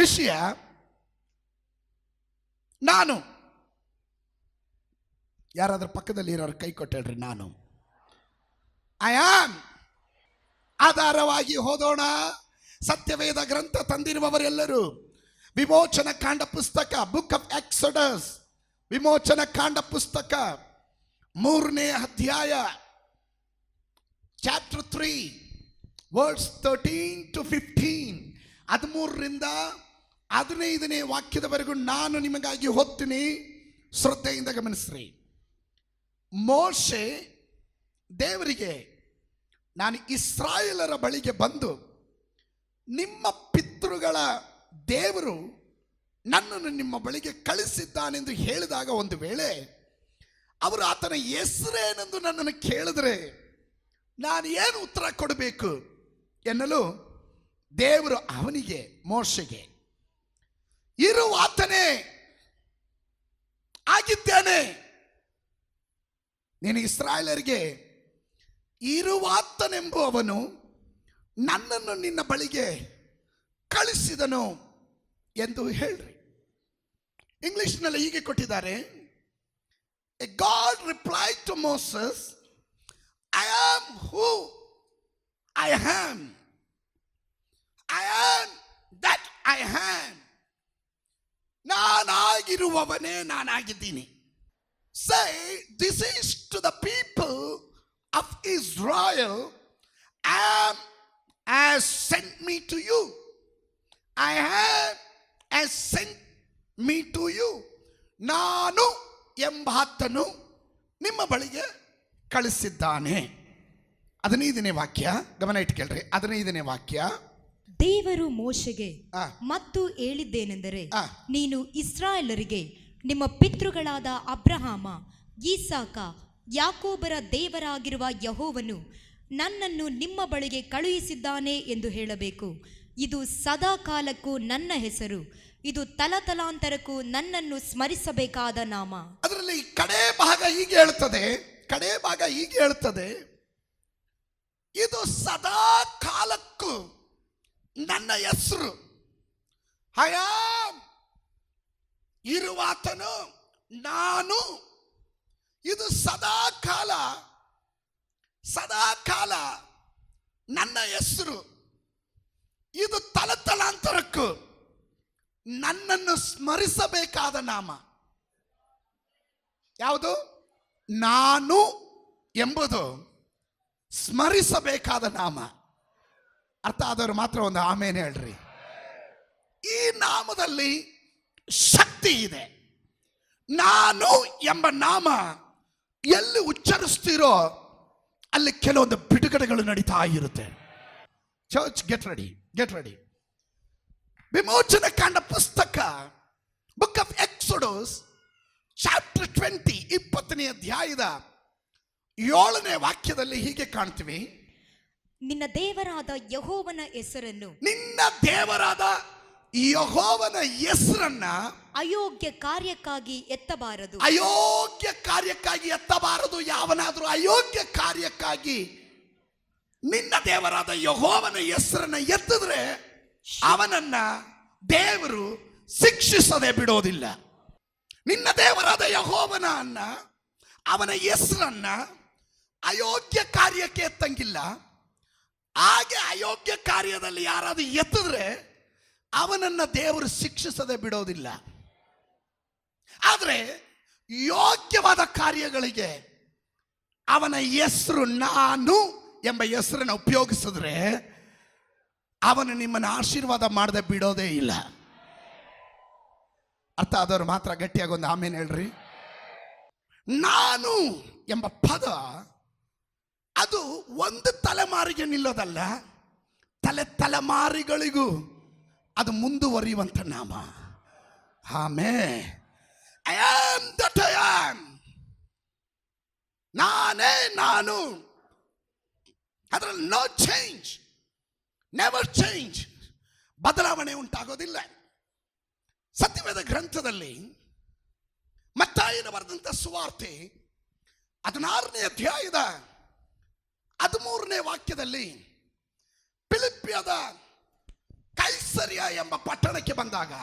ವಿಷಯ ನಾನು. ಯಾರಾದ್ರೂ ಪಕ್ಕದಲ್ಲಿ ಇರೋರು ಕೈ ಕೊಟ್ಟೇಳ್ರಿ. ನಾನು ಐ ಆಮ್. ಆಧಾರವಾಗಿ ಓದೋಣ. ಸತ್ಯವೇದ ಗ್ರಂಥ ತಂದಿರುವವರೆಲ್ಲರೂ ವಿಮೋಚನ ಕಾಂಡ ಪುಸ್ತಕ, ಬುಕ್ ಆಫ್ ಎಕ್ಸೋಡಸ್, ವಿಮೋಚನ ಕಾಂಡ ಪುಸ್ತಕ 3ನೇ ಅಧ್ಯಾಯ, ಚಾಪ್ಟರ್ 3 ವರ್ಡ್ಸ್ 13 to 15, 13ರಿಂದ 15ನೇ ವಾಕ್ಯದವರೆಗೂ ನಾನು ನಿಮಗಾಗಿ ಓದ್ತೀನಿ. ಶ್ರದ್ಧೆಯಿಂದ ಗಮನಿಸ್ರಿ. ಮೋಶೆ ದೇವರಿಗೆ, ನಾನು ಇಸ್ರಾಯೇಲರ ಬಳಿಗೆ ಬಂದು ನಿಮ್ಮ ಪಿತೃಗಳ ದೇವರು ನನ್ನನ್ನು ನಿಮ್ಮ ಬಳಿಗೆ ಕಳಿಸಿದ್ದಾನೆಂದು ಹೇಳಿದಾಗ, ಒಂದು ವೇಳೆ ಅವರು ಆತನ ಹೆಸರೇನೆಂದು ನನ್ನನ್ನು ಕೇಳಿದ್ರೆ ನಾನು ಏನು ಉತ್ತರ ಕೊಡಬೇಕು ಎನ್ನಲು ದೇವರು ಅವನಿಗೆ, ಮೋಶೆಗೆ, ಇರುವಾತನೇ ಆಗಿದ್ದೇನೆ. ನೀನು ಇಸ್ರಾಯೇಲರಿಗೆ ಇರುವಾತನೆಂಬುವವನು ನನ್ನನ್ನು ನಿನ್ನ ಬಳಿಗೆ ಕಳಿಸಿದನು ಎಂದು ಹೇಳ್ರಿ. ಇಂಗ್ಲಿಷ್ನಲ್ಲಿ ಹೀಗೆ ಕೊಟ್ಟಿದ್ದಾರೆ. A God replied to Moses, I am who I am. I am that I am. ನಾನಾಗಿರುವವನೇ ನಾನಾಗಿದ್ದೀನಿ. Say this is to the people of Israel, I am has sent me to you. I have has sent me to you. ನಾನು ಎಂಬಾತನು ನಿಮ್ಮ ಬಳಿಗೆ ಕಳಿಸಿದ್ದಾನೆ. 15ನೇ ವಾಕ್ಯ, ಗಮನ ಇಟ್ಟು ಕೇಳ್ರಿ. 15ನೇ ವಾಕ್ಯ, ದೇವರು ಮೋಶೆಗೆ ಮತ್ತು ಹೇಳಿದ್ದೇನೆಂದರೆ, ನೀನು ಇಸ್ರಾಯೇಲರಿಗೆ ನಿಮ್ಮ ಪಿತೃಗಳಾದ ಅಬ್ರಹಾಮ, ಈಸಾಕ, ಯಾಕೋಬರ ದೇವರಾಗಿರುವ ಯೆಹೋವನು ನನ್ನನ್ನು ನಿಮ್ಮ ಬಳಿಗೆ ಕಳುಹಿಸಿದ್ದಾನೆ ಎಂದು ಹೇಳಬೇಕು. ಇದು ಸದಾ ಕಾಲಕ್ಕೂ ನನ್ನ ಹೆಸರು, ಇದು ತಲತಲಾಂತರಕ್ಕೂ ನನ್ನನ್ನು ಸ್ಮರಿಸಬೇಕಾದ ನಾಮ. ಅದರಲ್ಲಿ ಕಡೆ ಭಾಗ ಹೀಗೆ ಹೇಳ್ತದೆ, ಇದು ಸದಾ ಕಾಲಕ್ಕೂ ನನ್ನ ಹೆಸರು. ಇರುವಾತನು ನಾನು. ಇದು ಸದಾ ಕಾಲ ನನ್ನ ಹೆಸರು. ಇದು ತಲತಲಾಂತರಕ್ಕೂ ನನ್ನನ್ನು ಸ್ಮರಿಸಬೇಕಾದ ನಾಮ. ಯಾವುದು? ನಾನು ಎಂಬುದು ಸ್ಮರಿಸಬೇಕಾದ ನಾಮ. ಅರ್ಥ ಆದವರು ಮಾತ್ರ ಒಂದು ಆಮೇಲೆ ಹೇಳ್ರಿ. ಈ ನಾಮದಲ್ಲಿ ಶಕ್ತಿ ಇದೆ. ನಾನು ಎಂಬ ನಾಮ ಎಲ್ಲಿ ಉಚ್ಚರಿಸ್ತೀರೋ ಅಲ್ಲಿ ಕೆಲವೊಂದು ಬಿಡುಗಡೆಗಳು ನಡೀತಾ ಇರುತ್ತೆ. Church, get ready. ವಿಮೋಚನ ಕಾಂಡ ಪುಸ್ತಕ, ಬುಕ್ ಆಫ್ ಎಕ್ಸೋಡಸ್, ಚಾಪ್ಟರ್ 20, 20ನೇ ಅಧ್ಯಾಯದ 7ನೇ ವಾಕ್ಯದಲ್ಲಿ ಹೀಗೆ ಕಾಣ್ತೀವಿ. ನಿನ್ನ ದೇವರಾದ ಯೆಹೋವನ ಹೆಸರನ್ನು, ನಿನ್ನ ದೇವರಾದ ಯೆಹೋವನ ಹೆಸರನ್ನ ಅಯೋಗ್ಯ ಕಾರ್ಯಕ್ಕಾಗಿ ಎತ್ತಬಾರದು. ಯಾವನಾದರೂ ಅಯೋಗ್ಯ ಕಾರ್ಯಕ್ಕಾಗಿ ನಿನ್ನ ದೇವರಾದ ಯೆಹೋವನ ಹೆಸರನ್ನ ಎತ್ತಿದ್ರೆ ಅವನನ್ನ ದೇವರು ಶಿಕ್ಷಿಸದೆ ಬಿಡೋದಿಲ್ಲ. ನಿನ್ನ ದೇವರಾದ ಯೆಹೋವನನ್ನ, ಅವನ ಹೆಸರನ್ನ ಅಯೋಗ್ಯ ಕಾರ್ಯಕ್ಕೆ ಎತ್ತಂಗಿಲ್ಲ. ಹಾಗೆ ಅಯೋಗ್ಯ ಕಾರ್ಯದಲ್ಲಿ ಯಾರಾದ್ರೂ ಎತ್ತಿದ್ರೆ ಅವನನ್ನ ದೇವರು ಶಿಕ್ಷಿಸದೆ ಬಿಡೋದಿಲ್ಲ. ಆದರೆ ಯೋಗ್ಯವಾದ ಕಾರ್ಯಗಳಿಗೆ ಅವನ ಹೆಸರು, ನಾನು ಎಂಬ ಹೆಸರನ್ನು ಉಪಯೋಗಿಸಿದ್ರೆ ಅವನು ನಿಮ್ಮನ್ನು ಆಶೀರ್ವಾದ ಮಾಡದೆ ಬಿಡೋದೇ ಇಲ್ಲ. ಅರ್ಥ ಆದವರು ಮಾತ್ರ ಗಟ್ಟಿಯಾಗಿ ಒಂದು ಆಮೇಲೆ ಹೇಳ್ರಿ. ನಾನು ಎಂಬ ಪದ ಅದು ಒಂದು ತಲೆಮಾರಿಗೆ ನಿಲ್ಲೋದಲ್ಲ, ತಲೆಮಾರಿಗಳಿಗೂ ಅದು ಮುಂದುವರಿಯುವಂತ ನಾಮ. ಆಮೇಲೆ I am that I am. ನಾನೇ ನಾನು. ಅದರಲ್ಲಿ ನೋ ಚೇಂಜ್, ನೆವರ್ ಚೇಂಜ್. ಬದಲಾವಣೆ ಉಂಟಾಗೋದಿಲ್ಲ. ಸತ್ಯವೇದ ಗ್ರಂಥದಲ್ಲಿ ಮತ್ತಾಯನ ಬರೆದಂತ ಸುವಾರ್ತೆ 16ನೇ ಅಧ್ಯಾಯದ 13ನೇ ವಾಕ್ಯದಲ್ಲಿ, ಫಿಲಿಪ್ಪಿಯದ ಕೈಸರಿಯ ಎಂಬ ಪಟ್ಟಣಕ್ಕೆ ಬಂದಾಗ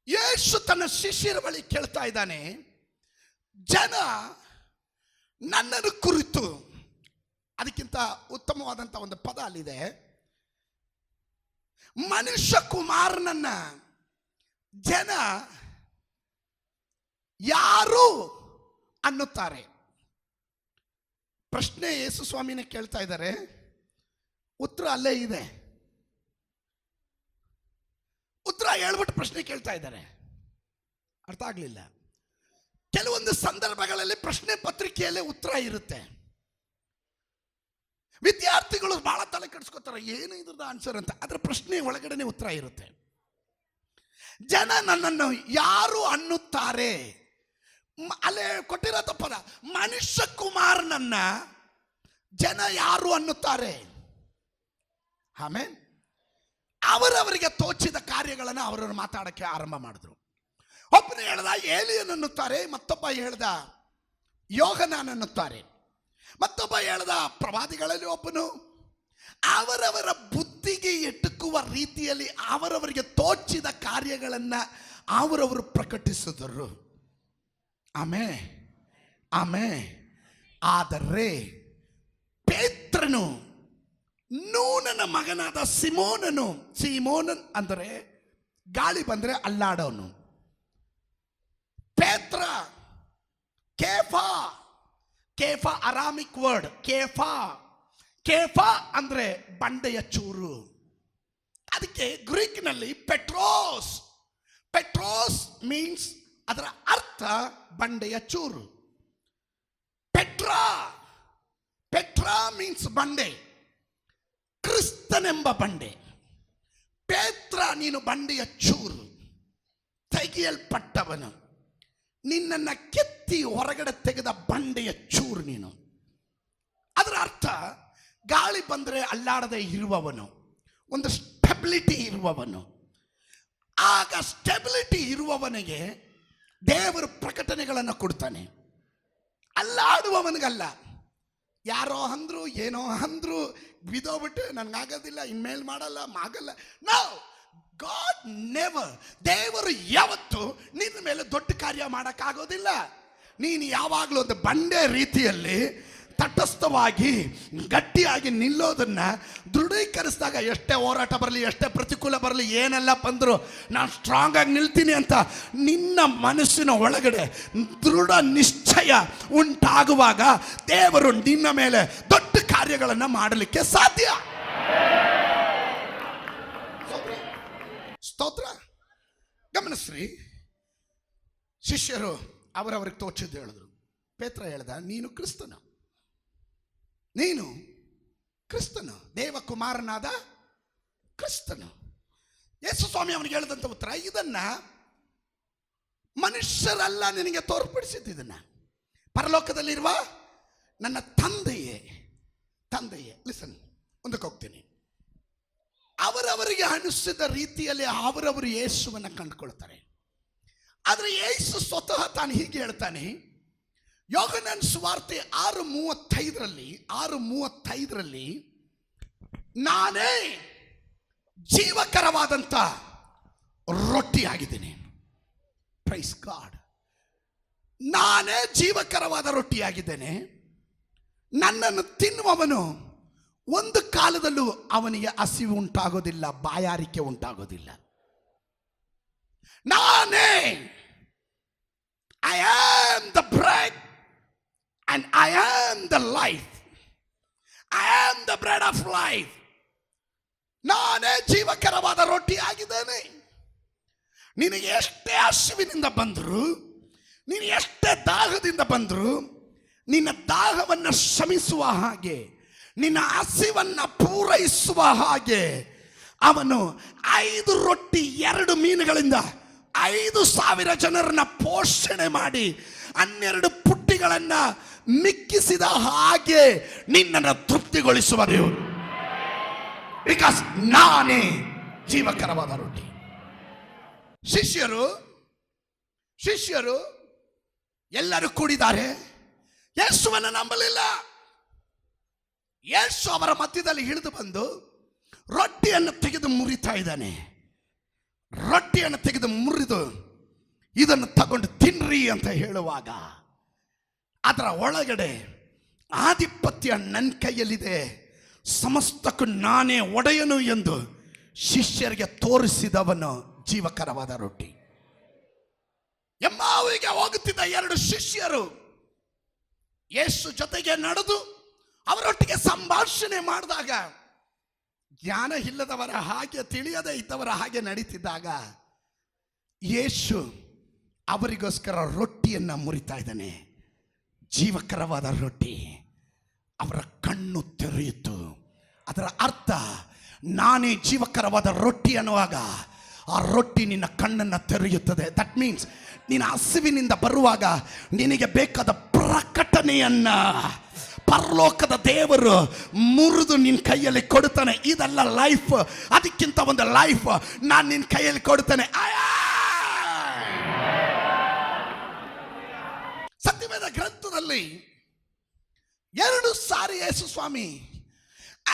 ಯೇಸು ತನ್ನ ಶಿಷ್ಯರ ಬಳಿ ಕೇಳ್ತಾ ಇದ್ದಾನೆ, ಜನ ನನ್ನನ್ನು ಕುರಿತು, ಅದಕ್ಕಿಂತ ಉತ್ತಮವಾದಂಥ ಒಂದು ಪದ ಅಲ್ಲಿದೆ, ಮನುಷ್ಯ ಕುಮಾರನನ್ನ ಜನ ಯಾರು ಅನ್ನುತ್ತಾರೆ. ಪ್ರಶ್ನೆ ಯೇಸು ಸ್ವಾಮಿನೇ ಕೇಳ್ತಾ ಇದ್ದಾರೆ, ಉತ್ತರ ಅಲ್ಲೇ ಇದೆ. ಉತ್ತರ ಹೇಳ್ಬಿಟ್ಟು ಪ್ರಶ್ನೆ ಕೇಳ್ತಾ ಇದ್ದಾರೆ. ಅರ್ಥ ಆಗ್ಲಿಲ್ಲ. ಕೆಲವೊಂದು ಸಂದರ್ಭಗಳಲ್ಲಿ ಪ್ರಶ್ನೆ ಪತ್ರಿಕೆಯಲ್ಲೇ ಉತ್ತರ ಇರುತ್ತೆ. ವಿದ್ಯಾರ್ಥಿಗಳು ಬಹಳ ತಲೆ ಕೆಡಿಸ್ಕೊತಾರೆ, ಏನು ಇದ್ರದ್ದು ಆನ್ಸರ್ ಅಂತ. ಅದರ ಪ್ರಶ್ನೆ ಒಳಗಡೆನೆ ಉತ್ತರ ಇರುತ್ತೆ. ಜನ ನನ್ನನ್ನು ಯಾರು ಅನ್ನುತ್ತಾರೆ, ಅಲ್ಲೇ ಕೊಟ್ಟಿರೋ ಪದ, ಮನುಷ್ಯ ಕುಮಾರನನ್ನ ಜನ ಯಾರು ಅನ್ನುತ್ತಾರೆ. ಆಮೇಲೆ ಅವರವರಿಗೆ ತೋಚಿದ ಕಾರ್ಯಗಳನ್ನು ಅವರವರು ಮಾತಾಡಕ್ಕೆ ಆರಂಭ ಮಾಡಿದ್ರು. ಒಬ್ಬನು ಹೇಳ್ದ ಏಲಿಯನ್ ಅನ್ನುತ್ತಾರೆ, ಮತ್ತೊಬ್ಬ ಹೇಳ್ದ ಯೋಹನಾನ್ ಅನ್ನುತ್ತಾರೆ, ಮತ್ತೊಬ್ಬ ಹೇಳ್ದ ಪ್ರವಾದಿಗಳಲ್ಲಿ ಒಬ್ಬನು. ಅವರವರ ಬುದ್ಧಿಗೆ ಎಟುಕುವ ರೀತಿಯಲ್ಲಿ ಅವರವರಿಗೆ ತೋಚಿದ ಕಾರ್ಯಗಳನ್ನು ಅವರವರು ಪ್ರಕಟಿಸಿದರು. ಆಮೇ ಆದರೆ ಪೇತ್ರನು, ನೂನನ ಮಗನಾದ ಸಿಮೋನನ್ ಅಂದರೆ ಗಾಳಿ ಬಂದ್ರೆ ಅಲ್ಲಾಡೋನು. ಪೇತ್ರ, ಕೇಫಾ ಅರಾಮಿಕ್ ವರ್ಡ್, ಕೇಫಾ ಅಂದ್ರೆ ಬಂಡೆಯ ಚೂರು. ಅದಕ್ಕೆ ಗ್ರೀಕ್ನಲ್ಲಿ ಪೆಟ್ರೋಸ್ ಮೀನ್ಸ್, ಅದರ ಅರ್ಥ ಬಂಡೆಯ ಚೂರು. ಪೆಟ್ರಾ ಮೀನ್ಸ್ ಬಂಡೆ, ಕ್ರಿಸ್ತನೆಂಬ ಬಂಡೆ. ಪೇತ್ರ, ನೀನು ಬಂಡೆಯ ಚೂರು, ತೆಗೆಯಲ್ಪಟ್ಟವನು, ನಿನ್ನನ್ನು ಕೆತ್ತಿ ಹೊರಗಡೆ ತೆಗೆದ ಬಂಡೆಯ ಚೂರು ನೀನು. ಅದರ ಅರ್ಥ ಗಾಳಿ ಬಂದರೆ ಅಲ್ಲಾಡದೆ ಇರುವವನು, ಒಂದು ಸ್ಟೆಬಿಲಿಟಿ ಇರುವವನು. ಆಗ ಸ್ಟೆಬಿಲಿಟಿ ಇರುವವನಿಗೆ ದೇವರು ಪ್ರಕಟಣೆಗಳನ್ನು ಕೊಡ್ತಾನೆ, ಅಲ್ಲಾಡುವವನಿಗಲ್ಲ. ಯಾರೋ ಅಂದ್ರು, ಏನೋ ಅಂದ್ರು, ಬಿದೋಗ್ಬಿಟ್ಟು ನನಗಾಗೋದಿಲ್ಲ, ಇನ್ಮೇಲೆ ಮಾಡಲ್ಲ, ನಾವು ಗಾಡ್ ನೆವರ್, ದೇವರು ಯಾವತ್ತು ನಿನ್ನ ಮೇಲೆ ದೊಡ್ಡ ಕಾರ್ಯ ಮಾಡೋಕ್ಕಾಗೋದಿಲ್ಲ. ನೀನು ಯಾವಾಗಲೂ ಒಂದು ಬಂಡೆ ರೀತಿಯಲ್ಲಿ ತಟಸ್ಥವಾಗಿ ಗಟ್ಟಿಯಾಗಿ ನಿಲ್ಲೋದನ್ನ ದೃಢೀಕರಿಸಿದಾಗ, ಎಷ್ಟೇ ಹೋರಾಟ ಬರಲಿ, ಎಷ್ಟೇ ಪ್ರತಿಕೂಲ ಬರಲಿ, ಏನೆಲ್ಲ ಬಂದರೂ ನಾನು ಸ್ಟ್ರಾಂಗ್ ಆಗಿ ನಿಲ್ತೀನಿ ಅಂತ ನಿನ್ನ ಮನಸ್ಸಿನ ಒಳಗಡೆ ದೃಢ ನಿಶ್ಚಯ ಉಂಟಾಗುವಾಗ ದೇವರು ನಿನ್ನ ಮೇಲೆ ದೊಡ್ಡ ಕಾರ್ಯಗಳನ್ನು ಮಾಡಲಿಕ್ಕೆ ಸಾಧ್ಯ. ಸ್ತೋತ್ರ. ಗಮನಿಸ್ರಿ, ಶಿಷ್ಯರು ಅವರವ್ರಿಗೆ ತೋಚಿದ್ದು ಹೇಳಿದ್ರು. ಪೇತ್ರ ಹೇಳ್ದ, ನೀನು ಕ್ರಿಸ್ತನು, ದೇವಕುಮಾರನಾದ ಕ್ರಿಸ್ತನು. ಯೇಸು ಸ್ವಾಮಿ ಅವನಿಗೆ ಹೇಳಿದಂಥ ಉತ್ತರ, ಇದನ್ನ ಮನುಷ್ಯರಲ್ಲ ನಿನಗೆ ತೋರ್ಪಡಿಸಿದ್ದು, ಇದನ್ನ ಪರಲೋಕದಲ್ಲಿರುವ ನನ್ನ ತಂದೆಯೇ. ಲಿಸನ್, ಮುಂದಕ್ಕೆ ಹೋಗ್ತೀನಿ. ಅವರವರಿಗೆ ಅನಿಸಿದ ರೀತಿಯಲ್ಲಿ ಅವರವರು ಯೇಸುವನ್ನು ಕಂಡುಕೊಳ್ತಾರೆ. ಆದರೆ ಯೇಸು ಸ್ವತಃ ತಾನು ಹೀಗೆ ಹೇಳ್ತಾನೆ, ಯೋಹನನ ಸುವಾರ್ತೆ 6:35ರಲ್ಲಿ ನಾನೇ ಜೀವಕರವಾದಂಥ ರೊಟ್ಟಿಯಾಗಿದ್ದೀನಿ. Praise God. ನಾನೇ ಜೀವಕರವಾದ ರೊಟ್ಟಿಯಾಗಿದ್ದೇನೆ. ನನ್ನನ್ನು ತಿನ್ನುವವನು ಒಂದು ಕಾಲದಲ್ಲೂ ಅವನಿಗೆ ಹಸಿವು ಉಂಟಾಗೋದಿಲ್ಲ, ಬಾಯಾರಿಕೆ ಉಂಟಾಗೋದಿಲ್ಲ. ನಾನೇ I am the bread and I am the life. I am the bread of life. ನಾನೇ ಜೀವಕರವಾದ ರೊಟ್ಟಿ ಆಗಿದ್ದೇನೆ. ನಿನಗೆ ಎಷ್ಟೇ ಹಸಿವಿನಿಂದ ಬಂದರೂ, ನೀನು ಎಷ್ಟೇ ದಾಹದಿಂದ ಬಂದರೂ, ನಿನ್ನ ದಾಹವನ್ನು ಶಮಿಸುವ ಹಾಗೆ, ನಿನ್ನ ಹಸಿವನ್ನು ಪೂರೈಸುವ ಹಾಗೆ ಅವನು 5 ರೊಟ್ಟಿ 2 ಮೀನುಗಳಿಂದ 5,000 ಜನರನ್ನ ಪೋಷಣೆ ಮಾಡಿ 12 ಪುಟ್ಟಿಗಳನ್ನು ಮಿಕ್ಕಿಸಿದ ಹಾಗೆ ನಿನ್ನನ್ನು ತೃಪ್ತಿಗೊಳಿಸುವ ದೇವರು. ಬಿಕಾಸ್ ನಾನೇ ಜೀವಕರವಾದ ರೊಟ್ಟಿ. ಶಿಷ್ಯರು ಎಲ್ಲರೂ ಕೂಡಿದ್ದಾರೆ, ಯೇಸುವನ್ನು ನಂಬಲಿಲ್ಲ. ಯೇಸು ಅವರ ಮಧ್ಯದಲ್ಲಿ ಇಳಿದು ಬಂದು ರೊಟ್ಟಿಯನ್ನು ತೆಗೆದು ಮುರಿತಾ ಇದ್ದಾನೆ. ರೊಟ್ಟಿಯನ್ನು ತೆಗೆದು ಮುರಿದು ಇದನ್ನು ತಗೊಂಡು ತಿನ್ರಿ ಅಂತ ಹೇಳುವಾಗ ಅದರ ಒಳಗಡೆ ಆಧಿಪತ್ಯ ನನ್ನ ಕೈಯಲ್ಲಿದೆ, ಸಮಸ್ತಕ್ಕೂ ನಾನೇ ಒಡೆಯನು ಎಂದು ಶಿಷ್ಯರಿಗೆ ತೋರಿಸಿದವನು ಜೀವಕರವಾದ ರೊಟ್ಟಿ. ಎಮ್ಮಾವಿಗೆ ಹೋಗುತ್ತಿದ್ದ 2 ಶಿಷ್ಯರು ಯೇಸು ಜೊತೆಗೆ ನಡೆದು ಅವರೊಟ್ಟಿಗೆ ಸಂಭಾಷಣೆ ಮಾಡಿದಾಗ ಜ್ಞಾನ ಇಲ್ಲದವರ ಹಾಗೆ, ತಿಳಿಯದೇ ಇದ್ದವರ ಹಾಗೆ ನಡೀತಿದ್ದಾಗ ಯೇಸು ಅವರಿಗೋಸ್ಕರ ರೊಟ್ಟಿಯನ್ನು ಮುರಿತಾ ಇದ್ದಾನೆ. ಜೀವಕರವಾದ ರೊಟ್ಟಿ. ಅವರ ಕಣ್ಣು ತೆರೆಯಿತು. ಅದರ ಅರ್ಥ ನಾನೇ ಜೀವಕರವಾದ ರೊಟ್ಟಿ ಅನ್ನುವಾಗ ಆ ರೊಟ್ಟಿ ನಿನ್ನ ಕಣ್ಣನ್ನು ತೆರೆಯುತ್ತದೆ. ದಟ್ ಮೀನ್ಸ್ ನೀನು ಹಸಿವಿನಿಂದ ಬರುವಾಗ ನಿನಗೆ ಬೇಕಾದ ಪ್ರಕಟಣೆಯನ್ನ ಪರಲೋಕದ ದೇವರು ಮುರಿದು ನಿನ್ನ ಕೈಯಲ್ಲಿ ಕೊಡುತ್ತಾನೆ. ಇದಲ್ಲ ಲೈಫ್, ಅದಕ್ಕಿಂತ ಒಂದು ಲೈಫ್ ನಾನು ನಿನ್ನ ಕೈಯಲ್ಲಿ ಕೊಡುತ್ತೇನೆ. ಸತ್ಯವೇದ ಗ್ರಂಥದಲ್ಲಿ 2 ಸಾರಿ Yesu Swami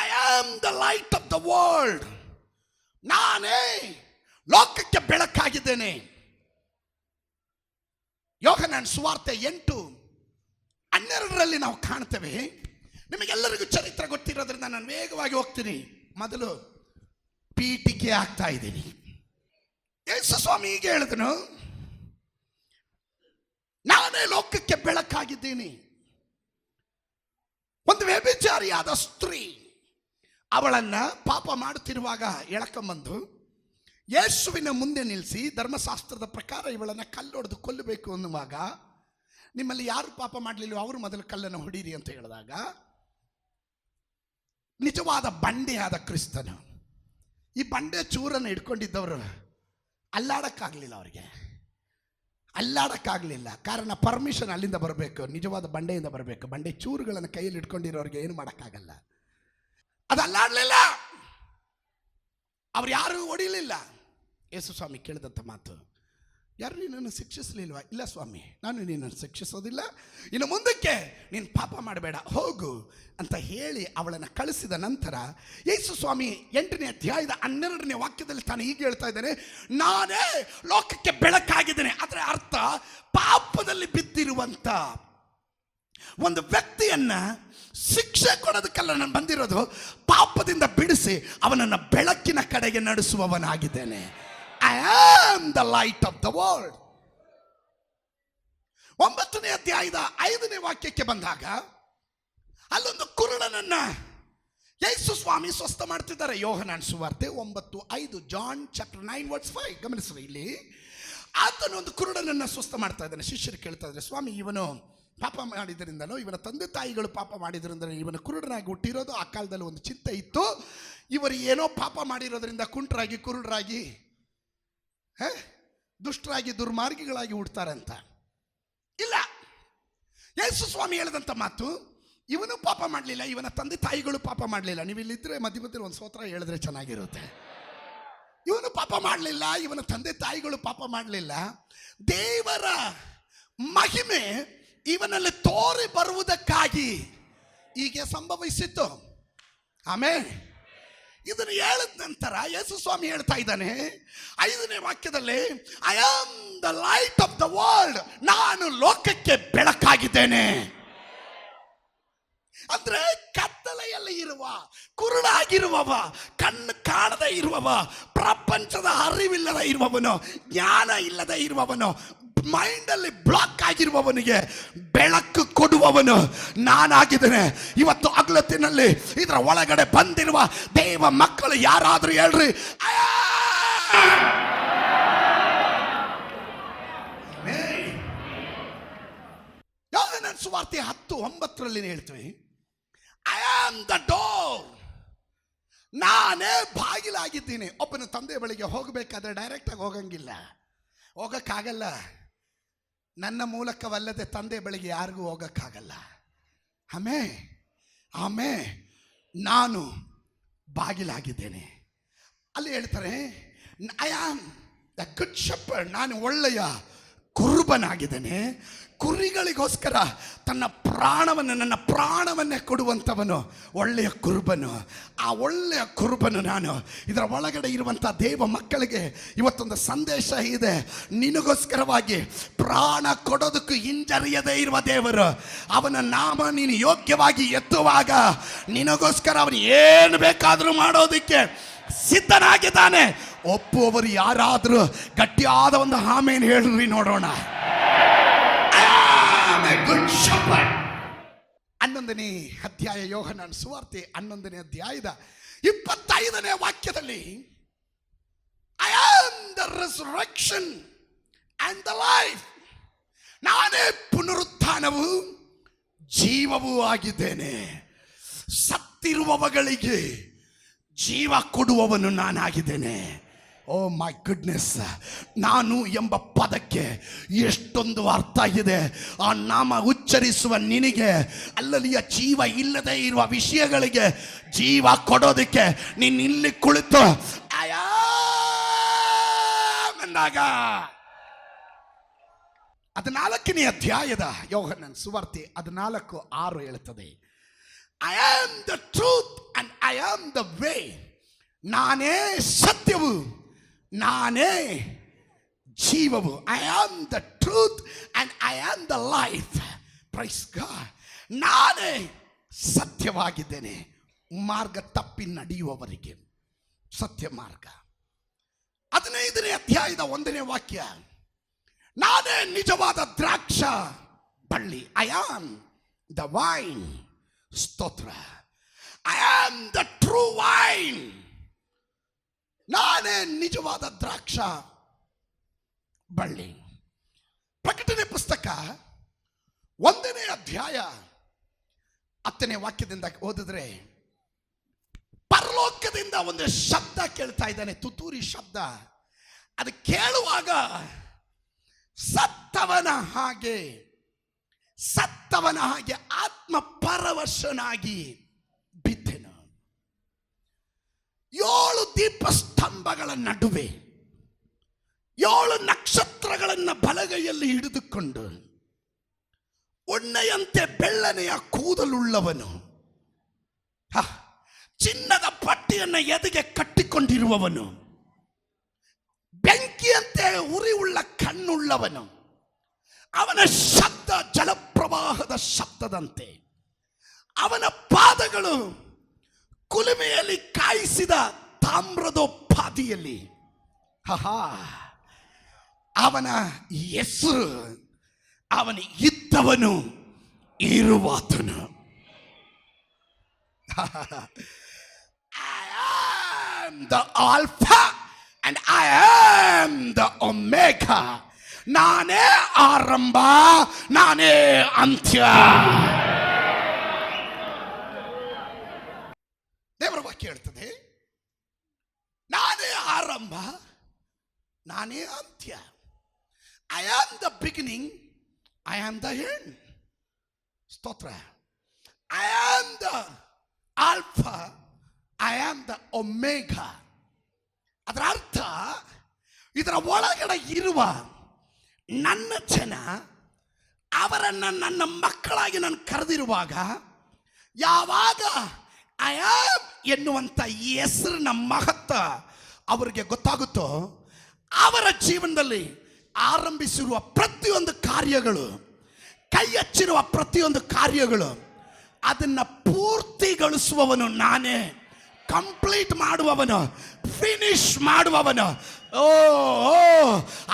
I am the light of the world, ನಾನೇ ಲೋಕಕ್ಕೆ ಬೆಳಕಾಗಿದ್ದೇನೆ. ಯೋಹನನ ಸುವಾರ್ತೆ 8:12 ನಾವು ಕಾಣ್ತೇವೆ. ನಿಮಗೆಲ್ಲರಿಗೂ ಚರಿತ್ರೆ ಗೊತ್ತಿರೋದ್ರಿಂದ ನಾನು ವೇಗವಾಗಿ ಹೋಗ್ತೀನಿ. ಮೊದಲು ಪೀಠಿಕೆ ಆಗ್ತಾ ಇದ್ದೀನಿ. ಯೇಸು ಸ್ವಾಮಿ ಹೀಗೆ ಹೇಳಿದನು, ನಾನೇ ಲೋಕಕ್ಕೆ ಬೆಳಕಾಗಿದ್ದೀನಿ. ಒಂದು ವ್ಯಭಿಚಾರಿಯಾದ ಸ್ತ್ರೀ ಅವಳನ್ನ ಪಾಪ ಮಾಡುತ್ತಿರುವಾಗ ಎಳಕೊಂಬಂದು ಯೇಸುವಿನ ಮುಂದೆ ನಿಲ್ಲಿಸಿ ಧರ್ಮಶಾಸ್ತ್ರದ ಪ್ರಕಾರ ಇವಳನ್ನ ಕಲ್ಲೊಡೆದು ಕೊಲ್ಲಬೇಕು ಅನ್ನುವಾಗ, ನಿಮ್ಮಲ್ಲಿ ಯಾರು ಪಾಪ ಮಾಡಲಿಲ್ಲ ಅವರು ಮೊದಲು ಕಲ್ಲನ್ನು ಹೊಡೀರಿ ಅಂತ ಹೇಳಿದಾಗ, ನಿಜವಾದ ಬಂಡೆಯಾದ ಕ್ರಿಸ್ತನು ಈ ಬಂಡೆ ಚೂರನ್ನು ಹಿಡ್ಕೊಂಡಿದ್ದವರು ಅಲ್ಲಾಡಕ್ಕಾಗಲಿಲ್ಲ. ಅವರಿಗೆ ಅಲ್ಲಾಡಕ್ಕಾಗಲಿಲ್ಲ. ಕಾರಣ ಪರ್ಮಿಷನ್ ಅಲ್ಲಿಂದ ಬರಬೇಕು, ನಿಜವಾದ ಬಂಡೆಯಿಂದ ಬರಬೇಕು. ಬಂಡೆ ಚೂರುಗಳನ್ನು ಕೈಯಲ್ಲಿ ಇಟ್ಕೊಂಡಿರೋರಿಗೆ ಏನು ಮಾಡೋಕ್ಕಾಗಲ್ಲ. ಅದು ಅಲ್ಲಾಡಲಿಲ್ಲ. ಅವ್ರು ಯಾರು ಹೊಡಿಲಿಲ್ಲ. ಯೇಸು ಸ್ವಾಮಿ ಕೇಳಿದಂಥ ಮಾತು, ಯಾರು ನಿನ್ನನ್ನು ಶಿಕ್ಷಿಸಲಿಲ್ವಾ? ಇಲ್ಲ ಸ್ವಾಮಿ, ನಾನು ನಿನ್ನನ್ನು ಶಿಕ್ಷಿಸೋದಿಲ್ಲ. ಇನ್ನು ಮುಂದಕ್ಕೆ ನೀನು ಪಾಪ ಮಾಡಬೇಡ, ಹೋಗು ಅಂತ ಹೇಳಿ ಅವಳನ್ನು ಕಳಿಸಿದ ನಂತರ ಯೇಸು ಸ್ವಾಮಿ 8ನೇ ಅಧ್ಯಾಯದ 12ನೇ ವಾಕ್ಯದಲ್ಲಿ ತಾನು ಹೀಗೆ ಹೇಳ್ತಾ ಇದ್ದಾನೆ, ನಾನೇ ಲೋಕಕ್ಕೆ ಬೆಳಕಾಗಿದ್ದೇನೆ. ಅದರ ಅರ್ಥ ಪಾಪದಲ್ಲಿ ಬಿದ್ದಿರುವಂತ ಒಂದು ವ್ಯಕ್ತಿಯನ್ನ ಶಿಕ್ಷೆ ಕೊಡೋದಕ್ಕೆಲ್ಲ ನಾನು ಬಂದಿರೋದು, ಪಾಪದಿಂದ ಬಿಡಿಸಿ ಅವನನ್ನು ಬೆಳಕಿನ ಕಡೆಗೆ ನಡೆಸುವವನಾಗಿದ್ದೇನೆ. I am the light of the world. 9ನೇ ಅಧ್ಯಾಯದ 5ನೇ ವಾಕ್ಯಕ್ಕೆ ಬಂದಾಗ ಅಲ್ಲೊಂದು ಕುರುಡನನ್ನ ಯೇಸು ಸ್ವಾಮಿ ಸ್ವಸ್ಥ ಮಾಡ್ತಿದ್ದಾರೆ. ಯೋಹನನ ಸುವಾರ್ತೆ 9:5, ಜಾನ್ ಚಾಪ್ಟರ್ 9:5 ಗಮನಿಸ್ರಿ. ಇಲ್ಲಿ ಆತನು ಒಂದು ಕುರುಡನನ್ನ ಸ್ವಸ್ಥ ಮಾಡ್ತಾ ಇದ್ದಾನೆ. ಶಿಷ್ಯರು ಕೇಳ್ತಾ ಇದ್ದಾರೆ, ಸ್ವಾಮಿ ಇವನು ಪಾಪ ಮಾಡಿದ್ರಿಂದಲೋ ಇವನ ತಂದೆ ತಾಯಿಗಳು ಪಾಪ ಮಾಡಿದ್ರಿಂದ ಇವನು ಕುರುಡನಾಗಿ ಹುಟ್ಟಿರೋದು. ಆ ಕಾಲದಲ್ಲಿ ಒಂದು ಚಿಂತೆ ಇತ್ತು, ಇವರು ಏನೋ ಪಾಪ ಮಾಡಿರೋದ್ರಿಂದ ಕುಂಟರಾಗಿ ಕುರುಡರಾಗಿ ದುಷ್ಟರಾಗಿ ದುರ್ಮಾರ್ಗಿಗಳಾಗಿ ಹುಡ್ತಾರಂತ. ಇಲ್ಲ, ಯೇಸು ಸ್ವಾಮಿ ಹೇಳಿದಂಥ ಮಾತು, ಇವನು ಪಾಪ ಮಾಡಲಿಲ್ಲ, ಇವನ ತಂದೆ ತಾಯಿಗಳು ಪಾಪ ಮಾಡಲಿಲ್ಲ. ನೀವು ಇಲ್ಲಿದ್ರೆ ಮಧ್ಯ ಮಧ್ಯೆ ಒಂದು ಸ್ತೋತ್ರ ಹೇಳಿದ್ರೆ ಚೆನ್ನಾಗಿರುತ್ತೆ. ಇವನು ಪಾಪ ಮಾಡಲಿಲ್ಲ, ಇವನ ತಂದೆ ತಾಯಿಗಳು ಪಾಪ ಮಾಡಲಿಲ್ಲ. ದೇವರ ಮಹಿಮೆ ಇವನಲ್ಲಿ ತೋರಿ ಬರುವುದಕ್ಕಾಗಿ ಹೀಗೆ ಸಂಭವಿಸಿತ್ತು. ಆಮೇಲೆ ಇದನ್ನು ಹೇಳಿದ ನಂತರ ಯೇಸು ಸ್ವಾಮಿ ಹೇಳ್ತಾ ಇದ್ದಾನೆ 5ನೇ ವಾಕ್ಯದಲ್ಲಿ, I am the light of the world, ನಾನು ಲೋಕಕ್ಕೆ ಬೆಳಕಾಗಿದ್ದೇನೆ. ಅಂದ್ರೆ ಕತ್ತಲೆಯಲ್ಲಿ ಇರುವ, ಕುರುಡಾಗಿರುವವ, ಕಣ್ಣು ಕಾಣದೇ ಇರುವವ, ಪ್ರಪಂಚದ ಅರಿವಿಲ್ಲದ ಇರುವವನು, ಜ್ಞಾನ ಇಲ್ಲದೆ ಇರುವವನು, ಮೈಂಡಲ್ಲಿ ಬ್ಲಾಕ್ ಆಗಿರುವವನಿಗೆ ಬೆಳಕು ಕೊಡುವವನು ನಾನಾಗಿದ್ದೇನೆ. ಇವತ್ತು ಅಗಲತ್ತಿನಲ್ಲಿ ಇದರ ಒಳಗಡೆ ಬಂದಿರುವ ದೇವ ಮಕ್ಕಳು ಯಾರಾದ್ರೂ ಹೇಳ್ರಿ, ಯೋಹನನ ಸುವಾರ್ತೆ 10:9 ಹೇಳ್ತೀವಿ, ಐ ಆಮ್ ದ ಡೋರ್, ನಾನೇ ಬಾಗಿಲಾಗಿದ್ದೀನಿ. ಒಬ್ಬನ ತಂದೆ ಬಳಿಗೆ ಹೋಗಬೇಕಾದ್ರೆ ಡೈರೆಕ್ಟ್ ಆಗಿ ಹೋಗಂಗಿಲ್ಲ, ಹೋಗಕ್ಕಾಗಲ್ಲ. ನನ್ನ ಮೂಲಕವಲ್ಲದೆ ತಂದೆ ಬಳಿಗೆ ಯಾರಿಗೂ ಹೋಗಕ್ಕಾಗಲ್ಲ. ಆಮೇ ನಾನು ಬಾಗಿಲಾಗಿದ್ದೇನೆ. ಅಲ್ಲಿ ಹೇಳ್ತಾರೆ, I am the good shepherd, ನಾನು ಒಳ್ಳೆಯ ಕುರುಬನಾಗಿದ್ದೇನೆ. ಕುರಿಗಳಿಗೋಸ್ಕರ ತನ್ನ ನನ್ನ ಪ್ರಾಣವನ್ನೇ ಕೊಡುವಂಥವನು ಒಳ್ಳೆಯ ಕುರುಬನು. ಆ ಒಳ್ಳೆಯ ಕುರುಬನು ನಾನು. ಇದರ ಒಳಗಡೆ ಇರುವಂಥ ದೇವ ಮಕ್ಕಳಿಗೆ ಇವತ್ತೊಂದು ಸಂದೇಶ ಇದೆ. ನಿನಗೋಸ್ಕರವಾಗಿ ಪ್ರಾಣ ಕೊಡೋದಕ್ಕೂ ಹಿಂಜರಿಯದೇ ಇರುವ ದೇವರು, ಅವನ ನಾಮ ನೀನು ಯೋಗ್ಯವಾಗಿ ಎತ್ತುವಾಗ ನಿನಗೋಸ್ಕರ ಅವನು ಏನು ಬೇಕಾದರೂ ಮಾಡೋದಕ್ಕೆ ಸಿದ್ಧನಾಗಿದ್ದಾನೆ. ಒಪ್ಪುವವರು ಯಾರಾದರೂ ಗಟ್ಟಿಯಾದ ಒಂದು ಆಮೇನ್ ಹೇಳ್ರಿ ನೋಡೋಣ. 11ನೇ ಅಧ್ಯಾಯ, ಯೋಹನನ ಸುವಾರ್ತೆ 11ನೇ ಅಧ್ಯಾಯದ 25ನೇ ವಾಕ್ಯದಲ್ಲಿ, I am the resurrection and the life, ನಾನೇ ಪುನರುತ್ಥಾನವೂ ಜೀವವೂ ಆಗಿದ್ದೇನೆ. ಸತ್ತಿರುವವಗಳಿಗೆ ಜೀವ ಕೊಡುವವನು ನಾನಾಗಿದ್ದೇನೆ. ಓ ಮೈ ಗುಡ್ನೆಸ್, ನಾನು ಎಂಬ ಪದಕ್ಕೆ ಎಷ್ಟೊಂದು ಅರ್ಥ ಇದೆ. ಆ ನಾಮ ಉಚ್ಚರಿಸುವ ನಿನಗೆ ಅಲ್ಲಲ್ಲಿಯ ಜೀವ ಇಲ್ಲದೆ ಇರುವ ವಿಷಯಗಳಿಗೆ ಜೀವ ಕೊಡೋದಕ್ಕೆ ನೀನು ಇಲ್ಲಿ ಕುಳಿತು ಅಂದಾಗ 14ನೇ ಅಧ್ಯಾಯದ ಯೋಹನನ ಸುವಾರ್ತೆ 14:6 ಹೇಳುತ್ತದೆ, I am the truth and I am the way, ನಾನೇ ಸತ್ಯವು ನಾನೇ ಜೀವವು. I am the truth and I am the life. Praise God. ನಾನೇ ಸತ್ಯವಾಗಿದ್ದೇನೆ, ಮಾರ್ಗ ತಪ್ಪಿ ನಡೆಯುವವರಿಗೆ ಸತ್ಯ ಮಾರ್ಗ. 15ನೇ ಅಧ್ಯಾಯದ 1ನೇ ವಾಕ್ಯ, ನಾನೇ ನಿಜವಾದ ದ್ರಾಕ್ಷ ಬಳ್ಳಿ. I am the vine. ಸ್ತೋತ್ರ. I am the true vine. ನಾನೇ ನಿಜವಾದ ದ್ರಾಕ್ಷ ಬಳ್ಳಿ. ಪ್ರಕಟಣೆ ಪುಸ್ತಕ 1ನೇ ಅಧ್ಯಾಯ 10ನೇ ವಾಕ್ಯದಿಂದ ಓದಿದ್ರೆ, ಪರಲೋಕದಿಂದ ಒಂದು ಶಬ್ದ ಕೇಳ್ತಾ ಇದ್ದಾನೆ, ತುತ್ತೂರಿ ಶಬ್ದ. ಅದು ಕೇಳುವಾಗ ಸತ್ತವನ ಹಾಗೆ ಆತ್ಮ ಪರವಶನಾಗಿ ಬಿದ್ದೆನು. 7 ದೀಪಸ್ತಂಭಗಳ ನಡುವೆ 7 ನಕ್ಷತ್ರಗಳನ್ನು ಬಲಗೈಯಲ್ಲಿ ಹಿಡಿದುಕೊಂಡು, ಉಣ್ಣೆಯಂತೆ ಬೆಳ್ಳನೆಯ ಕೂದಲುಳ್ಳವನು, ಚಿನ್ನದ ಪಟ್ಟಿಯನ್ನು ಎದೆಗೆ ಕಟ್ಟಿಕೊಂಡಿರುವವನು, ಬೆಂಕಿಯಂತೆ ಉರಿಯುಳ್ಳ ಕಣ್ಣುಳ್ಳವನು, ಅವನ ಶಬ್ದ ಜಲಪ್ರವಾಹದ ಶಬ್ದದಂತೆ, ಅವನ ಪಾದಗಳು ಕುಲುಮೆಯಲ್ಲಿ ಕಾಯಿಸಿದ ತಾಮ್ರದೋಪಾದಿಯಲ್ಲಿ. ಅವನ ಹೆಸರು, ಅವನ ಇದ್ದವನು ಇರುವಾತನು. I am the alpha and I am the omega. ನಾನೇ ಆರಂಭ, ನಾನೇ ಅಂತ್ಯ. ದೇವರ ವಾಕ್ಯ ಹೇಳ್ತದೆ, ನಾನೇ ಆರಂಭ, ನಾನೇ ಅಂತ್ಯ. I am the beginning, I am the end. ಸ್ತೋತ್ರ. I am the alpha, I am the omega. ಅದರ ಅರ್ಥ, ಇದರ ಒಳಗಡೆ ಇರುವ ನನ್ನ ಜನ, ಅವರನ್ನು ನನ್ನ ಮಕ್ಕಳಾಗಿ ನಾನು ಕರೆದಿರುವಾಗ, ಯಾವಾಗ ಐ ಆಮ್ ಎನ್ನುವಂಥ ಈ ಹೆಸರಿನ ಮಹತ್ವ ಅವರಿಗೆ ಗೊತ್ತಾಗುತ್ತೋ, ಅವರ ಜೀವನದಲ್ಲಿ ಆರಂಭಿಸಿರುವ ಪ್ರತಿಯೊಂದು ಕಾರ್ಯಗಳು, ಕೈ ಹಚ್ಚಿರುವ ಪ್ರತಿಯೊಂದು ಕಾರ್ಯಗಳು, ಅದನ್ನು ಪೂರ್ತಿಗೊಳಿಸುವವನು ನಾನೇ. ಕಂಪ್ಲೀಟ್ ಮಾಡುವವನು, ಫಿನಿಶ್ ಮಾಡುವವನು. ಓ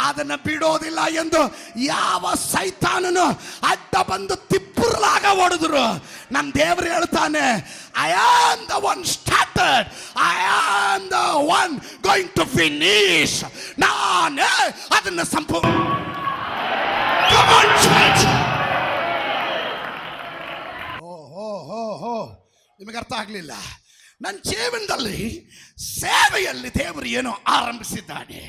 ಅದನ್ನು ಬಿಡೋದಿಲ್ಲ ಎಂದು ಯಾವ ಸೈತಾನನು ಅಡ್ಡ ಬಂದು ತಿಪ್ಪುರ್ಲಾಗ ಹೊಡೆದ್ರು, ನನ್ನ ದೇವರು ಹೇಳ್ತಾನೆ, I am the one started, I am the one going to finish. ನಾನೇ ಅದನ್ನು ಸಂಪೂರ್ಣ. ನಿಮಗೆ ಅರ್ಥ ಆಗಲಿಲ್ಲ. ನನ್ನ ಜೀವನದಲ್ಲಿ ಸೇವೆಯಲ್ಲಿ ದೇವರು ಏನೋ ಆರಂಭಿಸಿದ್ದಾನೆ.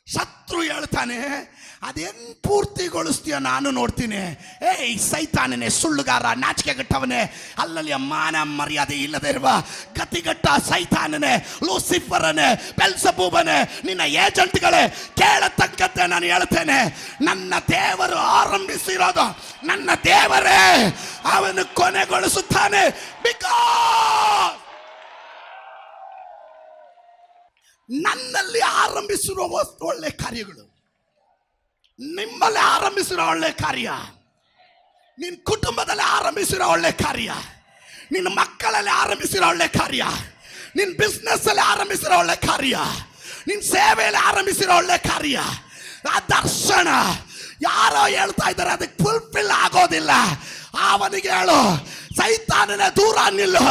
ಶತ್ರು ಹೇಳ್ತಾನೆ, ಅದೇನ್ ಪೂರ್ತಿಗೊಳಿಸ್ತೀಯ ನಾನು ನೋಡ್ತೀನಿ. ಏಯ್ ಸೈತಾನನೇ, ಸುಳ್ಳುಗಾರ, ನಾಚಿಕೆಗಟ್ಟವನೇ, ಅಲ್ಲಲ್ಲಿ ಮಾನ ಮರ್ಯಾದೆ ಇಲ್ಲದೆ ಇರುವ ಗತಿಗಟ್ಟ ಸೈತಾನನೇ, ಲೂಸಿಫರನೇ, ಬೆಲ್ಸಬೂಬನೇ, ನಿನ್ನ ಏಜೆಂಟ್ಗಳೇ, ಕೇಳತಕ್ಕಂತೆ ನಾನು ಹೇಳ್ತೇನೆ, ನನ್ನ ದೇವರು ಆರಂಭಿಸಿರೋದು ನನ್ನ ದೇವರೇ ಅವನು ಕೊನೆಗೊಳಿಸುತ್ತಾನೆ. ಬಿಕಾಸ್ ನನ್ನಲ್ಲಿ ಆರಂಭಿಸಿರುವ ಒಳ್ಳೆ ಕಾರ್ಯಗಳು ನಿಮ್ಮಲ್ಲಿ ಆರಂಭಿಸಿರೋ ಒಳ್ಳೆ ಕಾರ್ಯ, ನಿನ್ನ ಕುಟುಂಬದಲ್ಲಿ ಆರಂಭಿಸಿರೋ ಒಳ್ಳೆ ಕಾರ್ಯ, ನಿನ್ನ ಮಕ್ಕಳಲ್ಲಿ ಆರಂಭಿಸಿರೋ ಒಳ್ಳೆ ಕಾರ್ಯ, ನಿನ್ನ ಬಿಸ್ನೆಸ್ ಅಲ್ಲಿ ಆರಂಭಿಸಿರೋ ಒಳ್ಳೆ ಕಾರ್ಯ, ನಿನ್ನ ಸೇವೆಯಲ್ಲಿ ಆರಂಭಿಸಿರೋ ಒಳ್ಳೆ ಕಾರ್ಯ, ಆ ದರ್ಶನ ಯಾರೋ ಹೇಳ್ತಾ ಇದ್ದಾರೆ ಅದಕ್ಕೆ ಫುಲ್ಫಿಲ್ ಆಗೋದಿಲ್ಲ. ಅವನಿಗೆ ಹೇಳು, ಸೈತಾನನ ದೂರ ನಿಲ್ಲು.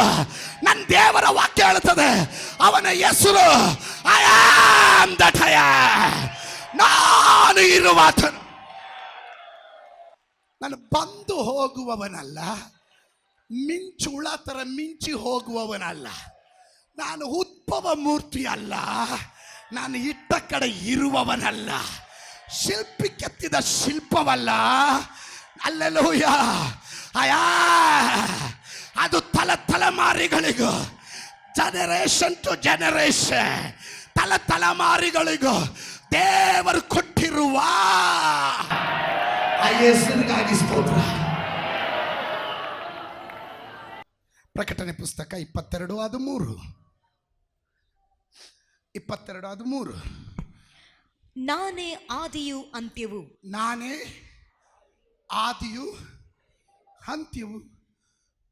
ನನ್ನ ದೇವರ ವಾಕ್ಯ ಹೇಳುತ್ತದೆ, ಅವನ ಹೆಸರು I am that I am, ನಾನು ಇರುವಾತನು. ನಾನು ಬಂದು ಹೋಗುವವನಲ್ಲ, ಮಿಂಚುಳ ತರ ಮಿಂಚಿ ಹೋಗುವವನಲ್ಲ, ನಾನು ಉದ್ಭವ ಮೂರ್ತಿ ಅಲ್ಲ, ನಾನು ಇಟ್ಟ ಕಡೆ ಇರುವವನಲ್ಲ, ಶಿಲ್ಪಿ ಕೆತ್ತಿದ ಶಿಲ್ಪವಲ್ಲ. ಅಲ್ಲೆಲೂಯ. ಅಯ್ಯಾ, ಅದು ತಲೆಮಾರಿಗಳಿಗೂ, ಜನರೇಷನ್ ಟು ಜನರೇಷನ್, ತಲೆಮಾರಿಗಳಿಗೂ ದೇವರು ಕೊಟ್ಟಿರುವ ಆ ಹೆಸರಿಗಾಗಿ ಸ್ತೋತ್ರ. ಪ್ರಕಟಣೆ ಪುಸ್ತಕ 22:13 ನಾನೇ ಆದಿಯು ಅಂತ್ಯವು, ನಾನೇ ಆದಿಯು ಅಂತ್ಯವು,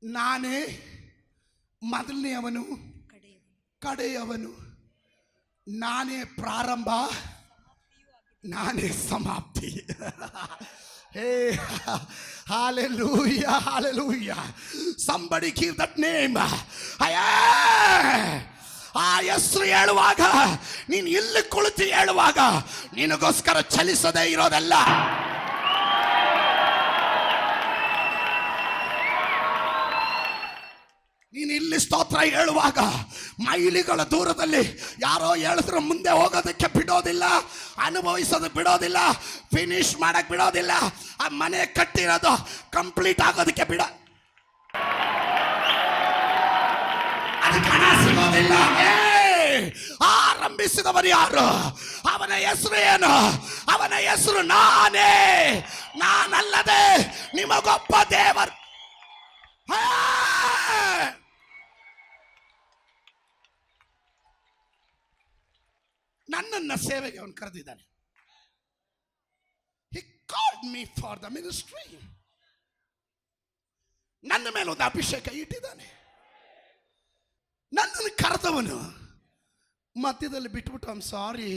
ನಾನೇ ಮೊದಲನೆಯವನು ಕಡೆಯವನು, ನಾನೇ ಪ್ರಾರಂಭ ನಾನೇ ಸಮಾಪ್ತಿ. ಹೇ hallelujah, hallelujah. Somebody give that name. ಆ ಹೆಸರು ಹೇಳುವಾಗ, ನೀನು ಇಲ್ಲಿ ಕುಳಿತು ಹೇಳುವಾಗ ನಿನಗೋಸ್ಕರ ಚಲಿಸದೇ ಇರೋದಲ್ಲ. ನೀನು ಇಲ್ಲಿ ಸ್ತೋತ್ರ ಹೇಳುವಾಗ ಮೈಲಿಗಳ ದೂರದಲ್ಲಿ ಯಾರೋ ಹೇಳಿದ್ರು ಮುಂದೆ ಹೋಗೋದಕ್ಕೆ ಬಿಡೋದಿಲ್ಲ, ಅನುಭವಿಸೋದಕ್ಕೆ ಬಿಡೋದಿಲ್ಲ, ಫಿನಿಶ್ ಮಾಡಕ್ ಬಿಡೋದಿಲ್ಲ, ಆ ಮನೆ ಕಟ್ಟಿರೋದು ಕಂಪ್ಲೀಟ್ ಆಗೋದಕ್ಕೆ ಅದಕ್ಕೆ ಹಣ ಸಿಗೋದಿಲ್ಲ. ಆರಂಭಿಸಿದವರು ಯಾರು? ಅವನ ಹೆಸರು ಏನು? ಅವನ ಹೆಸರು ನಾನೇ, ನಾನಲ್ಲದೆ ನಿಮಗೊಬ್ಬ ದೇವರು. ನನ್ನನ್ನ ಸೇವೆಗೆ ಅವನು ಕರೆದಿದ್ದಾನೆ. He called me for the ministry. ನನ್ನ ಮೇಲೆ ಒಂದು ಅಭಿಷೇಕ ಇಟ್ಟಿದ್ದಾನೆ. ನನ್ನನ್ನು ಕರೆದವನು ಮಧ್ಯದಲ್ಲಿ ಬಿಟ್ಬಿಟ್ಟು, I am sorry,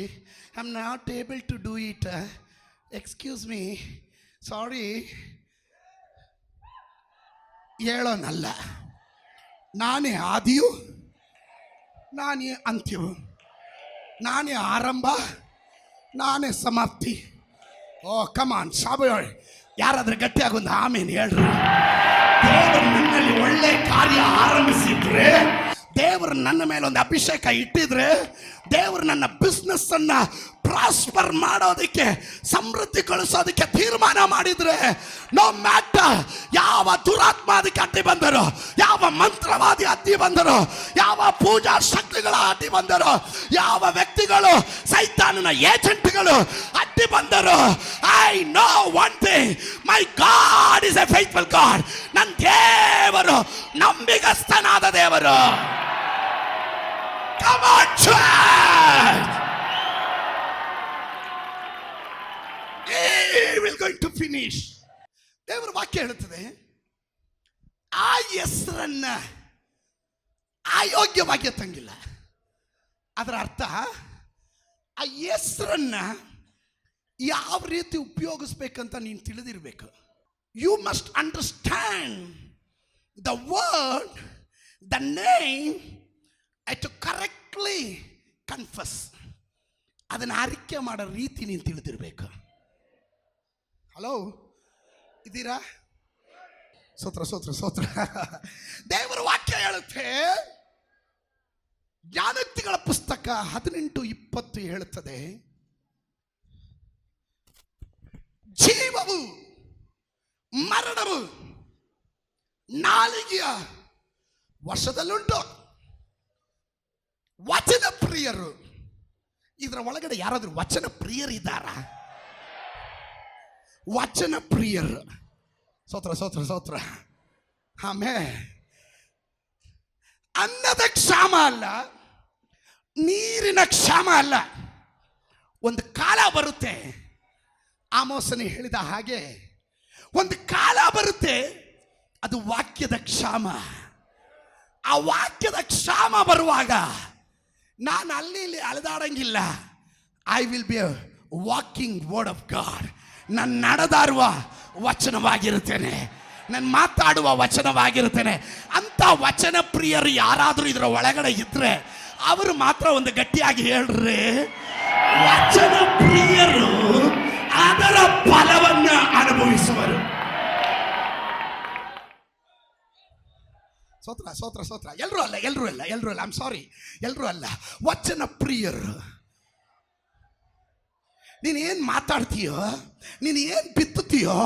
I am not able to do it, excuse me, sorry ಹೇಳೋನಲ್ಲ. ನಾನೇ ಆದಿಯು, ನಾನೇ ಅಂತ್ಯವು, ನಾನೇ ಆರಂಭ, ನಾನೇ ಸಮಾಪ್ತಿ. ಓ ಕಮಾನ್ ಸಾಬ, ಯಾರಾದ್ರೂ ಗಟ್ಟಿಯಾಗಿ ಒಂದು ಆಮೇಲೆ ಹೇಳ್ರಿ. ದೇವರು ನನ್ನಲ್ಲಿ ಒಳ್ಳೆ ಕಾರ್ಯ ಆರಂಭಿಸಿದ್ರೆ, ದೇವರು ನನ್ನ ಮೇಲೆ ಒಂದು ಅಭಿಷೇಕ ಇಟ್ಟಿದ್ರೆ, ದೇವರು ನನ್ನ ಬಿಸ್ನೆಸ್ ಅನ್ನ ಪ್ರಾಸ್ಪರ್ ಮಾಡೋದಕ್ಕೆ, ಸಮೃದ್ಧಿಗೊಳಿಸೋದಕ್ಕೆ ತೀರ್ಮಾನ ಮಾಡಿದ್ರೆ, ನೋ ಮ್ಯಾಟರ್ ಯಾವ ದುರಾತ್ಮ ಅದಕ್ಕೆ ಅಡ್ಡಿ ಬಂದರು, ಯಾವ ಮಂತ್ರವಾದಿ ಅಡ್ಡಿ ಬಂದರು, ಯಾವ ಪೂಜಾ ಶಕ್ತಿಗಳ ಅಡ್ಡಿ ಬಂದರು, ಯಾವ ವ್ಯಕ್ತಿಗಳು ಸೈತಾನನ ಏಜೆಂಟ್ಗಳು ಅಡ್ಡಿ ಬಂದರು, I know one thing, my god is A faithful god. ನನ್ನ ದೇವರು ನಂಬಿಗಸ್ತನಾದ ದೇವರು. Come on, church! We are going to finish. ದೇವರ ವಾಕ್ಯ ಹೇಳುತ್ತದೆ, ಆ ಹೆಸರನ್ನ ಅಯೋಗ್ಯವಾಗಿ ತಂಗಿಲ್ಲ. ಅದರ ಅರ್ಥ, ಆ ಹೆಸರನ್ನ ಯಾವ ರೀತಿ ಉಪಯೋಗಿಸ್ಬೇಕಂತ ನೀನು ತಿಳಿದಿರಬೇಕು. You must understand the word, the name, to correctly confess. ಅದನ್ನು ಆರಿಕೆ ಮಾಡೋ ರೀತಿ ನೀನು ತಿಳಿದಿರಬೇಕು. ಹಲೋ, ಇದ್ದೀರಾ? ಸ್ತೋತ್ರ. ದೇವರ ವಾಕ್ಯ ಹೇಳುತ್ತೆ, ಜ್ಞಾನೋಕ್ತಿಗಳ ಪುಸ್ತಕ 18:20 ಹೇಳುತ್ತದೆ, ಜೀವವು ಮರಣವು ನಾಲಿಗೆಯ ವಶದಲ್ಲುಂಟು. ವಚನ ಪ್ರಿಯರು, ಇದರ ಒಳಗಡೆ ಯಾರಾದ್ರೂ ವಚನ ಪ್ರಿಯರಿದ್ದಾರ? ವಚನ ಪ್ರಿಯರು, ಸ್ತೋತ್ರ ಸ್ತೋತ್ರ ಸ್ತೋತ್ರ. ಆಮೇಲೆ ಅನ್ನದ ಕ್ಷಾಮ ಅಲ್ಲ, ನೀರಿನ ಕ್ಷಾಮ ಅಲ್ಲ. ಒಂದು ಕಾಲ ಬರುತ್ತೆ, ಆಮೋಸನೇ ಹೇಳಿದ ಹಾಗೆ ಒಂದು ಕಾಲ ಬರುತ್ತೆ, ಅದು ವಾಕ್ಯದ ಕ್ಷಾಮ. ಆ ವಾಕ್ಯದ ಕ್ಷಾಮ ಬರುವಾಗ ನಾನು ಅಲ್ಲಿ ಇಲ್ಲಿ ಅಲೆದಾಡಂಗಿಲ್ಲ. I will be walking word of God. ನಾನು ನಡೆದಾಡುವ ವಚನವಾಗಿರುತ್ತೇನೆ, ನಾನು ಮಾತಾಡುವ ವಚನವಾಗಿರುತ್ತೇನೆ. ಅಂತ ವಚನ ಪ್ರಿಯರು ಯಾರಾದರೂ ಇದರ ಒಳಗಡೆ ಇದ್ರೆ ಅವರು ಮಾತ್ರ ಒಂದು ಗಟ್ಟಿಯಾಗಿ ಹೇಳ್ರಿ, ವಚನ ಪ್ರಿಯರು ಅದರ ಫಲವನ್ನು ಅನುಭವಿಸುವರು. ಸ್ತೋತ್ರ ಸ್ತೋತ್ರ ಸ್ತೋತ್ರ. ಎಲ್ಲರೂ ಅಲ್ಲ, ಐ ಆಮ್ ಸಾರಿ, ಎಲ್ಲರೂ ಅಲ್ಲ. ವಚನ ಪ್ರಿಯರು. ನೀನು ಏನು ಮಾತಾಡ್ತೀಯೋ, ನೀನು ಏನು ಬಿತ್ತುತ್ತೀಯೋ,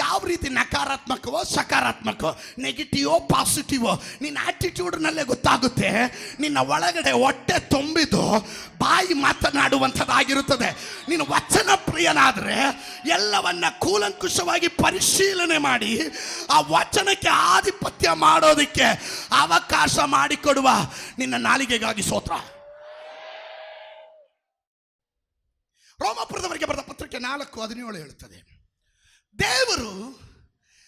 ಯಾವ ರೀತಿ ನಕಾರಾತ್ಮಕವೋ ಸಕಾರಾತ್ಮಕವೋ, ನೆಗೆಟಿವೋ ಪಾಸಿಟಿವೋ, ನಿನ್ನ ಆಟಿಟ್ಯೂಡ್ನಲ್ಲೇ ಗೊತ್ತಾಗುತ್ತೆ. ನಿನ್ನ ಒಳಗಡೆ ಹೊಟ್ಟೆ ತುಂಬಿದ್ದು ಬಾಯಿ ಮಾತನಾಡುವಂಥದ್ದಾಗಿರುತ್ತದೆ. ನೀನು ವಚನ ಪ್ರಿಯನಾದರೆ ಎಲ್ಲವನ್ನ ಕೂಲಂಕುಷವಾಗಿ ಪರಿಶೀಲನೆ ಮಾಡಿ ಆ ವಚನಕ್ಕೆ ಆಧಿಪತ್ಯ ಮಾಡೋದಕ್ಕೆ ಅವಕಾಶ ಮಾಡಿಕೊಡುವ ನಿನ್ನ ನಾಲಿಗೆಗಾಗಿ ಸ್ತೋತ್ರ. ರೋಮಾಪುರದವರಿಗೆ ಬರೆದ ಪತ್ರಿಕೆ 4:17 ಹೇಳುತ್ತದೆ, ದೇವರು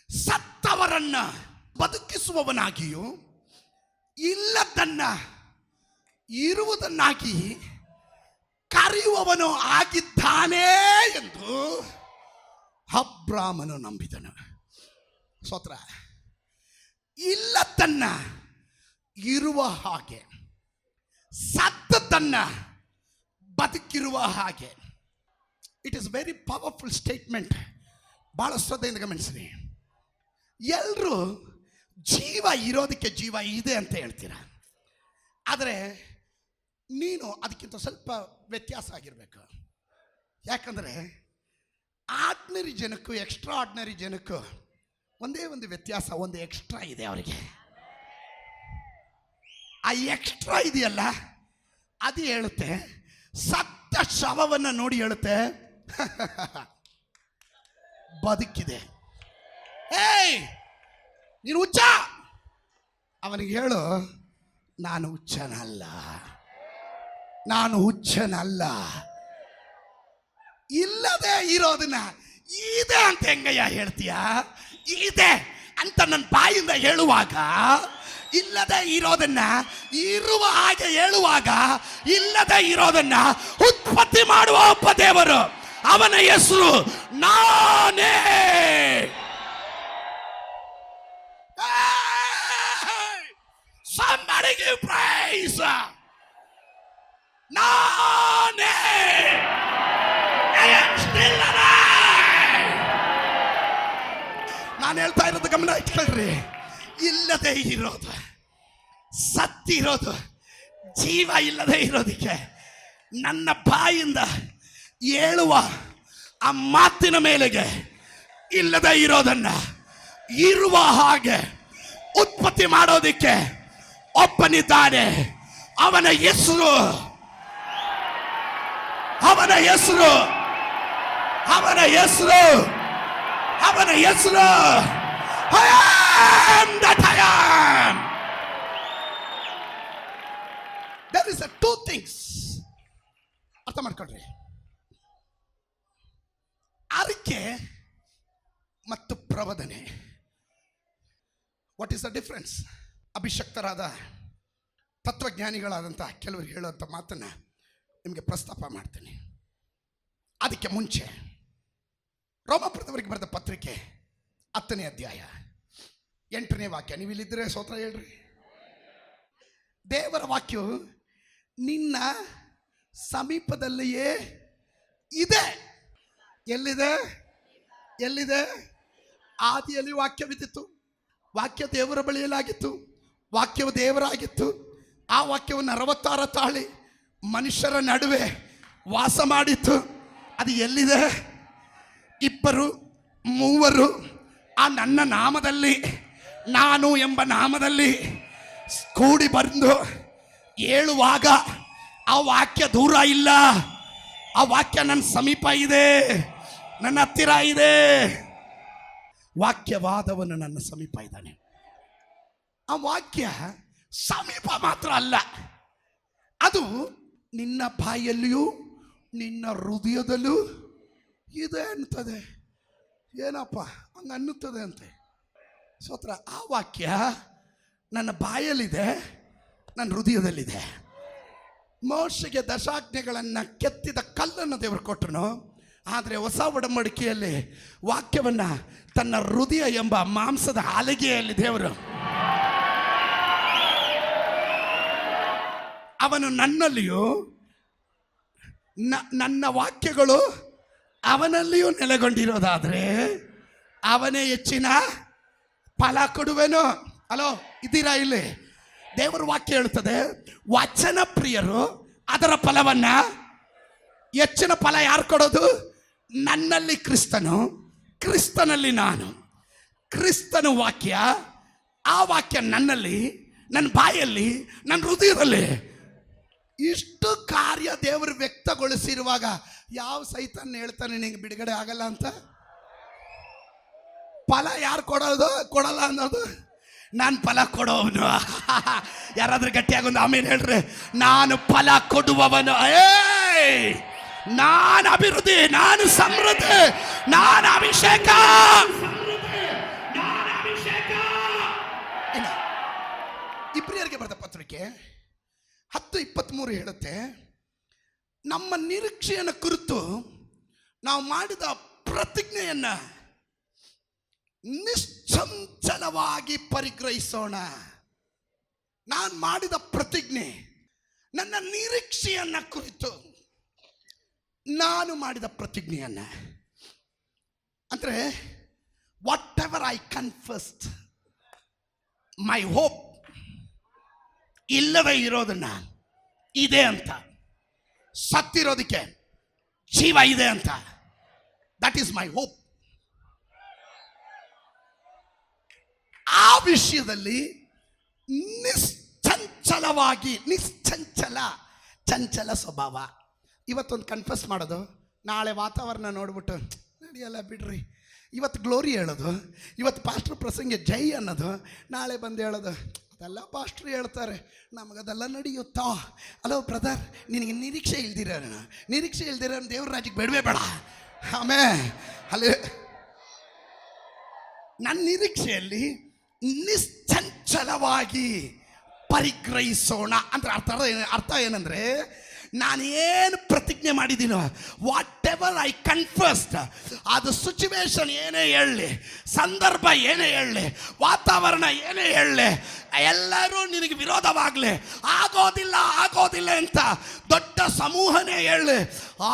ಸತ್ತವರನ್ನ ಬದುಕಿಸುವವನಾಗಿಯೂ ಇಲ್ಲದನ್ನ ಇರುವುದನ್ನಾಗಿ ಕರೆಯುವವನು ಆಗಿದ್ದಾನೆ ಎಂದು ಅಬ್ರಾಮನು ನಂಬಿದನು. ಸ್ತೋತ್ರ. ಇಲ್ಲದನ್ನ ಇರುವ ಹಾಗೆ, ಸತ್ತದನ್ನ ಬದುಕಿರುವ ಹಾಗೆ. It is very powerful statement. ಬಹಳ ಶ್ರದ್ಧೆಯಿಂದ ಗಮನಿಸಿರಿ. ಎಲ್ಲರೂ ಜೀವ ಇರೋದಕ್ಕೆ ಜೀವ ಇದೆ ಅಂತ ಹೇಳ್ತೀರ, ಆದರೆ ನೀನು ಅದಕ್ಕಿಂತ ಸ್ವಲ್ಪ ವ್ಯತ್ಯಾಸ ಆಗಿರಬೇಕು. ಯಾಕಂದರೆ ಆರ್ಡಿನರಿ ಜನಕ್ಕೂ ಎಕ್ಸ್ಟ್ರಾ ಆರ್ಡಿನರಿ ಜನಕ್ಕೂ ಒಂದೇ ಒಂದು ವ್ಯತ್ಯಾಸ, ಒಂದು ಎಕ್ಸ್ಟ್ರಾ ಇದೆ ಅವರಿಗೆ. ಆ ಎಕ್ಸ್ಟ್ರಾ ಇದೆಯಲ್ಲ, ಅದು ಹೇಳುತ್ತೆ, ಸತ್ತ ಶವವನ್ನು ನೋಡಿ ಹೇಳುತ್ತೆ ಬದುಕಿದೆ. ಏಯ್ ನೀನು ಹುಚ್ಚ, ಅವನಿಗೆ ಹೇಳು, ನಾನು ಹುಚ್ಚನಲ್ಲ, ನಾನು ಹುಚ್ಚನಲ್ಲ. ಇಲ್ಲದೆ ಇರೋದನ್ನ ಇದೆ ಅಂತ ಹೆಂಗಯ್ಯ ಹೇಳ್ತೀಯ? ಇದೆ ಅಂತ ನನ್ನ ಬಾಯಿಂದ ಹೇಳುವಾಗ, ಇಲ್ಲದೆ ಇರೋದನ್ನ ಇರುವ ಹಾಗೆ ಹೇಳುವಾಗ, ಇಲ್ಲದೆ ಇರೋದನ್ನ ಉತ್ಪತ್ತಿ ಮಾಡುವ ಒಬ್ಬ ದೇವರು, ಅವನ ಹೆಸರು ನಾನೇ. Somebody give praise. ನಾನೇ. I am still alive. ನಾನು ಹೇಳ್ತಾ ಇರೋದು ಗಮನ ಇಟ್ಕೊಳ್ರಿ. ಇಲ್ಲದೆ ಇರೋದು, ಸತ್ತಿರೋದು, ಜೀವ ಇಲ್ಲದೆ ಇರೋದಕ್ಕೆ ನನ್ನ ಬಾಯಿಂದ ಹೇಳುವ ಆ ಮಾತಿನ ಮೇಲೆಗೆ ಇಲ್ಲದೆ ಇರೋದನ್ನ ಇರುವ ಹಾಗೆ ಉತ್ಪತ್ತಿ ಮಾಡೋದಿಕ್ಕೆ ಒಬ್ಬನಿದ್ದಾನೆ. ಅವನ ಹೆಸರು, ಅವನ ಹೆಸರು, ಅವನ ಹೆಸರು, ಅವನ ಹೆಸರು I am that I am. There is a two things. ಅರ್ಥ ಮಾಡ್ಕೊಳ್ರಿ. ಅರಿಕೆ ಮತ್ತು ಪ್ರವದನೆ. What is the difference? ಅಭಿಷಕ್ತರಾದ ತತ್ವಜ್ಞಾನಿಗಳಾದಂಥ ಕೆಲವರು ಹೇಳುವಂಥ ಮಾತನ್ನ ನಿಮಗೆ ಪ್ರಸ್ತಾಪ ಮಾಡ್ತೀನಿ. ಅದಕ್ಕೆ ಮುಂಚೆ ರೋಮಾಪುರದವರಿಗೆ ಬರೆದ ಪತ್ರಿಕೆ 10ನೇ ಅಧ್ಯಾಯ 8ನೇ ವಾಕ್ಯ. ನೀವು ಇಲ್ಲಿದ್ದರೆ ಸ್ತೋತ್ರ ಹೇಳ್ರಿ. ದೇವರ ವಾಕ್ಯವು ನಿನ್ನ ಸಮೀಪದಲ್ಲಿಯೇ ಇದೆ. ಎಲ್ಲಿದೆ? ಎಲ್ಲಿದೆ? ಆದಿಯಲ್ಲಿ ವಾಕ್ಯವಿದ್ದಿತ್ತು, ವಾಕ್ಯ ದೇವರ ಬಳಿಯಲಾಗಿತ್ತು, ವಾಕ್ಯವು ದೇವರಾಗಿತ್ತು. ಆ ವಾಕ್ಯವನ್ನು 66 ತಾಳಿ ಮನುಷ್ಯರ ನಡುವೆ ವಾಸ ಮಾಡಿತ್ತು. ಅದು ಎಲ್ಲಿದೆ? ಇಬ್ಬರು ಮೂವರು ಆ ನನ್ನ ನಾಮದಲ್ಲಿ, ನಾನು ಎಂಬ ನಾಮದಲ್ಲಿ ಕೂಡಿ ಬಂದು ಹೇಳುವಾಗ ಆ ವಾಕ್ಯ ದೂರ ಇಲ್ಲ, ಆ ವಾಕ್ಯ ನನ್ನ ಸಮೀಪ ಇದೆ, ನನ್ನ ಹತ್ತಿರ ಇದೆ. ವಾಕ್ಯವಾದವನು ನನ್ನ ಸಮೀಪ ಇದ್ದಾನೆ. ಆ ವಾಕ್ಯ ಸಮೀಪ ಮಾತ್ರ ಅಲ್ಲ, ಅದು ನಿನ್ನ ಬಾಯಲ್ಲಿಯೂ ನಿನ್ನ ಹೃದಯದಲ್ಲೂ ಇದೆ ಅಂತದೆ. ಏನಪ್ಪ ಹಂಗೆ ಅನ್ನುತ್ತದೆ ಅಂತೆ ಸ್ತೋತ್ರ. ಆ ವಾಕ್ಯ ನನ್ನ ಬಾಯಲ್ಲಿದೆ, ನನ್ನ ಹೃದಯದಲ್ಲಿದೆ. ಮೋಶೆಗೆ ದಶಾಜ್ಞೆಗಳನ್ನು ಕೆತ್ತಿದ ಕಲ್ಲನ್ನು ದೇವರು ಕೊಟ್ಟನು, ಆದರೆ ಹೊಸ ಒಡಂಬಡಿಕೆಯಲ್ಲಿ ವಾಕ್ಯವನ್ನು ತನ್ನ ಹೃದಯ ಎಂಬ ಮಾಂಸದ ಹಲಗೆಯಲ್ಲಿ ದೇವರು ಅವನು ನನ್ನಲ್ಲಿಯೂ ನನ್ನ ವಾಕ್ಯಗಳು ಅವನಲ್ಲಿಯೂ ನೆಲೆಗೊಂಡಿರೋದಾದರೆ ಅವನೇ ಹೆಚ್ಚಿನ ಫಲ ಕೊಡುವೆನು. ಅಲೋ ಇದ್ದೀರಾ ಇಲ್ಲಿ? ದೇವರ ವಾಕ್ಯ ಹೇಳುತ್ತದೆ, ವಚನ ಪ್ರಿಯರು ಅದರ ಫಲವನ್ನ, ಹೆಚ್ಚಿನ ಫಲ ಯಾರು ಕೊಡೋದು? ನನ್ನಲ್ಲಿ ಕ್ರಿಸ್ತನು, ಕ್ರಿಸ್ತನಲ್ಲಿ ನಾನು. ಕ್ರಿಸ್ತನ ವಾಕ್ಯ, ಆ ವಾಕ್ಯ ನನ್ನಲ್ಲಿ, ನನ್ನ ಬಾಯಲ್ಲಿ, ನನ್ನ ಹೃದಯದಲ್ಲಿ. ಇಷ್ಟು ಕಾರ್ಯ ದೇವರು ವ್ಯಕ್ತಗೊಳಿಸಿರುವಾಗ ಯಾವ ಸೈತಾನ್ ಹೇಳ್ತಾನೆ ನಿಂಗೆ ಬಿಡುಗಡೆ ಆಗಲ್ಲ ಅಂತ? ಫಲ ಯಾರು ಕೊಡಲ್ಲ ಅನ್ನೋದು? ನಾನು ಫಲ ಕೊಡೋವನು. ಯಾರಾದ್ರೂ ಗಟ್ಟಿಯಾಗೊಂದು ಆಮೇಲೆ ಹೇಳ್ರಿ, ನಾನು ಫಲ ಕೊಡುವವನು. ನಾನು ಅಭಿವೃದ್ಧಿ, ನಾನು ಸಮೃದ್ಧಿ, ನಾನು ಅಭಿಷೇಕ. ಇಬ್ರಿಯರಿಗೆ ಬರೆದ ಪತ್ರಿಕೆ 10:23 ಹೇಳುತ್ತೆ, ನಮ್ಮ ನಿರೀಕ್ಷೆಯನ್ನು ಕುರಿತು ನಾವು ಮಾಡಿದ ಪ್ರತಿಜ್ಞೆಯನ್ನ ನಿಶ್ಚಂಚಲವಾಗಿ ಪರಿಗ್ರಹಿಸೋಣ. ನಾನು ಮಾಡಿದ ಪ್ರತಿಜ್ಞೆ, ನನ್ನ ನಿರೀಕ್ಷೆಯನ್ನ ಕುರಿತು ನಾನು ಮಾಡಿದ ಪ್ರತಿಜ್ಞೆಯನ್ನ, ಅಂದ್ರೆ whatever I confessed, my hope ಇಲ್ಲವೇ ಇರೋದನ್ನ ಇದೆ ಅಂತ, ಸತ್ತಿರೋದಕ್ಕೆ ಜೀವ ಇದೆ ಅಂತ, ದಟ್ ಈಸ್ ಮೈ ಹೋಪ್. ಆ ವಿಷಯದಲ್ಲಿ ನಿಶ್ಚಂಚಲವಾಗಿ, ಚಂಚಲ ಸ್ವಭಾವ. ಇವತ್ತೊಂದು ಕನ್ಫೆಸ್ ಮಾಡೋದು, ನಾಳೆ ವಾತಾವರಣ ನೋಡ್ಬಿಟ್ಟು ನಡೆಯಲ್ಲ ಬಿಡ್ರಿ, ಇವತ್ತು ಗ್ಲೋರಿ ಹೇಳೋದು, ಇವತ್ತು ಪಾಸ್ಟ್ರು ಪ್ರಸಂಗ ಜೈ ಅನ್ನೋದು, ನಾಳೆ ಬಂದು ಹೇಳೋದು ಅದೆಲ್ಲ ಪಾಸ್ಟ್ರು ಹೇಳ್ತಾರೆ, ನಮಗದೆಲ್ಲ ನಡೆಯುತ್ತಾ. ಅಲೋ ಬ್ರದರ್, ನಿನಗೆ ನಿರೀಕ್ಷೆ ಇಲ್ದಿರ ದೇವ್ರ ರಾಜ್ಯಕ್ಕೆ ಬೇಡವೇ ಬೇಡ. ಆಮೇಲೆ ಅಲ್ಲಿ ನನ್ನ ನಿರೀಕ್ಷೆಯಲ್ಲಿ ನಿಶ್ಚಂಚಲವಾಗಿ ಪರಿಗ್ರಹಿಸೋಣ ಅಂದ್ರೆ ಅರ್ಥ ಏನಂದ್ರೆ, ನಾನೇನು ಪ್ರತಿಜ್ಞೆ ಮಾಡಿದ್ದೀನೋ, ವಾಟ್ ಎವರ್ ಐ ಕನ್ಫರ್ಸ್ಡ್, ಅದು ಸಿಚುವೇಶನ್ ಏನೇ ಹೇಳಲಿ, ಸಂದರ್ಭ ಏನೇ ಹೇಳಲಿ, ವಾತಾವರಣ ಏನೇ ಹೇಳಲಿ, ಎಲ್ಲರೂ ನಿನಗೆ ವಿರೋಧವಾಗಲಿ, ಆಗೋದಿಲ್ಲ ಅಂತ ದೊಡ್ಡ ಸಮೂಹನೇ ಹೇಳಲಿ,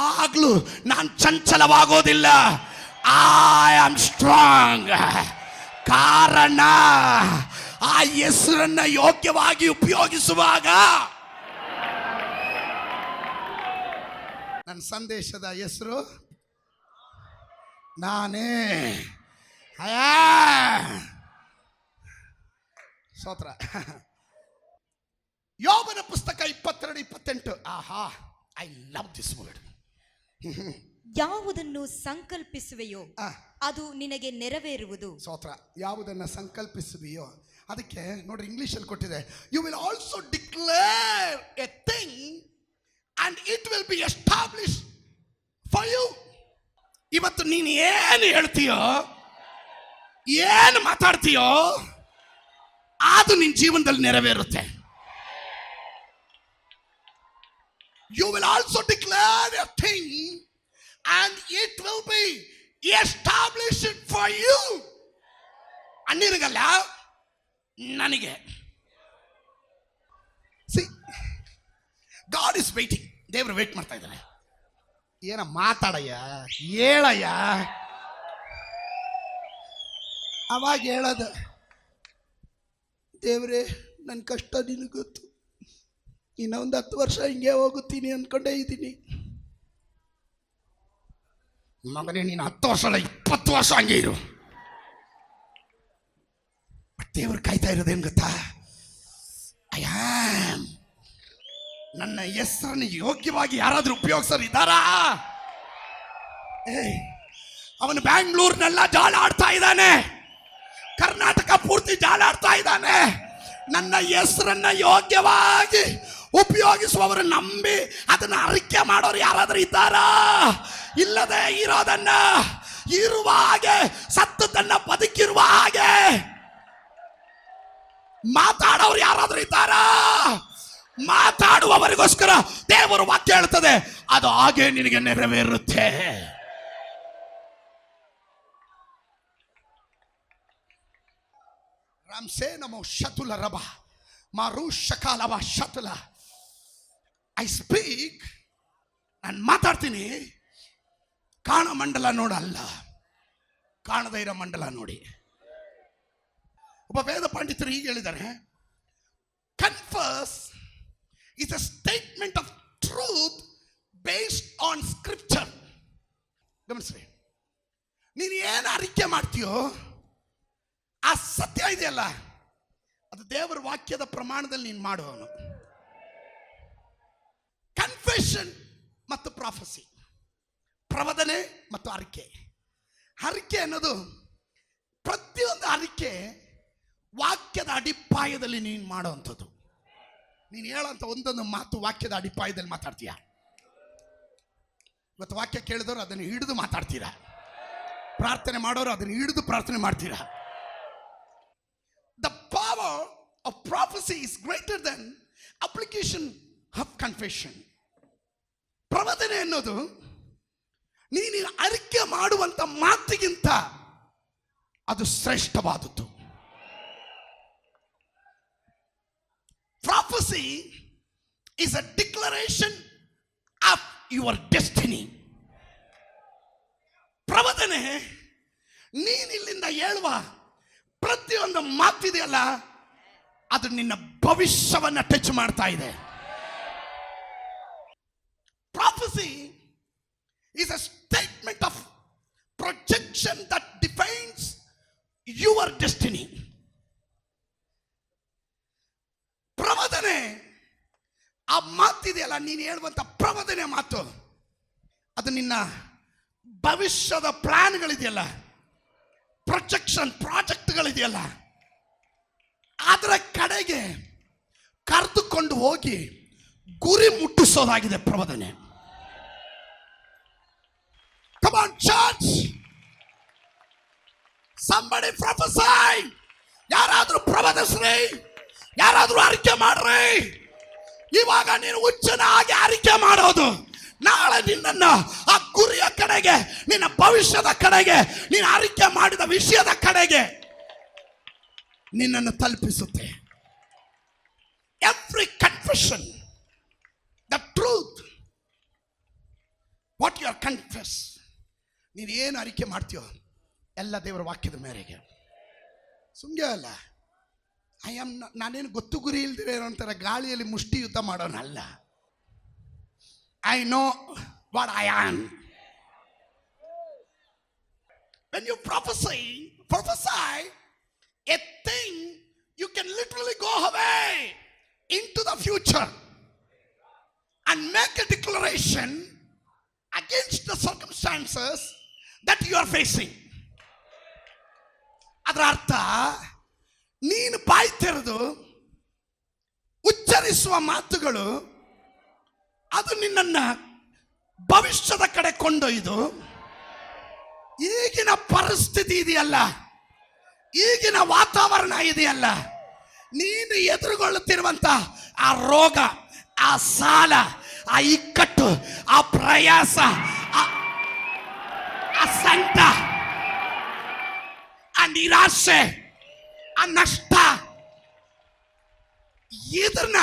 ಆಗ್ಲೂ ನಾನು ಚಂಚಲವಾಗೋದಿಲ್ಲ. I am strong. ಕಾರಣ ಆ ಹೆಸರನ್ನ ಯೋಗ್ಯವಾಗಿ ಉಪಯೋಗಿಸುವಾಗ, ನನ್ನ ಸಂದೇಶದ ಹೆಸರು ನಾನೇ. ಸ್ತೋತ್ರ. ಯೋಬನ ಪುಸ್ತಕ 22:28. ಆಹಾ, ಐ ಲವ್ ದಿಸ್ ವರ್ಡ್. ಯಾವುದನ್ನು ಸಂಕಲ್ಪಿಸುವೆಯೋ ಅದು ನಿನಗೆ ನೆರವೇರುವುದು. ಸ್ತೋತ್ರ. ಯಾವುದನ್ನ ಸಂಕಲ್ಪಿಸುವೆಯೋ ಅದಕ್ಕೆ ನೋಡ್ರಿ, ಇಂಗ್ಲಿಷಲ್ಲಿ ಕೊಟ್ಟಿದೆ, you will also declare a thing and it will be established for you. ಇವತ್ತು ನೀನು ಏನು ಹೇಳ್ತೀಯೋ, ಏನು ಮಾತಾಡ್ತೀಯೋ, ಅದು ನಿನ್ನ ಜೀವನದಲ್ಲಿ ನೆರವೇರುತ್ತೆ. You will also declare a thing and it will be established for you. ಅನ್ನಿರಗಲ್ಲ, ನನಗೆ. See, God is waiting. ದೇವರು ವೇಟ್ ಮಾಡ್ತಾ ಇದ್ದಾನೆ. ಏನ ಮಾತಾಡಯ್ಯ, ಹೇಳಯ್ಯ. ಅವಾಗ ಹೇಳೋದು, ದೇವ್ರೇ ನನ್ನ ಕಷ್ಟ ನಿನಗೆ ಗೊತ್ತು, ಇನ್ನೊಂದು 10 ವರ್ಷ ಹಿಂಗೆ ಹೋಗುತ್ತೀನಿ ಅಂದ್ಕೊಂಡೇ ಇದ್ದೀನಿ, ಮಗನೇ ನೀನು 10 ವರ್ಷ ಅಲ್ಲ 20 ವರ್ಷ ಹಂಗೆ ಇರು. ದೇವರು ಕಾಯ್ತಾ ಇರೋದೇನು ಗೊತ್ತಾ? ಐ ಆಮ್, ನನ್ನ ಹೆಸರನ್ನು ಯೋಗ್ಯವಾಗಿ ಯಾರಾದ್ರೂ ಉಪಯೋಗಿಸೋರು ಇದ್ದಾರಾ? ಅವನು ಬ್ಯಾಂಗ್ಳೂರ್ನೆಲ್ಲ ಜಾಲಾಡ್ತಾ ಇದ್ದಾನೆ, ಕರ್ನಾಟಕ ಪೂರ್ತಿ ಜಾಲಾಡ್ತಾ ಇದ್ದಾನೆ. ನನ್ನ ಹೆಸರನ್ನ ಯೋಗ್ಯವಾಗಿ ಉಪಯೋಗಿಸುವವರು ನಂಬಿ ಅದನ್ನ ಅರಿಕೆ ಮಾಡೋರು ಯಾರಾದ್ರೂ ಇದ್ದಾರಾ? ಇಲ್ಲದೆ ಇರೋದನ್ನ ಇರುವ ಹಾಗೆ, ಸತ್ತದನ್ನ ಬದುಕಿರುವ ಹಾಗೆ ಮಾತಾಡೋರು ಯಾರಾದ್ರೂ ಇದ್ದಾರಾ? ಮಾತಾಡುವವರಿಗೋಸ್ಕರ ದೇವರು ವಾಕ್ಯ ಹೇಳ್ತದೆ, ಅದು ಹಾಗೆ ನಿನಗೆ ನೆರವೇರುತ್ತೆ. ರಾಮ್ಸೇ ನಮೋ ಶತುಲ ರಬ ಮಾರು ಶಕಾಲವ ಶತುಲ. ಐ ಸ್ಪೀಕ್, ನಾನು ಮಾತಾಡ್ತೀನಿ. ಕಾಣ ಮಂಡಲ ನೋಡಲ್ಲ, ಕಾಣದೇ ಇರೋ ಮಂಡಲ ನೋಡಿ. ಒಬ್ಬ ವೇದ ಪಂಡಿತರು ಹೀಗೆ ಹೇಳಿದ್ದಾರೆ, confess is a statement of truth based on scripture. ಗಮನಿಸ್ರಿ, ನೀನು ಏನು ಅರಿಕೆ ಮಾಡ್ತೀಯೋ ಆ ಸತ್ಯ ಇದೆಯಲ್ಲ, ಅದು ದೇವರ ವಾಕ್ಯದ ಪ್ರಮಾಣದಲ್ಲಿ ನೀನು ಮಾಡುವವನು. ಕನ್ಫೆಷನ್ ಮತ್ತು ಪ್ರಾಫಸಿ, ಪ್ರವದನೆ ಮತ್ತು ಅರಿಕೆ. ಅರಿಕೆ ಅನ್ನೋದು, ಪ್ರತಿಯೊಂದು ಅರಿಕೆ ವಾಕ್ಯದ ಅಡಿಪಾಯದಲ್ಲಿ ನೀನು ಮಾಡುವಂಥದ್ದು. ನೀನು ಹೇಳೋಂಥ ಒಂದೊಂದು ಮಾತು ವಾಕ್ಯದ ಅಡಿಪಾಯದಲ್ಲಿ ಮಾತಾಡ್ತೀಯ. ಇವತ್ತು ವಾಕ್ಯ ಕೇಳಿದವರು ಅದನ್ನು ಹಿಡಿದು ಮಾತಾಡ್ತೀರಾ, ಪ್ರಾರ್ಥನೆ ಮಾಡೋರು ಅದನ್ನು ಹಿಡಿದು ಪ್ರಾರ್ಥನೆ ಮಾಡ್ತೀರಾ. The power of prophecy is greater than application of confession. ಪ್ರವಚನೆ ಅನ್ನೋದು ನೀನು ಅರಿಕೆ ಮಾಡುವಂತ ಮಾತಿಗಿಂತ ಅದು ಶ್ರೇಷ್ಠವಾದದ್ದು. Prophecy is a declaration of your destiny. ಪ್ರವಚನೆ ನೀನು ಇಲ್ಲಿಂದ ಹೇಳುವ ಪ್ರತಿಯೊಂದು ಮಾತಿದೆಯಲ್ಲ, ಅದು ನಿನ್ನ ಭವಿಷ್ಯವನ್ನ ಟಚ್ ಮಾಡ್ತಾ ಇದೆ. Prophecy is a statement of projection that defines your destiny. ಪ್ರವಚನೆ, ಆ ಮಾತಿದೆಯಲ್ಲ, ನೀನು ಹೇಳುವಂತ ಪ್ರವಚನೆ ಮಾತು, ಅದು ನಿನ್ನ ಭವಿಷ್ಯದ ಪ್ಲಾನ್ಗಳಿದೆಯಲ್ಲ, ಪ್ರೊಜೆಕ್ಷನ್ ಪ್ರಾಜೆಕ್ಟ್ಗಳಿದೆಯಲ್ಲ, ಅದರ ಕಡೆಗೆ ಕರೆದುಕೊಂಡು ಹೋಗಿ ಗುರಿ ಮುಟ್ಟಿಸೋದಾಗಿದೆ ಪ್ರವಚನೆ. Come on church, somebody prophesy. ಯಾರಾದ್ರೂ ಪ್ರವಚಿಸ್ರಿ, ಯಾರಾದ್ರೂ ಅರಿಕೆ ಮಾಡ್ರಿ. ಇವಾಗ ನೀನು ಹುಚ್ಚನಾಗಿ ಅರಿಕೆ ಮಾಡೋದು ನಾಳೆ ನಿನ್ನನ್ನು ಆ ಗುರಿಯ ಕಡೆಗೆ, ನಿನ್ನ ಭವಿಷ್ಯದ ಕಡೆಗೆ, ನೀನು ಅರಿಕೆ ಮಾಡಿದ ವಿಷಯದ ಕಡೆಗೆ ನಿನ್ನನ್ನು ತಲುಪಿಸುತ್ತೆ. Every confession, the truth, what you are confess, ನೀನು ಏನು ಅರಿಕೆ ಮಾಡ್ತೀಯೋ ಎಲ್ಲ ದೇವರ ವಾಕ್ಯದ ಮೇರೆಗೆ. ಸುಮ್ಗೆ ಅಲ್ಲ, ನಾನೇನು ಗೊತ್ತು ಗುರಿ ಇಲ್ದಿರ ಅಂತಾರೆ ಗಾಳಿಯಲ್ಲಿ ಮುಷ್ಟಿ ಯುದ್ಧ ಮಾಡೋನಲ್ಲ. I know what I am. When you prophesy a thing, you can literally go away into the future and make a declaration against the circumstances that you are facing. ಅದರ ಅರ್ಥ, ನೀನು ಬಾಯಿ ತೆರೆದು ಉಚ್ಚರಿಸುವ ಮಾತುಗಳು ಅದು ನಿನ್ನನ್ನು ಭವಿಷ್ಯದ ಕಡೆ ಕೊಂಡೊಯ್ದು, ಈಗಿನ ಪರಿಸ್ಥಿತಿ ಇದೆಯಲ್ಲ, ಈಗಿನ ವಾತಾವರಣ ಇದೆಯಲ್ಲ, ನೀನು ಎದುರುಗೊಳ್ಳುತ್ತಿರುವಂತ ಆ ರೋಗ, ಆ ಸಾಲ, ಆ ಇಕ್ಕಟ್ಟು, ಆ ಪ್ರಯಾಸ, ಆ ಸಂಕಟ, ಆ ನಿರಾಶೆ, ಆ ನಷ್ಟ, ಇದನ್ನ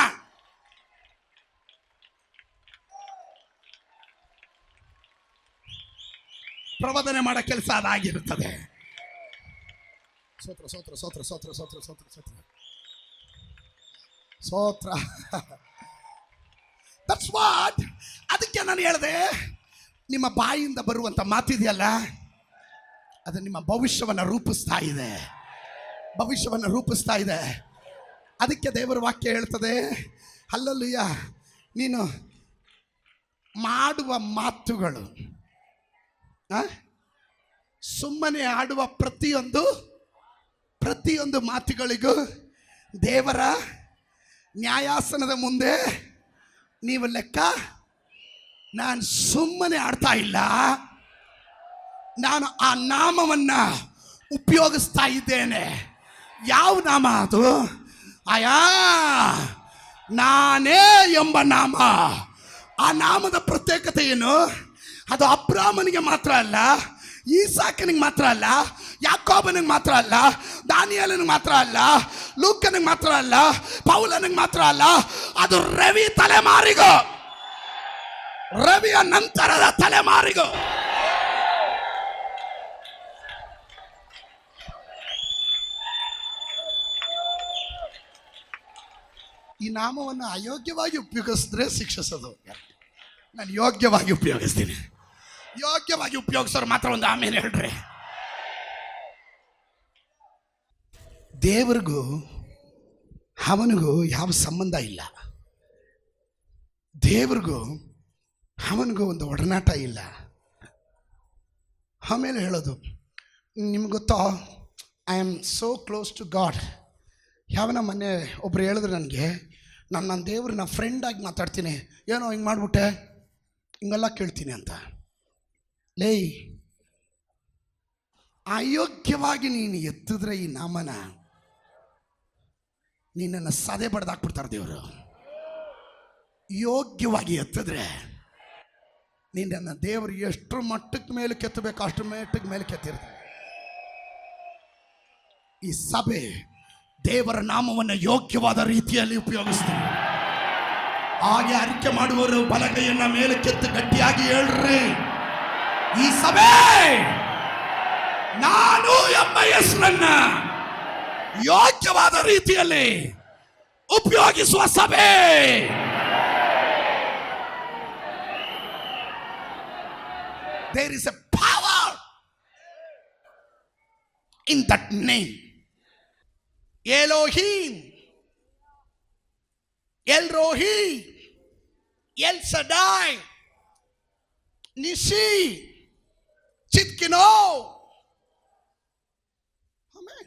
ಪ್ರವಚನೆ ಮಾಡೋ ಕೆಲಸ ಅದಾಗಿರುತ್ತದೆ. ಸೋತ್ರ ಸೋತ್ರ ಸೋತ್ರ ಸೋತ್ರ ಸೋತ್ರ ಸೋತ್ರ ಸೋತ್ರ ಸೋತ್ರ. That's what. ಅದಕ್ಕೆ ನಾನು ಹೇಳಿದೆ, ನಿಮ್ಮ ಬಾಯಿಯಿಂದ ಬರುವಂತ ಮಾತಿದೆಯಲ್ಲ, ಅದು ನಿಮ್ಮ ಭವಿಷ್ಯವನ್ನು ರೂಪಿಸ್ತಾ ಇದೆ, ಭವಿಷ್ಯವನ್ನು ರೂಪಿಸ್ತಾ ಇದೆ. ಅದಕ್ಕೆ ದೇವರ ವಾಕ್ಯ ಹೇಳ್ತದೆ, ಹಲ್ಲೆಲೂಯ, ನೀನು ಮಾಡುವ ಮಾತುಗಳು, ಸುಮ್ಮನೆ ಆಡುವ ಪ್ರತಿಯೊಂದು ಮಾತುಗಳಿಗೂ ದೇವರ ನ್ಯಾಯಾಸನದ ಮುಂದೆ ನೀವು ಲೆಕ್ಕ. ನಾನು ಸುಮ್ಮನೆ ಆಡ್ತಾ ಇಲ್ಲ, ನಾನು ಆ ನಾಮವನ್ನು ಉಪಯೋಗಿಸ್ತಾ ಇದ್ದೇನೆ. ಯಾವ ನಾಮ ಅದು? ಆಯಾ ನಾನೇ ಎಂಬ ನಾಮ. ಆ ನಾಮದ ಪ್ರತ್ಯೇಕತೆ ಏನು? ಅದು ಅಬ್ರಾಮನಿಗೆ ಮಾತ್ರ ಅಲ್ಲ, ಈಸಾಕನಿಗೆ ಮಾತ್ರ ಅಲ್ಲ, ಯಾಕೋಬನಿಗೆ ಮಾತ್ರ ಅಲ್ಲ, ದಾನಿಯೇಲನಿಗೆ ಮಾತ್ರ ಅಲ್ಲ, ಲೂಕನಿಗೆ ಮಾತ್ರ ಅಲ್ಲ, ಪೌಲನಿಗೆ ಮಾತ್ರ ಅಲ್ಲ, ಅದು ರವಿ ತಲೆಮಾರಿಗೂ, ರವಿಯ ನಂತರದ ತಲೆಮಾರಿಗೂ. ಈ ನಾಮವನ್ನು ಅಯೋಗ್ಯವಾಗಿ ಉಪಯೋಗಿಸಿದ್ರೆ ಶಿಕ್ಷಿಸೋದು. ನಾನು ಯೋಗ್ಯವಾಗಿ ಉಪಯೋಗಿಸ್ತೀನಿ. ಯೋಗ್ಯವಾಗಿ ಉಪಯೋಗಿಸೋರು ಮಾತ್ರ ಒಂದು ಆಮೇಲೆ ಹೇಳ್ರಿ. ದೇವರಿಗೂ ಅವನಿಗೂ ಯಾವ ಸಂಬಂಧ ಇಲ್ಲ. ದೇವರಿಗೂ ಅವನಿಗೂ ಒಂದು ಒಡನಾಟ ಇಲ್ಲ. ಆಮೇಲೆ ಹೇಳೋದು, ನಿಮ್ಗೆ ಗೊತ್ತೋ, I am so close to God. ಯಾವನ ಮೊನ್ನೆ ಒಬ್ರು ಹೇಳಿದ್ರು ನನಗೆ, ನನ್ನ ದೇವ್ರನ್ನ ಫ್ರೆಂಡಾಗಿ ಮಾತಾಡ್ತೀನಿ, ಏನೋ ಹಿಂಗೆ ಮಾಡಿಬಿಟ್ಟೆ, ಹಿಂಗೆಲ್ಲ ಕೇಳ್ತೀನಿ ಅಂತ. ಲೇ, ಅಯೋಗ್ಯವಾಗಿ ನೀನು ಎತ್ತಿದ್ರೆ ಈ ನಾಮನ, ನಿನ್ನನ್ನು ಸದೆ ಬಡ್ದಾಕ್ಬಿಡ್ತಾರೆ ದೇವರು. ಯೋಗ್ಯವಾಗಿ ಎತ್ತಿದ್ರೆ ನಿನ್ನನ್ನು ದೇವರು ಎಷ್ಟು ಮಟ್ಟಕ್ಕೆ ಮೇಲೆ ಕೆತ್ತಬೇಕು ಅಷ್ಟು ಮಟ್ಟಕ್ಕೆ ಮೇಲೆ ಕೆತ್ತಿರ್ತಾರೆ. ಈ ಸಭೆ ದೇವರ ನಾಮವನ್ನು ಯೋಗ್ಯವಾದ ರೀತಿಯಲ್ಲಿ ಉಪಯೋಗಿಸ್ತಾರೆ. ಹಾಗೆ ಅರಿಕೆ ಮಾಡುವವರು ಬಲಗೈಯನ್ನ ಮೇಲೆ ಕೆತ್ತು ಗಟ್ಟಿಯಾಗಿ ಹೇಳ್ರಿ, ಈ ಸಭೆ ನಾನು ಎಂಬ ಹೆಸರನ್ನ ಯೋಗ್ಯವಾದ ರೀತಿಯಲ್ಲಿ ಉಪಯೋಗಿಸುವ ಸಭೆ. There is a power in that name. Elohim, El Rohi, El Shaddai, Nishi, Chitkino, Amen,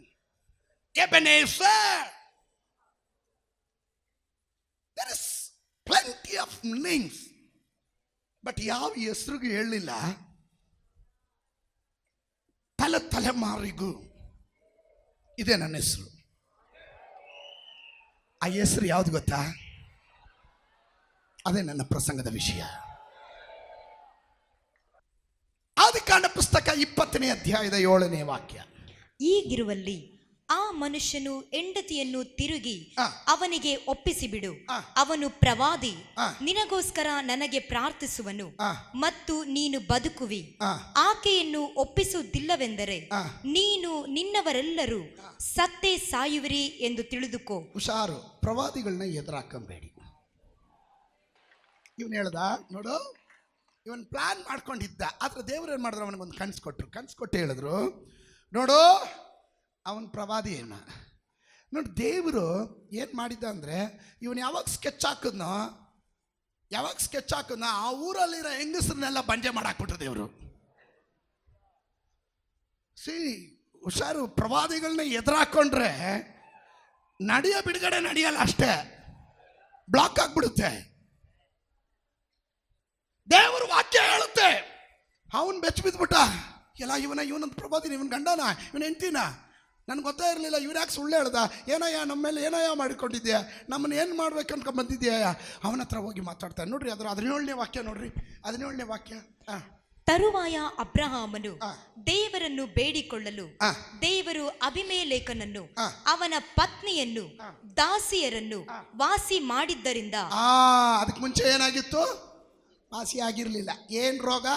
Ebenezer. There is plenty of names, but ಯಾವ ಹೆಸರಿಗೂ ಹೇಳಿಲ್ಲ. ತಲೆಮಾರಿಗೂ ಇದೇ ನನ್ನ ಹೆಸರು. ಆ ಹೆಸರು ಯಾವುದು ಗೊತ್ತಾ? ಅದೇ ನನ್ನ ಪ್ರಸಂಗದ ವಿಷಯ. ಆದಿಕಾಂಡ ಪುಸ್ತಕ 20ನೇ ಅಧ್ಯಾಯದ 7ನೇ ವಾಕ್ಯ. ಈಗಿರುವಲ್ಲಿ ಆ ಮನುಷ್ಯನು ಹೆಂಡತಿಯನ್ನು ತಿರುಗಿ ಅವನಿಗೆ ಒಪ್ಪಿಸಿಬಿಡು, ಅವನು ಪ್ರವಾದಿ, ನಿನಗೋಸ್ಕರ ನನಗೆ ಪ್ರಾರ್ಥಿಸುವನು ಮತ್ತು ನೀನು ಬದುಕುವಿ. ಆಕೆಯನ್ನು ಒಪ್ಪಿಸುವುದಿಲ್ಲವೆಂದರೆ ನೀನು ನಿನ್ನವರೆಲ್ಲರೂ ಸತ್ತೇ ಸಾಯುವಿರಿ ಎಂದು ತಿಳಿದುಕೋ. ಹುಷಾರು, ಪ್ರವಾದಿಗಳನ್ನ ಎದುರಾಕಬೇಡಿ. ಇವನು ಹೇಳ್ದ, ನೋಡು, ಇವನ್ ಪ್ಲಾನ್ ಮಾಡ್ಕೊಂಡಿದ್ದ. ಆದ್ರೆ ದೇವರು ಏನ್ ಮಾಡಿದ್ರು, ಅವನಿಗೊಂದು ಕನ್ಸು ಕೊಟ್ಟರು. ಕನ್ಸು ಕೊಟ್ಟು ಹೇಳಿದ್ರು, ನೋಡು, ಅವನ ಪ್ರವಾದಿ ಏನ. ನೋಡಿ, ದೇವರು ಏನು ಮಾಡಿದ್ದ ಅಂದರೆ, ಇವನು ಯಾವಾಗ ಸ್ಕೆಚ್ ಹಾಕಿದ್ನೋ ಆ ಊರಲ್ಲಿರೋ ಹೆಂಗಸರನ್ನೆಲ್ಲ ಬಂಜೆ ಮಾಡಾಕ್ಬಿಟ್ರು ದೇವರು. ಹುಷಾರು, ಪ್ರವಾದಿಗಳನ್ನ ಎದುರಾಕೊಂಡ್ರೆ ಬಿಡುಗಡೆ ನಡೆಯಲ್ಲ, ಅಷ್ಟೇ ಬ್ಲಾಕ್ ಆಗ್ಬಿಡುತ್ತೆ. ದೇವರ ವಾಕ್ಯ ಹೇಳುತ್ತೆ, ಅವನು ಬೆಚ್ಚ ಬಿದ್ಬಿಟ್ಟ. ಎಲ್ಲ ಇವನೊಂದು ಪ್ರವಾದಿ, ಇವನ್ ಗಂಡನ, ಇವನ್ ಹೆಂಡ್ತಿನ, ನನ್ಗೆ ಗೊತ್ತೇ ಇರಲಿಲ್ಲ. ಇವ್ರು ಯಾಕೆ ಸುಳ್ಳು ಹೇಳ್ದ? ಏನಯ್ಯ ನಮ್ಮ ಮೇಲೆ ಏನಯ್ಯ ಮಾಡಿಕೊಂಡಿದ್ಯಾ? ನಮ್ಮನ್ನು ಏನು ಮಾಡ್ಬೇಕು ಅನ್ಕೊಂಡು ಬಂದಿದ್ಯಾ? ಅವನ ಹತ್ರ ಹೋಗಿ ಮಾತಾಡ್ತಾನೆ. ನೋಡ್ರಿ, ಅದರ 17ನೇ ವಾಕ್ಯ ನೋಡ್ರಿ, 17ನೇ ವಾಕ್ಯ. ತರುವಾಯ ಅಬ್ರಹಾಮನು ದೇವರನ್ನು ಬೇಡಿಕೊಳ್ಳಲು ದೇವರು ಅಬಿಮೆಲೇಕನನ್ನು ಅವನ ಪತ್ನಿಯನ್ನು ದಾಸಿಯರನ್ನು ವಾಸಿ ಮಾಡಿದ್ದರಿಂದ. ಅದಕ್ಕೆ ಮುಂಚೆ ಏನಾಗಿತ್ತು? ವಾಸಿ ಆಗಿರ್ಲಿಲ್ಲ. ಏನ್ ರೋಗ?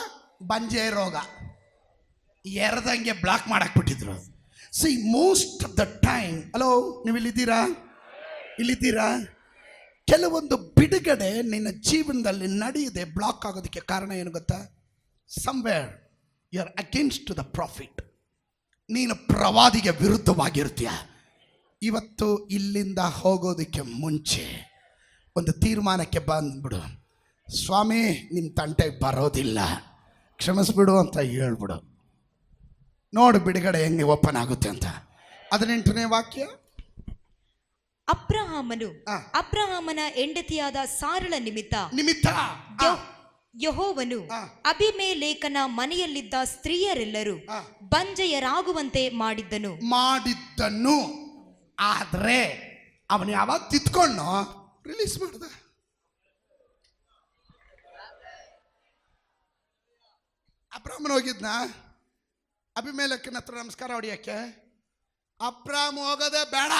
ಬಂಜೆ ರೋಗ. ಎರ್ದಂಗೆ ಬ್ಲಾಕ್ ಮಾಡಾಕ್ಬಿಟ್ಟಿದ್ರು. See, most of the time, hello, ನೀವು ಇಲ್ಲಿದ್ದೀರಾ? ಕೆಲವೊಂದು ಬಿಡುಗಡೆ ನಿನ್ನ ಜೀವನದಲ್ಲಿ ನಡೆಯದೆ ಬ್ಲಾಕ್ ಆಗೋದಕ್ಕೆ ಕಾರಣ ಏನು ಗೊತ್ತಾ? somewhere you are against the prophet. ನೀನು ಪ್ರವಾದಿಗೆ ವಿರುದ್ಧವಾಗಿರ್ತೀಯ. ಇವತ್ತು ಇಲ್ಲಿಂದ ಹೋಗೋದಕ್ಕೆ ಮುಂಚೆ ಒಂದು ತೀರ್ಮಾನಕ್ಕೆ ಬಂದ್ಬಿಡು. ಸ್ವಾಮಿ, ನಿಮ್ಮ ತಂಟೆಗೆ ಬರೋದಿಲ್ಲ, ಕ್ಷಮಿಸ್ಬಿಡು ಅಂತ ಹೇಳ್ಬಿಡು. ನೋಡು ಬಿಡುಗಡೆ ಹೆಂಗೆ ಓಪನ್ ಆಗುತ್ತೆ ಅಂತ. 18ನೇ ವಾಕ್ಯ. ಅಬ್ರಹಾಮನ ಹೆಂಡತಿಯಾದ ಸಾರಳ ನಿಮಿತ್ತ ಯೆಹೋವನು ಯೆಹೋವನು ಅಬಿಮೆಲೇಕನ ಮನೆಯಲ್ಲಿದ್ದ ಸ್ತ್ರೀಯರೆಲ್ಲರೂ ಬಂಜೆಯರಾಗುವಂತೆ ಮಾಡಿದ್ದನು. ಆದ್ರೆ ಅವನು ಯಾವಾಗ ತಿತ್ಕೊಂಡು ರಿಲೀಸ್ ಮಾಡ್ದ? ಅಬ್ರಾಹ್ಮನ್ ಹೋಗಿದ್ನ ಅಬಿಮೆಲೇಕನ ಹತ್ರ ನಮಸ್ಕಾರ ಹೊಡಿಯಕ್ಕೆ? ಅಬ್ರಾಹ್ಮ ಹೋಗೋದೇ ಬೇಡ.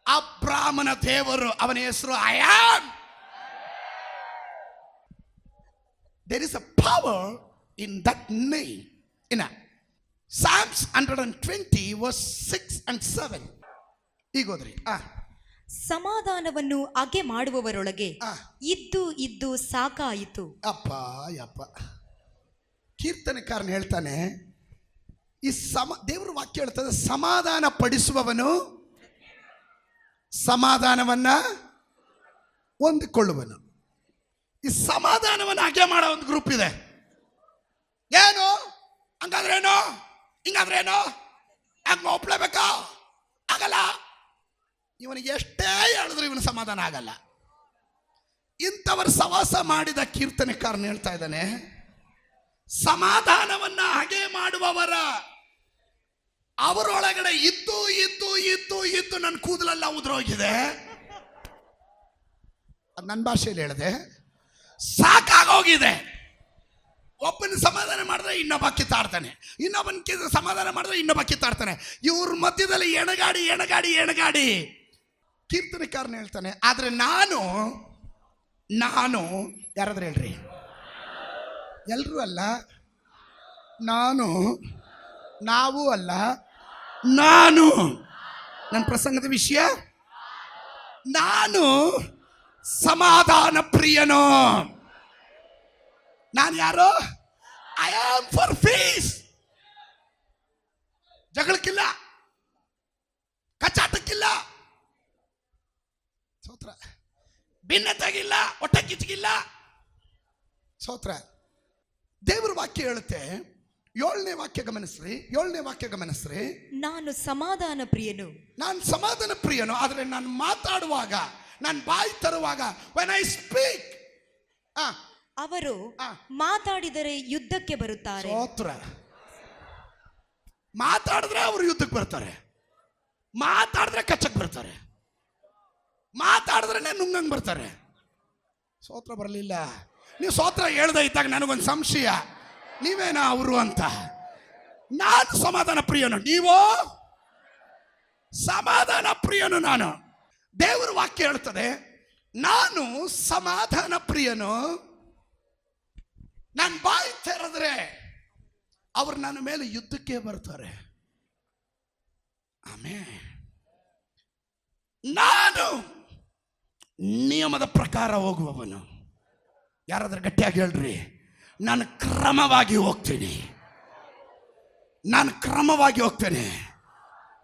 ಅಬ್ರಾಹ್ಮನ ದೇವರು, ಅವನ ಹೆಸರು I am. There is a power in that name. In Psalms 120 verse 6 and 7. ಈಗ ಹೋದ್ರಿ. ಸಮಾಧಾನವನ್ನು ಅಗೆ ಮಾಡುವವರೊಳಗೆ ಇದ್ದು ಸಾಕಾಯಿತು. ಯಪ್ಪ ಕೀರ್ತನೆಕಾರನ್ ಹೇಳ್ತಾನೆ, ಈ ದೇವರ ವಾಕ್ಯ ಹೇಳ್ತದೆ, ಸಮಾಧಾನ ಪಡಿಸುವವನು ಸಮಾಧಾನವನ್ನ ಹೊಂದಿಕೊಳ್ಳುವನು. ಈ ಸಮಾಧಾನವನ್ನು ಹಾಗೆ ಮಾಡೋ ಒಂದು ಗ್ರೂಪ್ ಇದೆ. ಏನು ಹಂಗಾದ್ರೇನು, ಹಿಂಗಾದ್ರೇನು, ಹಂಗ ಒಪ್ಲೇಬೇಕಾ? ಆಗಲ್ಲ. ಇವನಿಗೆ ಎಷ್ಟೇ ಹೇಳಿದ್ರು ಇವನು ಸಮಾಧಾನ ಆಗಲ್ಲ. ಇಂಥವರು ಸವಾಸ ಮಾಡಿದ ಕೀರ್ತನೆಕಾರನ್ ಹೇಳ್ತಾ ಇದ್ದಾನೆ, ಸಮಾಧಾನವನ್ನ ಹಾಗೆ ಮಾಡುವವರ ಅವರೊಳಗಡೆ ಇದ್ದು ನನ್ನ ಕೂದಲೆಲ್ಲ ಉದುರೋಗಿದೆ. ಅದು ನನ್ನ ಭಾಷೆಯಲ್ಲಿ ಹೇಳಿದೆ, ಸಾಕಾಗೋಗಿದೆ. ಒಬ್ಬನ ಸಮಾಧಾನ ಮಾಡಿದ್ರೆ ಇನ್ನೊಬ್ಬ ಕಿತ್ತಾಡ್ತಾನೆ, ಇನ್ನೊಬ್ಬನ ಸಮಾಧಾನ ಮಾಡಿದ್ರೆ ಇನ್ನೊಬ್ಬ ಕಿತ್ತಾಡ್ತಾನೆ. ಇವ್ರ ಮಧ್ಯದಲ್ಲಿ ಎಣಗಾಡಿ ಕೀರ್ತನೆಕಾರನ್ ಹೇಳ್ತಾನೆ, ಆದ್ರೆ ನಾನು ಯಾರಾದ್ರೂ ಹೇಳ್ರಿ, ಎಲ್ರೂ ಅಲ್ಲ, ನಾವು ಅಲ್ಲ, ನಾನು. ನನ್ನ ಪ್ರಸಂಗದ ವಿಷಯ, ನಾನು ಸಮಾಧಾನ ಪ್ರಿಯನು. ನಾನು ಯಾರು? I am for peace. ಜಗಳಕ್ಕಿಲ್ಲ, ಕಚ್ಚಾಟಕ್ಕಿಲ್ಲ, ಸೋತ್ರ ಭಿನ್ನತೆಗಿಲ್ಲ, ಹೊಟ್ಟೆ ಕಿಚ್ಚಿಗಿಲ್ಲ, ಸೋತ್ರ. ದೇವರ ವಾಕ್ಯ ಹೇಳುತ್ತೆ, 7ನೇ ವಾಕ್ಯ ಗಮನಿಸ್ರಿ. ನಾನು ಸಮಾಧಾನ ಪ್ರಿಯನು. ಆದರೆ ನಾನು ಮಾತಾಡುವಾಗ, ನಾನು ಬಾಯಿ ತರುವಾಗ, when I speak, ಅವರು ಮಾತಾಡಿದರೆ ಯುದ್ಧಕ್ಕೆ ಬರುತ್ತಾರೆ. ಸ್ತೋತ್ರ. ಮಾತಾಡಿದ್ರೆ ಅವರು ಯುದ್ಧಕ್ಕೆ ಬರ್ತಾರೆ, ಮಾತಾಡಿದ್ರೆ ಕಚ್ಚಕ್ಕೆ ಬರ್ತಾರೆ, ಮಾತಾಡಿದ್ರೆ ನುಂಗಂಗೆ ಬರ್ತಾರೆ. ಸ್ತೋತ್ರ ಬರಲಿಲ್ಲ. ನೀವು ಸ್ತೋತ್ರ ಹೇಳ್ದೆ ಇದ್ದಾಗ ನನಗೊಂದು ಸಂಶಯ, ನೀವೇನಾ ಅವರು ಅಂತ. ನಾನು ಸಮಾಧಾನ ಪ್ರಿಯನು, ನೀವು ಸಮಾಧಾನ ಪ್ರಿಯನು. ನಾನು, ದೇವರ ವಾಕ್ಯ ಹೇಳ್ತದೆ, ನಾನು ಸಮಾಧಾನ ಪ್ರಿಯನು. ನಾನು ಬಾಯಿ ತೆರೆದ್ರೆ ಅವರು ನನ್ನ ಮೇಲೆ ಯುದ್ಧಕ್ಕೆ ಬರ್ತಾರೆ. ಆಮೇಲೆ ನಾನು ನಿಯಮದ ಪ್ರಕಾರ ಹೋಗುವವನು. ಯಾರಾದ್ರೂ ಗಟ್ಟಿಯಾಗಿ ಹೇಳ್ರಿ, ನಾನು ಕ್ರಮವಾಗಿ ಹೋಗ್ತೇನೆ.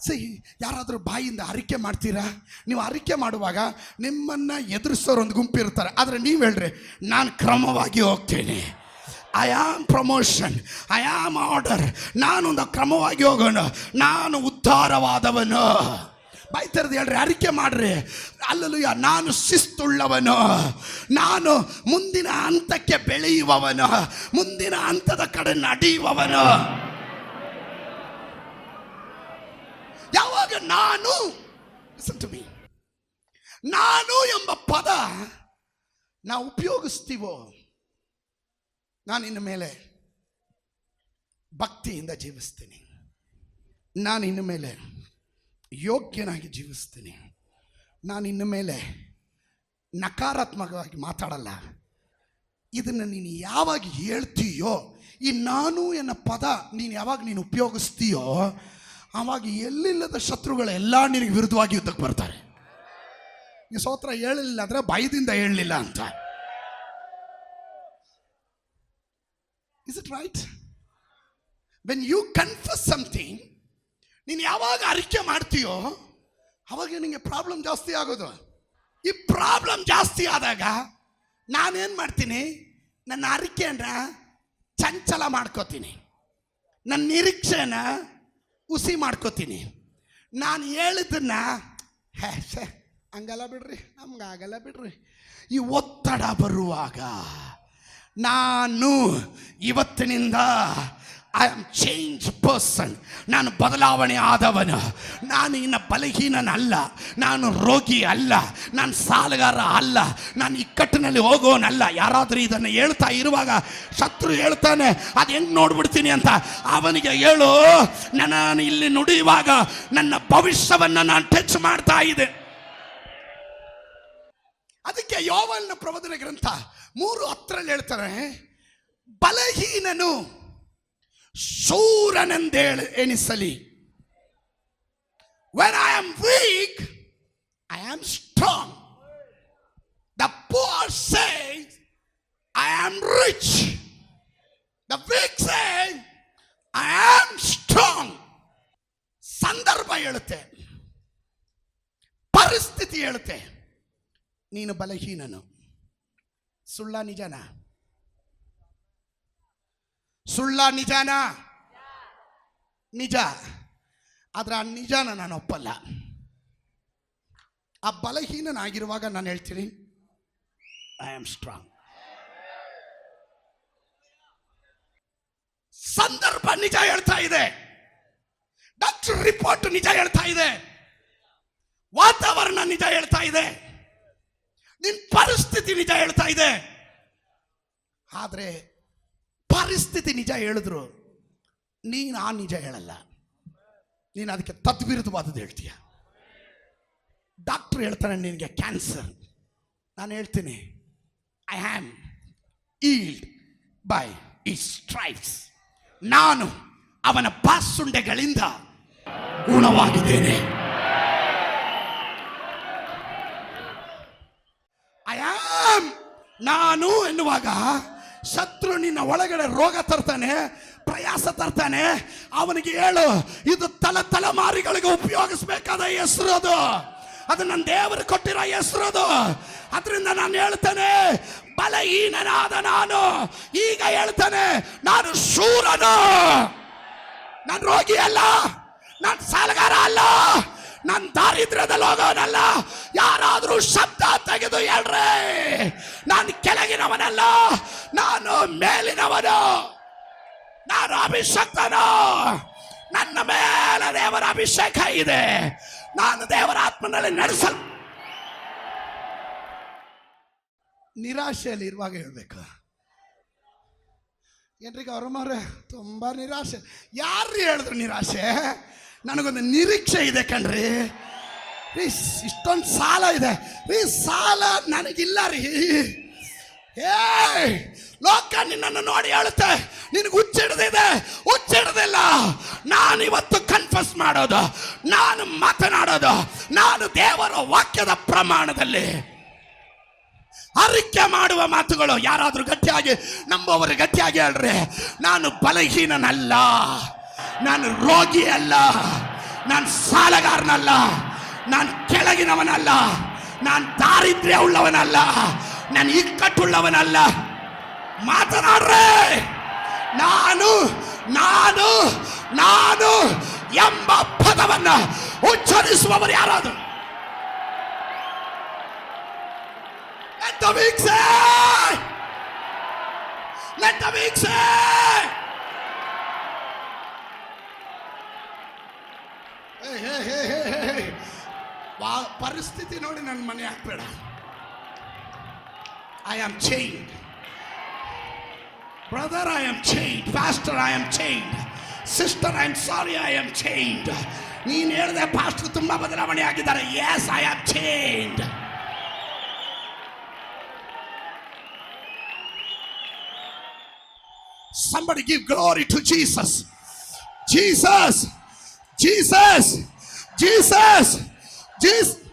ಸರಿ, ಯಾರಾದರೂ ಬಾಯಿಂದ ಅರಿಕೆ ಮಾಡ್ತೀರಾ? ನೀವು ಅರಿಕೆ ಮಾಡುವಾಗ ನಿಮ್ಮನ್ನು ಎದುರಿಸೋರು ಒಂದು ಗುಂಪು ಇರ್ತಾರೆ, ಆದರೆ ನೀವು ಹೇಳ್ರಿ, ನಾನು ಕ್ರಮವಾಗಿ ಹೋಗ್ತೇನೆ. I am promotion, I am order. ನಾನೊಂದು ಕ್ರಮವಾಗಿ ಹೋಗೋಣ, ನಾನು ಉದ್ಧಾರವಾದವನು. ಬಾಯಿ ತೆರೆದು ಹೇಳ್ರಿ, ಅರಿಕೆ ಮಾಡ್ರಿ. ಅಲ್ಲೂಯ್ಯ, ನಾನು ಶಿಸ್ತುಳ್ಳವನು, ನಾನು ಮುಂದಿನ ಹಂತಕ್ಕೆ ಬೆಳೆಯುವವನು, ಮುಂದಿನ ಹಂತದ ಕಡೆ ನಡೆಯುವವನು. ಯಾವಾಗ ನಾನು ಎಂಬ ಪದ ನಾವು ಉಪಯೋಗಿಸ್ತೀವೋ, ನಾನು ಇನ್ನು ಮೇಲೆ ಭಕ್ತಿಯಿಂದ ಜೀವಿಸ್ತೀನಿ, ನಾನು ಇನ್ನು ಮೇಲೆ ಯೋಗ್ಯನಾಗಿ ಜೀವಿಸ್ತೀನಿ, ನಾನು ಇನ್ನು ಮೇಲೆ ನಕಾರಾತ್ಮಕವಾಗಿ ಮಾತಾಡಲ್ಲ. ಇದನ್ನು ನೀನು ಯಾವಾಗ ಹೇಳ್ತೀಯೋ, ಈ ನಾನು ಎನ್ನ ಪದ ನೀನು ಉಪಯೋಗಿಸ್ತೀಯೋ, ಆವಾಗ ಎಲ್ಲಿಲ್ಲದ ಶತ್ರುಗಳೆಲ್ಲ ನಿನಗೆ ವಿರುದ್ಧವಾಗಿ ಯುದ್ಧಕ್ಕೆ ಬರ್ತಾರೆ. ಈ ಸ್ತೋತ್ರ ಹೇಳಲಿಲ್ಲ ಅಂದರೆ ಭಯದಿಂದ ಹೇಳಲಿಲ್ಲ ಅಂತ. Is it right? When you confess something, ನೀನು ಯಾವಾಗ ಅರಿಕೆ ಮಾಡ್ತೀಯೋ ಅವಾಗ ನಿನಗೆ ಪ್ರಾಬ್ಲಮ್ ಜಾಸ್ತಿ ಆಗೋದು. ಈ ಪ್ರಾಬ್ಲಮ್ ಜಾಸ್ತಿ ಆದಾಗ ನಾನೇನು ಮಾಡ್ತೀನಿ, ನನ್ನ ಅರಿಕೆಯನ್ನ ಚಂಚಲ ಮಾಡ್ಕೋತೀನಿ, ನನ್ನ ನಿರೀಕ್ಷೆನ ಹುಸಿ ಮಾಡ್ಕೋತೀನಿ. ನಾನು ಹೇಳಿದ್ದನ್ನ ಹಂಗಲ್ಲ ಬಿಡ್ರಿ, ನಮ್ಗಾಗಲ್ಲ ಬಿಡ್ರಿ. ಈ ಒತ್ತಡ ಬರುವಾಗ ನಾನು ಇವತ್ತಿನಿಂದ ಐ ಆಮ್ ಚೇಂಜ್ ಪರ್ಸನ್, ನಾನು ಬದಲಾವಣೆ ಆದವನು. ನಾನು ಇನ್ನು ಬಲಹೀನನಲ್ಲ, ನಾನು ರೋಗಿ ಅಲ್ಲ, ನಾನು ಸಾಲಗಾರ ಅಲ್ಲ, ನಾನು ಇಕ್ಕಟ್ಟಿನಲ್ಲಿ ಹೋಗೋನಲ್ಲ. ಯಾರಾದರೂ ಇದನ್ನು ಹೇಳ್ತಾ ಇರುವಾಗ ಶತ್ರು ಹೇಳ್ತಾನೆ ಅದು ಹೆಂಗೆ ನೋಡ್ಬಿಡ್ತೀನಿ ಅಂತ, ಅವನಿಗೆ ಹೇಳು, ನಾನು ಇಲ್ಲಿ ನುಡಿಯುವಾಗ ನನ್ನ ಭವಿಷ್ಯವನ್ನು ನಾನು ಟಚ್ ಮಾಡ್ತಾ ಇದೆ. ಅದಕ್ಕೆ ಯೋವೇಲನ ಪ್ರವಾದನೆ ಗ್ರಂಥ 3:10 ಹೇಳ್ತಾರೆ, ಬಲಹೀನನು ಶೂರನೆಂದೇಳಿ ಎಣಿಸಲಿ. When I am weak, I am strong. The poor says, I am rich. The weak say, I am strong. ಸಂದರ್ಭ ಹೇಳುತ್ತೆ, ಪರಿಸ್ಥಿತಿ ಹೇಳುತ್ತೆ ನೀನು ಬಲಹೀನನು. ಸುಳ್ಳ ನಿಜನ? ಸುಳ್ಳ ನಿಜಾನ? ನಿಜ. ಆದ್ರೆ ಆ ನಿಜಾನ ನಾನು ಒಪ್ಪಲ್ಲ. ಆ ಬಲಹೀನನಾಗಿರುವಾಗ ನಾನು ಹೇಳ್ತೀನಿ ಐ ಆಮ್ ಸ್ಟ್ರಾಂಗ್. ಸಂದರ್ಭ ನಿಜ ಹೇಳ್ತಾ ಇದೆ, ಡಾಕ್ಟರ್ ರಿಪೋರ್ಟ್ ನಿಜ ಹೇಳ್ತಾ ಇದೆ, ವಾತಾವರಣ ನಿಜ ಹೇಳ್ತಾ ಇದೆ, ನಿನ್ನ ಪರಿಸ್ಥಿತಿ ನಿಜ ಹೇಳ್ತಾ ಇದೆ. ಆದ್ರೆ ಪರಿಸ್ಥಿತಿ ನಿಜ ಹೇಳಿದ್ರು ನೀನು ಆ ನಿಜ ಹೇಳಲ್ಲ, ನೀನು ಅದಕ್ಕೆ ತದ್ವಿರುದ್ಧವಾದದ್ದು ಹೇಳ್ತೀಯ. ಡಾಕ್ಟರ್ ಹೇಳ್ತಾನೆ ನಿನಗೆ ಕ್ಯಾನ್ಸರ್, ನಾನು ಹೇಳ್ತೀನಿ I am yield by his stripes. ನಾನು ಅವನ ಬಾಸುಂಡೆಗಳಿಂದ ಗುಣವಾಗಿದ್ದೇನೆ. ಐ ಆಮ್, ನಾನು ಎನ್ನುವಾಗ ಶತ್ರು ನಿನ್ನ ಒಳಗಡೆ ರೋಗ ತರ್ತಾನೆ, ಪ್ರಯಾಸ ತರ್ತಾನೆ. ಅವನಿಗೆ ಹೇಳು, ಇದು ತಲೆಮಾರಿಗಳಿಗೆ ಉಪಯೋಗಿಸಬೇಕಾದ ಹೆಸರು, ಅದು ನನ್ನ ದೇವರು ಕೊಟ್ಟಿರೋ ಹೆಸರು ಅದು. ಅದರಿಂದ ನಾನು ಹೇಳ್ತೇನೆ, ಬಲಹೀನನಾದ ನಾನು ಈಗ ಹೇಳ್ತಾನೆ ನಾನು ಶೂರನು. ನಾನು ರೋಗಿ ಅಲ್ಲ, ನಾನು ಸಾಲಗಾರ ಅಲ್ಲ, ನಾನು ದಾರಿದ್ರ್ಯದಲ್ಲಿ ಹೋಗೋನಲ್ಲ. ಯಾರಾದ್ರೂ ಶಬ್ದ ತೆಗೆದು ಹೇಳ್ರೆ, ನಾನು ಕೆಳಗಿನವನಲ್ಲ, ನಾನು ಮೇಲಿನವನು, ನಾನು ಅಭಿಷಕ್ತನು, ನನ್ನ ಮೇಲೆ ದೇವರ ಅಭಿಷೇಕ ಇದೆ, ನಾನು ದೇವರ ಆತ್ಮನಲ್ಲಿ ನಡೆಸಲ್. ನಿರಾಶೆಯಲ್ಲಿ ಇರುವಾಗ ಹೇಳ್ಬೇಕು. ಏನ್ರೀಗ ಅವರಮ್ಮವ್ರೆ ತುಂಬಾ ನಿರಾಶೆ. ಯಾರು ಹೇಳಿದ್ರು ನಿರಾಶೆ? ನನಗೊಂದು ನಿರೀಕ್ಷೆ ಇದೆ ಕಣ್ರಿ. ರೀ ಇಷ್ಟೊಂದು ಸಾಲ ಇದೆ ರೀ, ಸಾಲ ನನಗಿಲ್ಲ ರೀ. ಲೋಕ ನಿನ್ನನ್ನು ನೋಡಿ ಹೇಳುತ್ತೆ ನಿನಗೆ ಹುಚ್ಚಿಡ್ದಿದೆ, ಹುಚ್ಚಿಡ್ದಿಲ್ಲ. ನಾನು ಇವತ್ತು ಕನ್ಫಸ್ ಮಾಡೋದು, ನಾನು ಮಾತನಾಡೋದು, ನಾನು ದೇವರ ವಾಕ್ಯದ ಪ್ರಮಾಣದಲ್ಲಿ ಅರಿಕೆ ಮಾಡುವ ಮಾತುಗಳು. ಯಾರಾದ್ರೂ ಗಟ್ಟಿಯಾಗಿ ನಂಬುವವರು ಗಟ್ಟಿಯಾಗಿ ಹೇಳ್ರಿ, ನಾನು ಬಲಹೀನನಲ್ಲ, ನಾನು ರೋಗಿ ಅಲ್ಲ, ನಾನು ಸಾಲಗಾರನಲ್ಲ, ನಾನು ಕೆಳಗಿನವನಲ್ಲ, ನಾನು ದಾರಿದ್ರ್ಯ ಉಳ್ಳವನಲ್ಲ, ನಾನು ಇಕ್ಕಟ್ಟುಳ್ಳವನಲ್ಲ. ಮಾತನಾಡ್ರೆ ನಾನು ನಾನು ನಾನು ಎಂಬ ಪದವನ್ನು ಉಚ್ಚರಿಸುವವರು ಯಾರಾದ್ರು? Let the weak say! Let the weak say! Hey. ಪರಿಸ್ಥಿತಿ ನೋಡಿ ನನ್ನ ಮನೆ ಹಾಕ್ಬೇಡ. I am chained. Brother, I am chained. Pastor, I am chained. Sister, I am sorry, I am chained. ನೀನು ಹೇಳಿದೆ ಪಾಸ್ಟರ್ ತುಂಬಾ ಬದಲಾವಣೆ ಆಗಿದ್ದಾರೆ. Yes, I am chained. Somebody give glory to Jesus. Jesus. Jesus. Jesus. Jesus.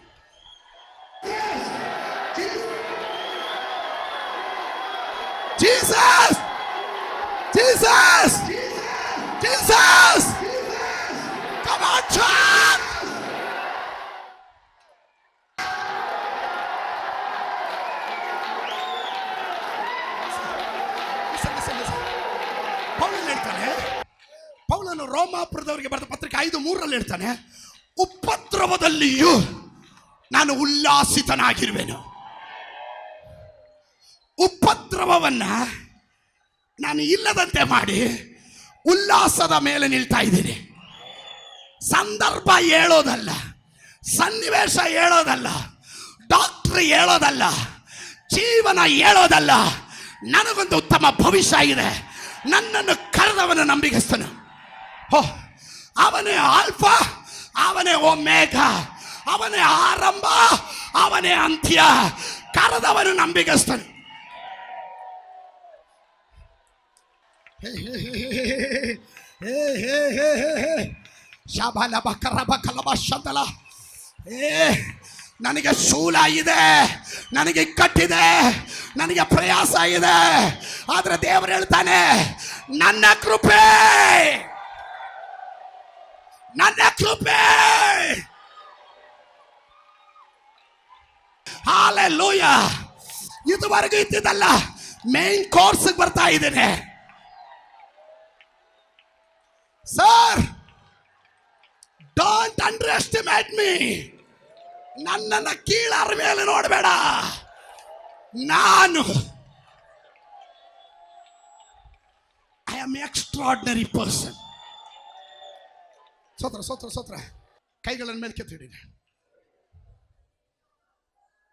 Jesus. Jesus! Jesus! Come on, church! ಪೌಲನು ಹೇಳ್ತಾನೆ, ಪೌಲನು ರೋಮಾಪುರದವರಿಗೆ ಬರೆದ ಪತ್ರಿಕೆ 5:3 ಹೇಳ್ತಾನೆ, ಉಪದ್ರವದಲ್ಲಿಯೂ ನಾನು ಉಲ್ಲಾಸಿತನಾಗಿರುವೆನು. ಉಪದ್ರವವನ್ನ ನಾನು ಇಲ್ಲದಂತೆ ಮಾಡಿ ಉಲ್ಲಾಸದ ಮೇಲೆ ನಿಲ್ತಾ ಇದ್ದೀನಿ. ಸಂದರ್ಭ ಹೇಳೋದಲ್ಲ, ಸನ್ನಿವೇಶ ಹೇಳೋದಲ್ಲ, ಡಾಕ್ಟ್ರಿ ಹೇಳೋದಲ್ಲ, ಜೀವನ ಹೇಳೋದಲ್ಲ. ನನಗೊಂದು ಉತ್ತಮ ಭವಿಷ್ಯ ಇದೆ. ನನ್ನನ್ನು ಕರೆದವನ ನಂಬಿಗಸ್ತನು. ಅವನೇ ಆಲ್ಫಾ, ಅವನೇ ಒಮೇಘ, ಅವನೇ ಆರಂಭ, ಅವನೇ ಅಂತ್ಯ. ಕರೆದವನು ನಂಬಿಗಸ್ತನು. ನನಗೆ ಶೂಲ ಇದೆ, ನನಗೆ ಇಕ್ಕಟ್ಟಿದೆ, ನನಗೆ ಪ್ರಯಾಸ ಇದೆ. ಆದ್ರೆ ದೇವರು ಹೇಳ್ತಾನೆ, ನನ್ನ ಕೃಪೆ, ನನ್ನ ಕೃಪೆ. ಹಲ್ಲೆಲೂಯಾ. ಇದುವರೆಗೂ ಇದ್ದಿದ್ದಲ್ಲ, ಮೇನ್ ಕೋರ್ಸ್ ಬರ್ತಾ ಇದ್ದೇನೆ. Sir, don't under estimate me. ನನ್ನನ್ನು ಕೀಳರ ಮೇಲೆ ನೋಡಬೇಡ. ನಾನು ಐ ಆಮ್ ಎಕ್ಸ್ಟ್ರಾರ್ಡಿನರಿ ಪರ್ಸನ್. ಸೋತ್ರ ಸೋತ್ರ ಸೋತ್ರ. ಕೈಗಳನ್ನು ಮೇಲೆ ಕೆತ್ತಿಡಿ.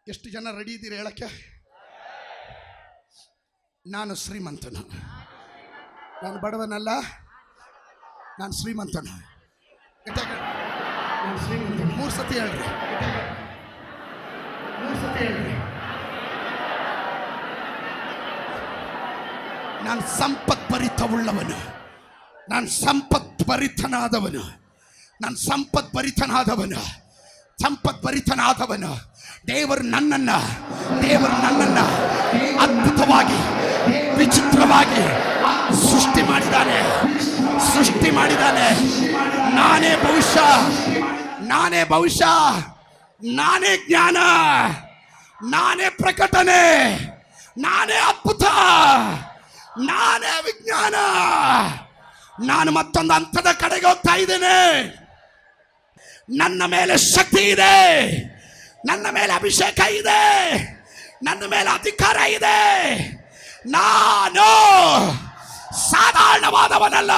ಎಷ್ಟು ಜನ ರೆಡಿ ಇದ್ದೀರಿ ಹೇಳಕ್ಕೆ? ನಾನು ಶ್ರೀಮಂತನು, ನಾನು ಬಡವನಲ್ಲ, ನಾನು ಶ್ರೀಮಂತನು. ನಾನು ಶ್ರೀಮಂತನು. 3 ಸತಿ ಹೇಳ್ರಿ, 3 ಸತಿ ಹೇಳ್ರಿ. ನಾನು ಸಂಪತ್ಭರಿತವುಳ್ಳವನು, ನಾನು ಸಂಪತ್ಭರಿತನಾದವನು, ನಾನು ಸಂಪತ್ಭರಿತನಾದವನು, ಸಂಪತ್ಭರಿತನಾದವನು. ದೇವರು ನನ್ನನ್ನು ಅದ್ಭುತವಾಗಿ, ವಿಚಿತ್ರವಾಗಿ ಸೃಷ್ಟಿ ಮಾಡಿದ್ದಾನೆ. ನಾನೇ ಭವಿಷ್ಯ, ನಾನೇ ಜ್ಞಾನ, ನಾನೇ ಪ್ರಕಟಣೆ, ನಾನೇ ಅದ್ಭುತ, ನಾನೇ ವಿಜ್ಞಾನ. ನಾನು ಮತ್ತೊಂದು ಹಂತದ ಕಡೆಗೆ ಹೋಗ್ತಾ ಇದ್ದೇನೆ. ನನ್ನ ಮೇಲೆ ಶಕ್ತಿ ಇದೆ, ನನ್ನ ಮೇಲೆ ಅಭಿಷೇಕ ಇದೆ, ನನ್ನ ಮೇಲೆ ಅಧಿಕಾರ ಇದೆ. ನಾನು ಸಾಧಾರಣವಾದವನಲ್ಲ.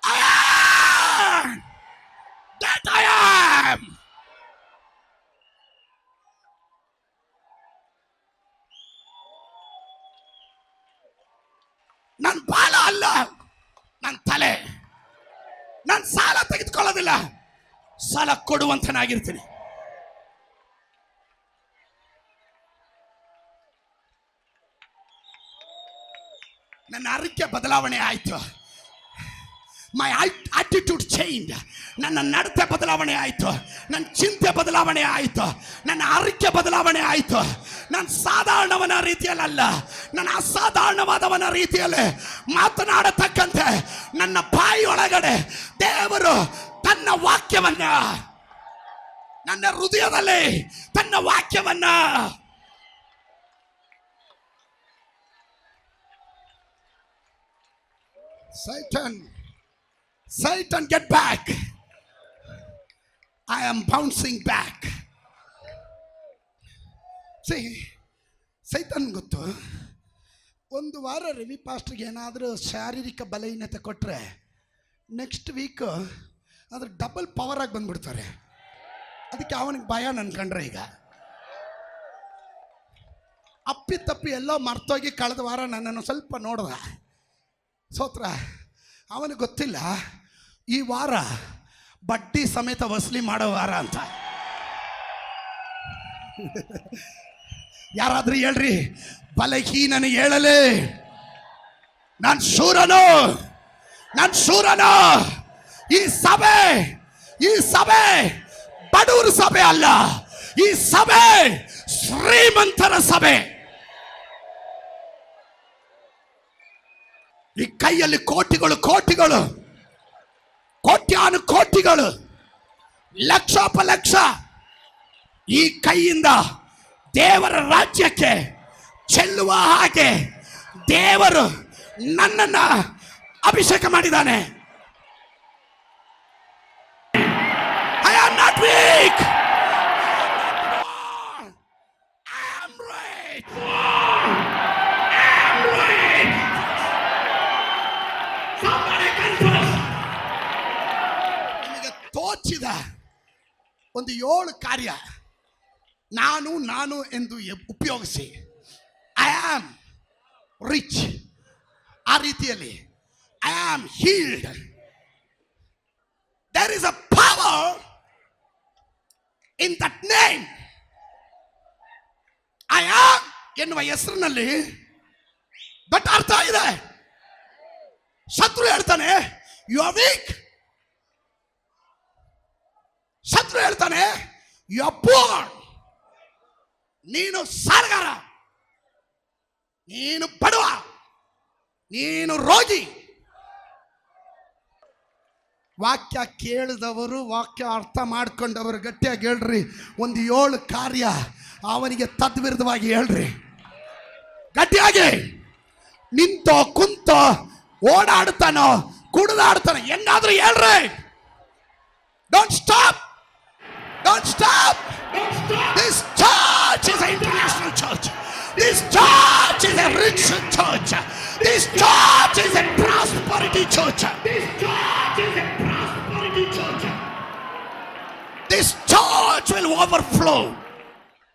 I am that I am. ನನ್ನ ಬಾಲ ಅಲ್ಲ, ನನ್ನ ತಲೆ. ನಾನು ಸಾಲ ತೆಗೆದುಕೊಳ್ಳೋದಿಲ್ಲ, ಸಾಲ ಕೊಡುವಂತನಾಗಿರ್ತೀನಿ. ನನ್ನ ಅರಿಕೆ ಬದಲಾವಣೆ ಆಯಿತು. ಮೈ ಆಟಿಟ್ಯೂಡ್ ಚೇಂಜ್. ನನ್ನ ನಡತೆ ಬದಲಾವಣೆ ಆಯಿತು, ನನ್ನ ಚಿಂತೆ ಬದಲಾವಣೆ ಆಯಿತು, ನನ್ನ ಅರಿಕೆ ಬದಲಾವಣೆ ಆಯಿತು. ನಾನು ಸಾಧಾರಣವನ ರೀತಿಯಲ್ಲ, ನನ್ನ ಅಸಾಧಾರಣವಾದವನ ರೀತಿಯಲ್ಲಿ ಮಾತನಾಡತಕ್ಕಂತೆ ನನ್ನ ಬಾಯಿಯೊಳಗಡೆ ದೇವರು ತನ್ನ ವಾಕ್ಯವನ್ನ, ನನ್ನ ಹೃದಯದಲ್ಲಿ ತನ್ನ ವಾಕ್ಯವನ್ನ Satan, get back. I am bouncing back. See, Satan ಗೊತ್ತು, ಒಂದು ವಾರ ರವಿ ಪಾಸ್ಟ್ರಿಗೆ ಏನಾದರೂ ಶಾರೀರಿಕ ಬಲಹೀನತೆ ಕೊಟ್ಟರೆ ನೆಕ್ಸ್ಟ್ ವೀಕ್ ಅದ್ರ ಡಬಲ್ ಪವರ್ ಆಗಿ ಬಂದ್ಬಿಡ್ತಾರೆ. ಅದಕ್ಕೆ ಅವನಿಗೆ ಭಯ ನನ್ನ ಕಂಡ್ರೆ. ಈಗ ಅಪ್ಪಿತಪ್ಪಿ ಎಲ್ಲೋ ಮರ್ತೋಗಿ ಕಳೆದ ವಾರ ನನ್ನನ್ನು ಸ್ವಲ್ಪ ನೋಡ್ದ. ಸೋತ್ರ ಅವನಿಗೆ ಗೊತ್ತಿಲ್ಲ ಈ ವಾರ ಬಡ್ಡಿ ಸಮೇತ ವಸೂಲಿ ಮಾಡೋ ವಾರ ಅಂತ. ಯಾರಾದ್ರೂ ಹೇಳ್ರಿ, ಬಲಹೀನನು ಹೇಳಲೇ, ನಾನು ಶೂರನು. ಈ ಸಭೆ ಬಡವರ ಸಭೆ ಅಲ್ಲ, ಈ ಸಭೆ ಶ್ರೀಮಂತರ ಸಭೆ. ಈ ಕೈಯಲ್ಲಿ ಕೋಟಿಗಳು ಕೋಟಿಗಳು, ಕೋಟ್ಯಾನು ಕೋಟಿಗಳು, ಲಕ್ಷೋಪಲಕ್ಷ ಈ ಕೈಯಿಂದ ದೇವರ ರಾಜ್ಯಕ್ಕೆ ಚೆಲ್ಲುವ ಹಾಗೆ ದೇವರು ನನ್ನನ್ನ ಅಭಿಷೇಕ ಮಾಡಿದ್ದಾನೆ. I am not weak. I am rich. I am rich. Somebody confess. ನಿಮಗೆ ತೋಚಿದ ಒಂದು 7 ಕಾರ್ಯ ನಾನು ಎಂದು ಉಪಯೋಗಿಸಿ ಐ ಆಮ್ ರಿಚ್, ಆ ರೀತಿಯಲ್ಲಿ I am healed. There is a power in that name. I am ಎನ್ನುವ ಹೆಸರಿನಲ್ಲಿ ದೊಡ್ಡ ಅರ್ಥ ಇದೆ. ಶತ್ರು ಹೇಳ್ತಾನೆ ಯು ಆರ್ ವೀಕ್, ಶತ್ರು ಹೇಳ್ತಾನೆ ಯು ಆರ್ ಪೂರ್, ನೀನು ಸಾಲಗಾರ, ನೀನು ಬಡವ, ನೀನು ರೋಗಿ. ವಾಕ್ಯ ಕೇಳಿದವರು, ವಾಕ್ಯ ಅರ್ಥ ಮಾಡ್ಕೊಂಡವರು ಗಟ್ಟಿಯಾಗಿ ಹೇಳ್ರಿ. ಒಂದು 7 ಕಾರ್ಯ ಅವನಿಗೆ ತದ್ವಿರುದ್ಧವಾಗಿ ಹೇಳ್ರಿ ಗಟ್ಟಿಯಾಗಿ. ನಿಂತೋ ಕುಂತೋ ಓಡಾಡ್ತಾನೋ ಕುಡಿದಾಡ್ತಾನೋ ಹೆಂಗಾದ್ರೂ ಹೇಳ್ರಿ. Don't stop, don't stop. This church is an international church. This church is a rich church. This church is a prosperity church. This church is a prosperity church. This church will overflow.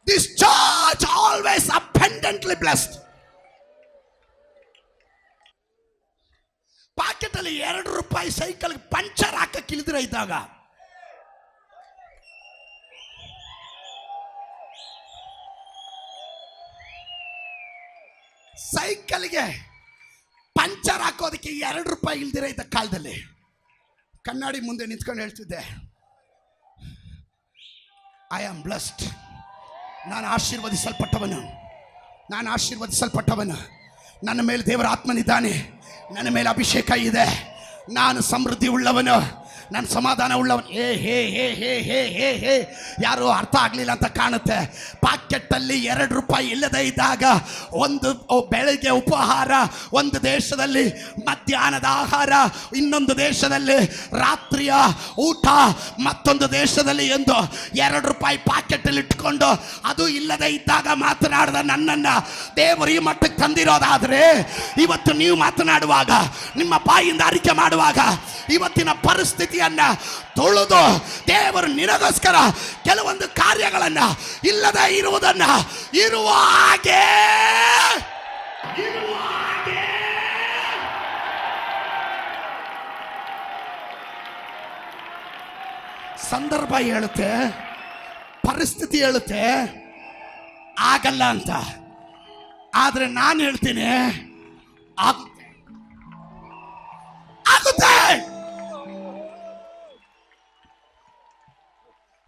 This church always abundantly blessed. Pocket ಅಲ್ಲಿ ₹2 cycle puncture ಹಾಕಕ್ಕೆ ಇಳಿದ್ರೆ ಇದ್ದಾಗ ಸೈಕಲ್ಗೆ puncture ಹಾಕೋದಕ್ಕೆ ₹2 ಇಲ್ದಿರ ಇದ್ದ ಕಾಲದಲ್ಲಿ ಕನ್ನಡಿ ಮುಂದೆ ನಿಂತ್ಕೊಂಡು ಹೇಳ್ತಿದ್ದೆ, ಐ ಆಮ್ ಬ್ಲೆಸ್ಡ್. ನಾನು ಆಶೀರ್ವದಿಸಲ್ಪಟ್ಟವನು, ನಾನು ಆಶೀರ್ವದಿಸಲ್ಪಟ್ಟವನು. ನನ್ನ ಮೇಲೆ ದೇವರ ಆತ್ಮನಿದ್ದಾನೆ, ನನ್ನ ಮೇಲೆ ಅಭಿಷೇಕ ಇದೆ, ನಾನು ಸಮೃದ್ಧಿ ಉಳ್ಳವನು, ನಾನು ಸಮಾಧಾನ ಉಳ್ಳವನು. ಹೇ ಹೇ ಹೇ ಹೇ ಹೇ ಹೇ ಹೇ ಯಾರು ಅರ್ಥ ಆಗಲಿಲ್ಲ ಅಂತ ಕಾಣುತ್ತೆ. ಪಾಕೆಟ್ಟಲ್ಲಿ ₹2 ಇಲ್ಲದೆ ಇದ್ದಾಗ ಒಂದು ಬೆಳಗ್ಗೆ ಉಪಹಾರ, ಒಂದು ದೇಶದಲ್ಲಿ ಮಧ್ಯಾಹ್ನದ ಆಹಾರ, ಇನ್ನೊಂದು ದೇಶದಲ್ಲಿ ರಾತ್ರಿಯ ಊಟ, ಮತ್ತೊಂದು ದೇಶದಲ್ಲಿ ಎಂದು ₹2 ಪಾಕೆಟಲ್ಲಿ ಇಟ್ಕೊಂಡು ಅದು ಇಲ್ಲದೆ ಇದ್ದಾಗ ಮಾತನಾಡಿದ ನನ್ನನ್ನು ದೇವರು ಈ ಮಟ್ಟಕ್ಕೆ ತಂದಿರೋದಾದರೆ, ಇವತ್ತು ನೀವು ಮಾತನಾಡುವಾಗ, ನಿಮ್ಮ ಬಾಯಿಂದ ಅರಿಕೆ ಮಾಡುವಾಗ, ಇವತ್ತಿನ ಪರಿಸ್ಥಿತಿಯನ್ನ ತೊಳೆದು ದೇವರು ನಿನಗೋಸ್ಕರ ಕೆಲವೊಂದು ಕಾರ್ಯಗಳನ್ನ ಇಲ್ಲದೆ ಇರುವುದನ್ನ ಇರುವ ಹಾಗೆ ಸಂದರ್ಭ ಹೇಳುತ್ತೆ, ಪರಿಸ್ಥಿತಿ ಹೇಳುತ್ತೆ ಆಗಲ್ಲ ಅಂತ. ಆದ್ರೆ ನಾನು ಹೇಳ್ತೀನಿ ಆಗುತ್ತೆ.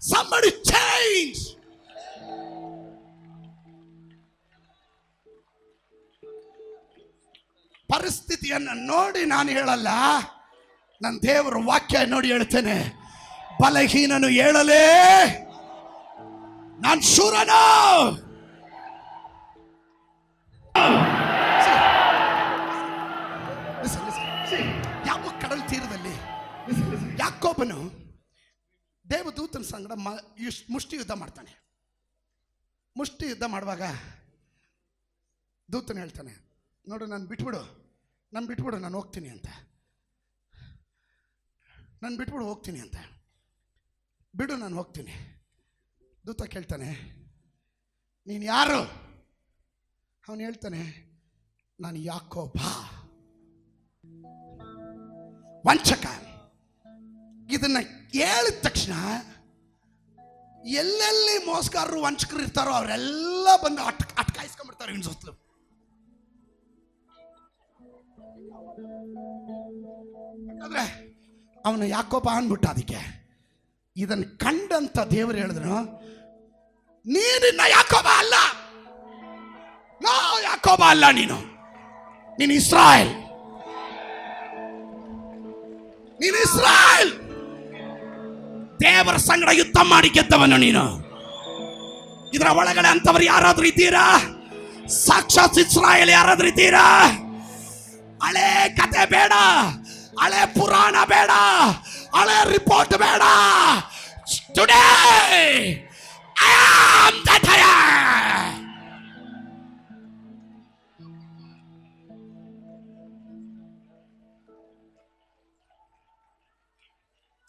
Somebody change. ಪರಿಸ್ಥಿತಿಯನ್ನು ನೋಡಿ ನಾನು ಹೇಳಲ್ಲ, ನನ್ನ ದೇವರ ವಾಕ್ಯ ನೋಡಿ ಹೇಳ್ತೇನೆ. ಬಲಹೀನನು ಹೇಳಲೇ ನಾನು ಶೂರನು. ಯಾವ ಕಡಲ ತೀರದಲ್ಲಿ ಯಾಕೋಬನು ದೇವದೂತನ ಸಂಗಡ ಮುಷ್ಟಿ ಯುದ್ಧ ಮಾಡ್ತಾನೆ. ಮುಷ್ಟಿ ಯುದ್ಧ ಮಾಡುವಾಗ ದೂತನ ಹೇಳ್ತಾನೆ, ನೋಡು ನಾನು ಬಿಟ್ಬಿಡು, ನಾನು ಹೋಗ್ತೀನಿ ಅಂತ, ನಾನು ಬಿಟ್ಬಿಡು ಹೋಗ್ತೀನಿ ಅಂತ. ಬಿಡು ನಾನು ಹೋಗ್ತೀನಿ. ದೂತ ಕೇಳ್ತಾನೆ, ನೀನು ಯಾರು? ಅವನು ಹೇಳ್ತಾನೆ, ನಾನು ಯಾಕೋಬ, ವಂಚಕ. ಇದನ್ನ ಹೇಳಿದ ತಕ್ಷಣ ಎಲ್ಲೆಲ್ಲಿ ಮೋಸಗಾರರು ವಂಚಕರು ಇರ್ತಾರೋ ಅವರೆಲ್ಲ ಬಂದು ಅಟ್ಕಾಯಿಸ್ಕೊಂಡ್ಬಿಡ್ತಾರೆ ಇವನ್ ಸುತ್ತಲೂ. ಯಾಕಂದ್ರೆ ಅವನು ಯಾಕೋಬ ಅಂದ್ಬಿಟ್ಟ. ಅದಕ್ಕೆ ಇದನ್ನು ಕಂಡಂತ ದೇವರು ಹೇಳಿದ್ರು, ನೀನಿನ್ನ ಯಾಕೋಬ ಅಲ್ಲ, ಯಾಕೋಬ ಅಲ್ಲ, ನೀನು ಇಸ್ರಾಯೇಲ್. ಇನ್ ಇಸ್ರಾಯೇಲ್ ದೇವರ ಸಂಗಡ ಯುದ್ಧ ಮಾಡಿ ಗೆದ್ದವನು ನೀನು. ಇದರ ಒಳಗಡೆ ಅಂತವರು ಯಾರಾದ್ರೂ ಇದ್ದೀರಾ? ಸಾಕ್ಷಾತ್ ಇಸ್ರಾಯೇಲ್ ಯಾರಾದ್ರೂ ಇದ್ದೀರಾ? ಹಳೆ ಕತೆ ಬೇಡ, ಹಳೆ ಪುರಾಣ ಬೇಡ, ಹಳೆ ರಿಪೋರ್ಟ್ ಬೇಡ. Today I am that I am.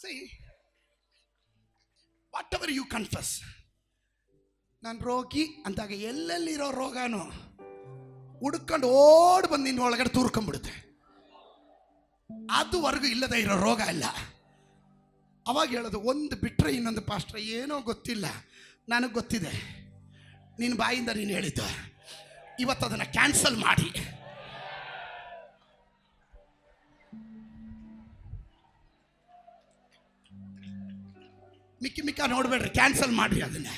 See, whatever you confess, ನಾನು ರೋಗಿ ಅಂದಾಗ ಎಲ್ಲೆಲ್ಲಿರೋ ರೋಗನೋ ಹುಡ್ಕೊಂಡು ಓಡ್ ಬಂದು ನಿನ್ನ ಒಳಗಡೆ ತೂರ್ಕೊಂಡ್ಬಿಡುತ್ತೆ. ಅದುವರೆಗೂ ಇಲ್ಲದೆ ಇರೋ ರೋಗ ಇಲ್ಲ. ಅವಾಗ ಹೇಳೋದು ಒಂದು ಬಿಟ್ಟರೆ ಇನ್ನೊಂದು ಪಾಸ್ಟ್ರ ಏನೋ ಗೊತ್ತಿಲ್ಲ, ನನಗೆ ಗೊತ್ತಿದೆ. ನಿನ್ನ ಬಾಯಿಂದ ನೀನು ಹೇಳಿದ್ದು ಇವತ್ತು ಅದನ್ನು ಕ್ಯಾನ್ಸಲ್ ಮಾಡಿ ಮಿಕ್ಕ ನೋಡ್ಬೇಡ್ರಿ, ಕ್ಯಾನ್ಸಲ್ ಮಾಡ್ರಿ ಅದನ್ನ.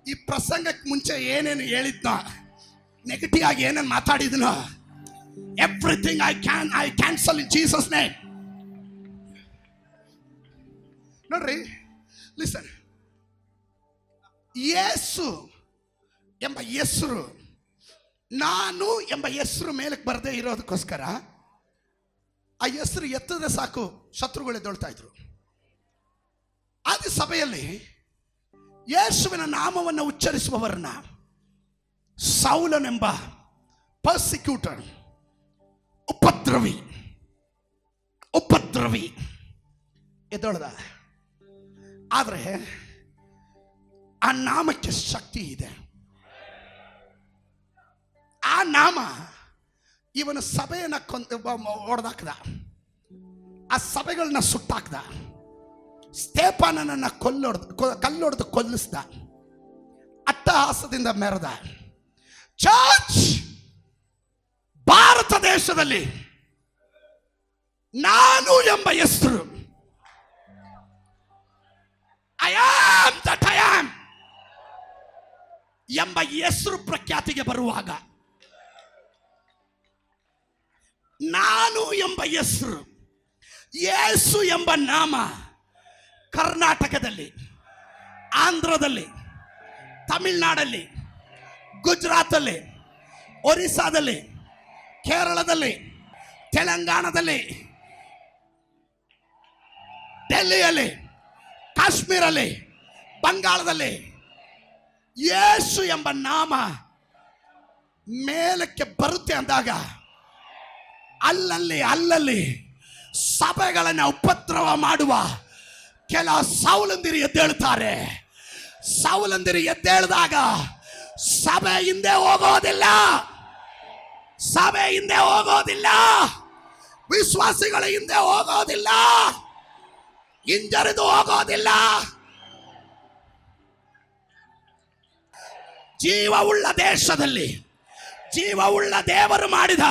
ಈ ಪ್ರಸಂಗಕ್ಕೆ ಮುಂಚೆ ಏನೇನು ಹೇಳಿದ್ನೋ, ನೆಗೆಟಿವ್ ಆಗಿ ಏನೇನು ಮಾತಾಡಿದ್ನೋ, everything I cancel in Jesus name. ನೋಡ್ರಿ, ಲಿಸನ್, ಯೇಸು ಎಂಬ ಹೆಸರು, ನಾನು ಎಂಬ ಹೆಸರು ಮೇಲಕ್ಕೆ ಬರದೇ ಇರೋದಕ್ಕೋಸ್ಕರ ಆ ಹೆಸರು ಎತ್ತಿದ್ರೆ ಸಾಕು ಶತ್ರುಗಳು ಎದ್ದೊಳ್ತಾ ಇದ್ರು. ಆದಿ ಸಭೆಯಲ್ಲಿ ಯೇಸುವಿನ ನಾಮವನ್ನು ಉಚ್ಚರಿಸುವವರನ್ನ ಸೌಲನೆಂಬ ಪರ್ಸಿಕ್ಯೂಟರ್, ಉಪದ್ರವಿ ಎದ್ದೊಳ್ದ. ಆದರೆ ಆ ನಾಮಕ್ಕೆ ಶಕ್ತಿ ಇದೆ. ಆ ನಾಮ ಇವನ ಸಭೆಯನ್ನ ಹೊಡೆದಾಕ್ದ, ಆ ಸಭೆಗಳನ್ನ ಸುಟ್ಟಾಕ್ದ, ಸ್ಟೇಫನನನ್ನ ಕಲ್ಲೊಡೆದು ಕೊಲ್ಲಿಸ್ದ, ಅಟ್ಟಹಾಸದಿಂದ ಮೆರೆದ. ಚರ್ಚ್, ಭಾರತ ದೇಶದಲ್ಲಿ ನಾನು ಎಂಬ ಹೆಸರು, I am that I am ಎಂಬ ಹೆಸರು ಪ್ರಖ್ಯಾತಿಗೆ ಬರುವಾಗ, ನಾನು ಎಂಬ ಹೆಸರು, ಯೇಸು ಎಂಬ ನಾಮ ಕರ್ನಾಟಕದಲ್ಲಿ, ಆಂಧ್ರದಲ್ಲಿ, ತಮಿಳುನಾಡಲ್ಲಿ, ಗುಜರಾತಲ್ಲಿ, ಒರಿಸ್ಸಾದಲ್ಲಿ, ಕೇರಳದಲ್ಲಿ, ತೆಲಂಗಾಣದಲ್ಲಿ, ಡೆಲ್ಲಿಯಲ್ಲಿ, ಕಾಶ್ಮೀರಲ್ಲಿ, ಬಂಗಾಳದಲ್ಲಿ ಯೇಸು ಎಂಬ ನಾಮ ಮೇಲಕ್ಕೆ ಬರುತ್ತೆ ಅಂದಾಗ ಅಲ್ಲಲ್ಲಿ ಸಭೆಗಳನ್ನು ಉಪದ್ರವ ಮಾಡುವ ಕೆಲ ಸೌಲಂದಿರಿ ಎದ್ದೇಳ್ತಾರೆ. ಸೌಲಂದಿರಿ ಎದ್ದೇಳಿದಾಗ ಸಭೆ ಹಿಂದೆ ಹೋಗೋದಿಲ್ಲ, ಸಭೆ ಹಿಂದೆ ಹೋಗೋದಿಲ್ಲ, ವಿಶ್ವಾಸಿಗಳ ಹಿಂದೆ ಹೋಗೋದಿಲ್ಲ, ಹಿಂಜರಿದು ಹೋಗೋದಿಲ್ಲ. ಜೀವವುಳ್ಳ ದೇಶದಲ್ಲಿ ಜೀವವುಳ್ಳ ದೇವರು ಮಾಡಿದ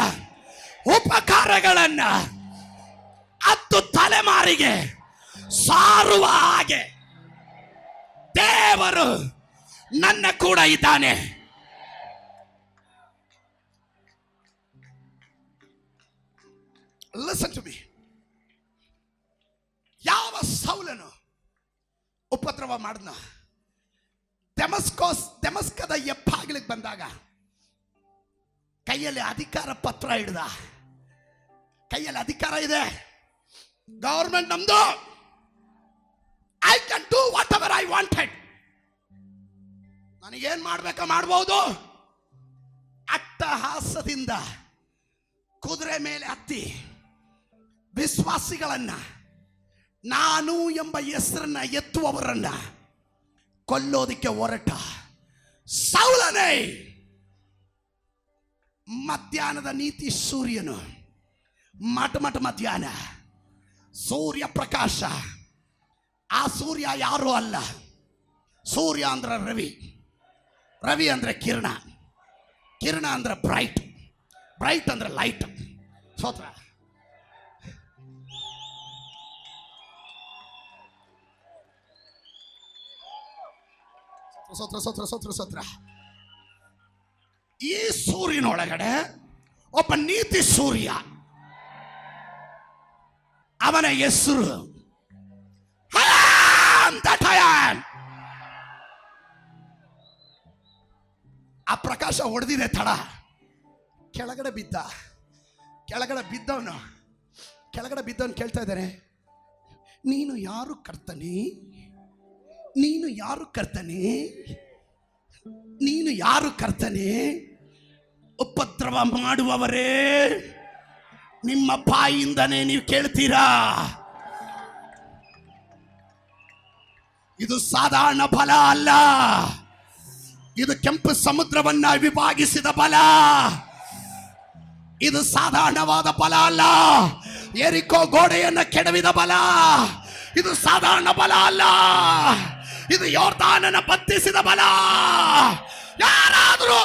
ಉಪಕಾರಗಳನ್ನ 10 ತಲೆಮಾರಿಗೆ ಸಾರುವ ಹಾಗೆ ದೇವರು ನನ್ನ ಕೂಡ ಇದ್ದಾನೆ. Listen to me. ಯಾವ ಸೌಲನು ಉಪದ್ರವ ಮಾಡಿದ್ನ, ದಮಸ್ಕದ ಹೆಬ್ಬಾಗಿಲಿಗೆ ಬಂದಾಗ ಕೈಯಲ್ಲಿ ಅಧಿಕಾರ ಪತ್ರ ಹಿಡ್ದ. ಕೈಯಲ್ಲಿ ಅಧಿಕಾರ ಇದೆ, ಗವರ್ಮೆಂಟ್ ನಮ್ದು, I can do whatever I wanted, ನನಗೇನ್ ಮಾಡ್ಬೇಕ ಮಾಡಬಹುದು. ಅಟ್ಟಹಾಸದಿಂದ ಕುದುರೆ ಮೇಲೆ ಹತ್ತಿ ವಿಶ್ವಾಸಿಗಳನ್ನ, ನಾನು ಎಂಬ ಹೆಸರನ್ನ ಎತ್ತುವವರನ್ನ ಕೊಲ್ಲೋದಿಕ್ಕೆ ಹೊರಟ ಸೌಲನೇ. ಮಧ್ಯಾಹ್ನದ ನೀತಿ ಸೂರ್ಯನು, ಮಠ ಮಧ್ಯಾಹ್ನ ಸೂರ್ಯ ಪ್ರಕಾಶ. ಆ ಸೂರ್ಯ ಯಾರೂ ಅಲ್ಲ, ಸೂರ್ಯ ಅಂದ್ರೆ ರವಿ, ರವಿ ಅಂದ್ರೆ ಕಿರಣ, ಕಿರಣ ಅಂದ್ರೆ ಬ್ರೈಟ್, ಬ್ರೈಟ್ ಅಂದ್ರೆ ಲೈಟ್. ಸ್ತೋತ್ರ. ಸ್ತೋತ್ರ ಸ್ತೋತ್ರ ಸ್ತೋತ್ರ ಸ್ತೋತ್ರ. ಈ ಸೂರ್ಯನೊಳಗಡೆ ಒಬ್ಬ ನೀತಿ ಸೂರ್ಯ, ಅವನ ಹೆಸರು I am that I am. ಆ ಪ್ರಕಾಶ ಹೊಡೆದಿದೆ ತಡ. ಕೆಳಗಡೆ ಬಿದ್ದವನು ಕೇಳ್ತಾ ಇದ್ದಾನೆ, ನೀನು ಯಾರು ಕರ್ತನೆ? ನೀನು ಯಾರು ಕರ್ತನೆ? ಉಪದ್ರವ ಮಾಡುವವರೇ, ನಿಮ್ಮ ಬಾಯಿಂದನೇ ನೀವು ಕೇಳ್ತೀರಾ? ಇದು ಸಾಧಾರಣ ಬಲ ಅಲ್ಲ, ಇದು ಕೆಂಪು ಸಮುದ್ರವನ್ನ ವಿಭಾಗಿಸಿದ ಬಲ. ಇದು ಸಾಧಾರಣವಾದ ಬಲ ಅಲ್ಲ, ಯೆರಿಕೋ ಗೋಡೆಯನ್ನ ಕೆಡವಿದ ಬಲ. ಇದು ಸಾಧಾರಣ ಬಲ ಅಲ್ಲ, ಇದು ಯೋರ್ದಾನನ ಬತ್ತಿಸಿದ ಬಲ. ಯಾರಾದರೂ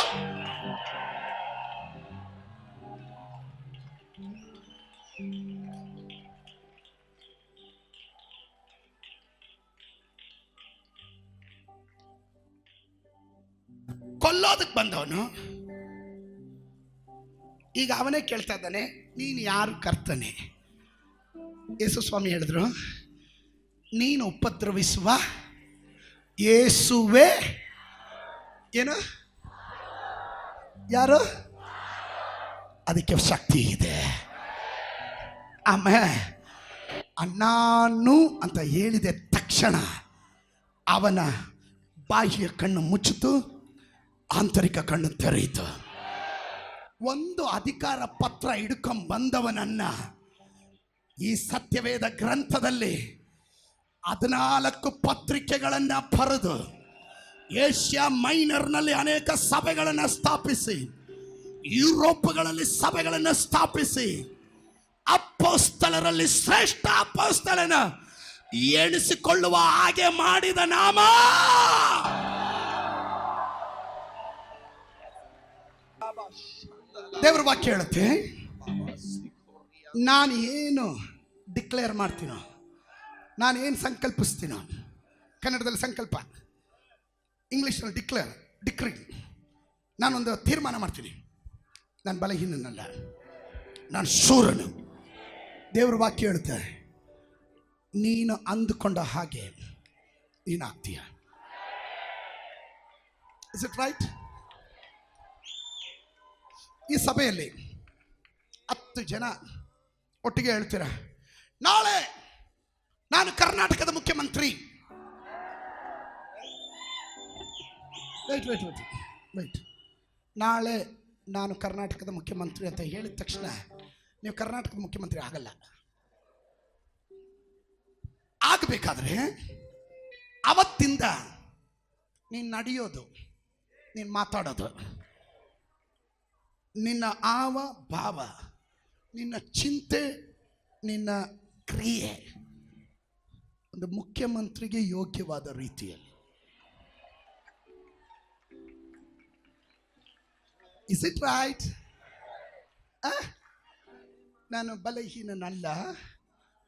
ಕೊಲ್ಲೋದಕ್ಕೆ ಬಂದವನು ಈಗ ಅವನೇ ಕೇಳ್ತಾ ಇದ್ದಾನೆ, ನೀನು ಯಾರು ಕರ್ತನೆ? ಯೇಸು ಸ್ವಾಮಿ ಹೇಳಿದ್ರು, ನೀನು ಉಪದ್ರವಿಸುವ ಯೇಸುವೆ ಏನು? ಯಾರು? ಅದಕ್ಕೆ ಶಕ್ತಿ ಇದೆ. ಆಮೇಲೆ ಅಣ್ಣಾನು ಅಂತ ಹೇಳಿದ ತಕ್ಷಣ ಅವನ ಬಾಹ್ಯ ಕಣ್ಣು ಮುಚ್ಚಿತು, ಆಂತರಿಕ ಕಣ್ಣು ತೆರೆಯಿತು. ಒಂದು ಅಧಿಕಾರ ಪತ್ರ ಹಿಡ್ಕೊಂಡ್ ಬಂದವನನ್ನ ಈ ಸತ್ಯವೇದ ಗ್ರಂಥದಲ್ಲಿ 14 ಪತ್ರಿಕೆಗಳನ್ನ ಬರೆದು ಏಷ್ಯಾ ಮೈನರ್ನಲ್ಲಿ ಅನೇಕ ಸಭೆಗಳನ್ನು ಸ್ಥಾಪಿಸಿ, ಯುರೋಪ್ಗಳಲ್ಲಿ ಸಭೆಗಳನ್ನು ಸ್ಥಾಪಿಸಿ, ಅಪೊಸ್ತಲರಲ್ಲಿ ಶ್ರೇಷ್ಠ ಅಪೊಸ್ತಲನ ಎಣಿಸಿಕೊಳ್ಳುವ ಹಾಗೆ ಮಾಡಿದ ನಾಮ ದೇವರ ವಾಕ್ಯ ಹೇಳುತ್ತೆ. ನಾನು ಏನು ಡಿಕ್ಲೇರ್ ಮಾಡ್ತೀನೋ, ನಾನು ಏನು ಸಂಕಲ್ಪಿಸ್ತೀನೋ, ಕನ್ನಡದಲ್ಲಿ ಸಂಕಲ್ಪ, ಇಂಗ್ಲೀಷ್ನಲ್ಲಿ ಡಿಕ್ರಿ. ನಾನೊಂದು ತೀರ್ಮಾನ ಮಾಡ್ತೀನಿ, ನಾನು ಬಲಹೀನನಲ್ಲ, ನಾನು ಶೂರನು. ದೇವರ ವಾಕ್ಯ ಹೇಳುತ್ತೆ, ನೀನು ಅಂದುಕೊಂಡ ಹಾಗೆ ನೀನಾಗ್ತೀಯ. Is it right? ಈ ಸಭೆಯಲ್ಲಿ 10 ಜನ ಒಟ್ಟಿಗೆ ಹೇಳ್ತೀರ, ನಾಳೆ ನಾನು ಕರ್ನಾಟಕದ ಮುಖ್ಯಮಂತ್ರಿ. ವೈಟ್ ನಾಳೆ ನಾನು ಕರ್ನಾಟಕದ ಮುಖ್ಯಮಂತ್ರಿ ಅಂತ ಹೇಳಿದ ತಕ್ಷಣ ನೀವು ಕರ್ನಾಟಕದ ಮುಖ್ಯಮಂತ್ರಿ ಆಗಲ್ಲ. ಆಗಬೇಕಾದ್ರೆ ಅವತ್ತಿಂದ ನೀನು ನಡೆಯೋದು, ನೀನು ಮಾತಾಡೋದು, ನಿನ್ನ ಆವ ಭಾವ, ನಿನ್ನ ಚಿಂತೆ, ನಿನ್ನ ಕ್ರಿಯೆ ಒಂದು ಮುಖ್ಯಮಂತ್ರಿಗೆ ಯೋಗ್ಯವಾದ ರೀತಿಯಲ್ಲಿ. Is it right? ನಾನು ಬಲಹೀನನಲ್ಲ,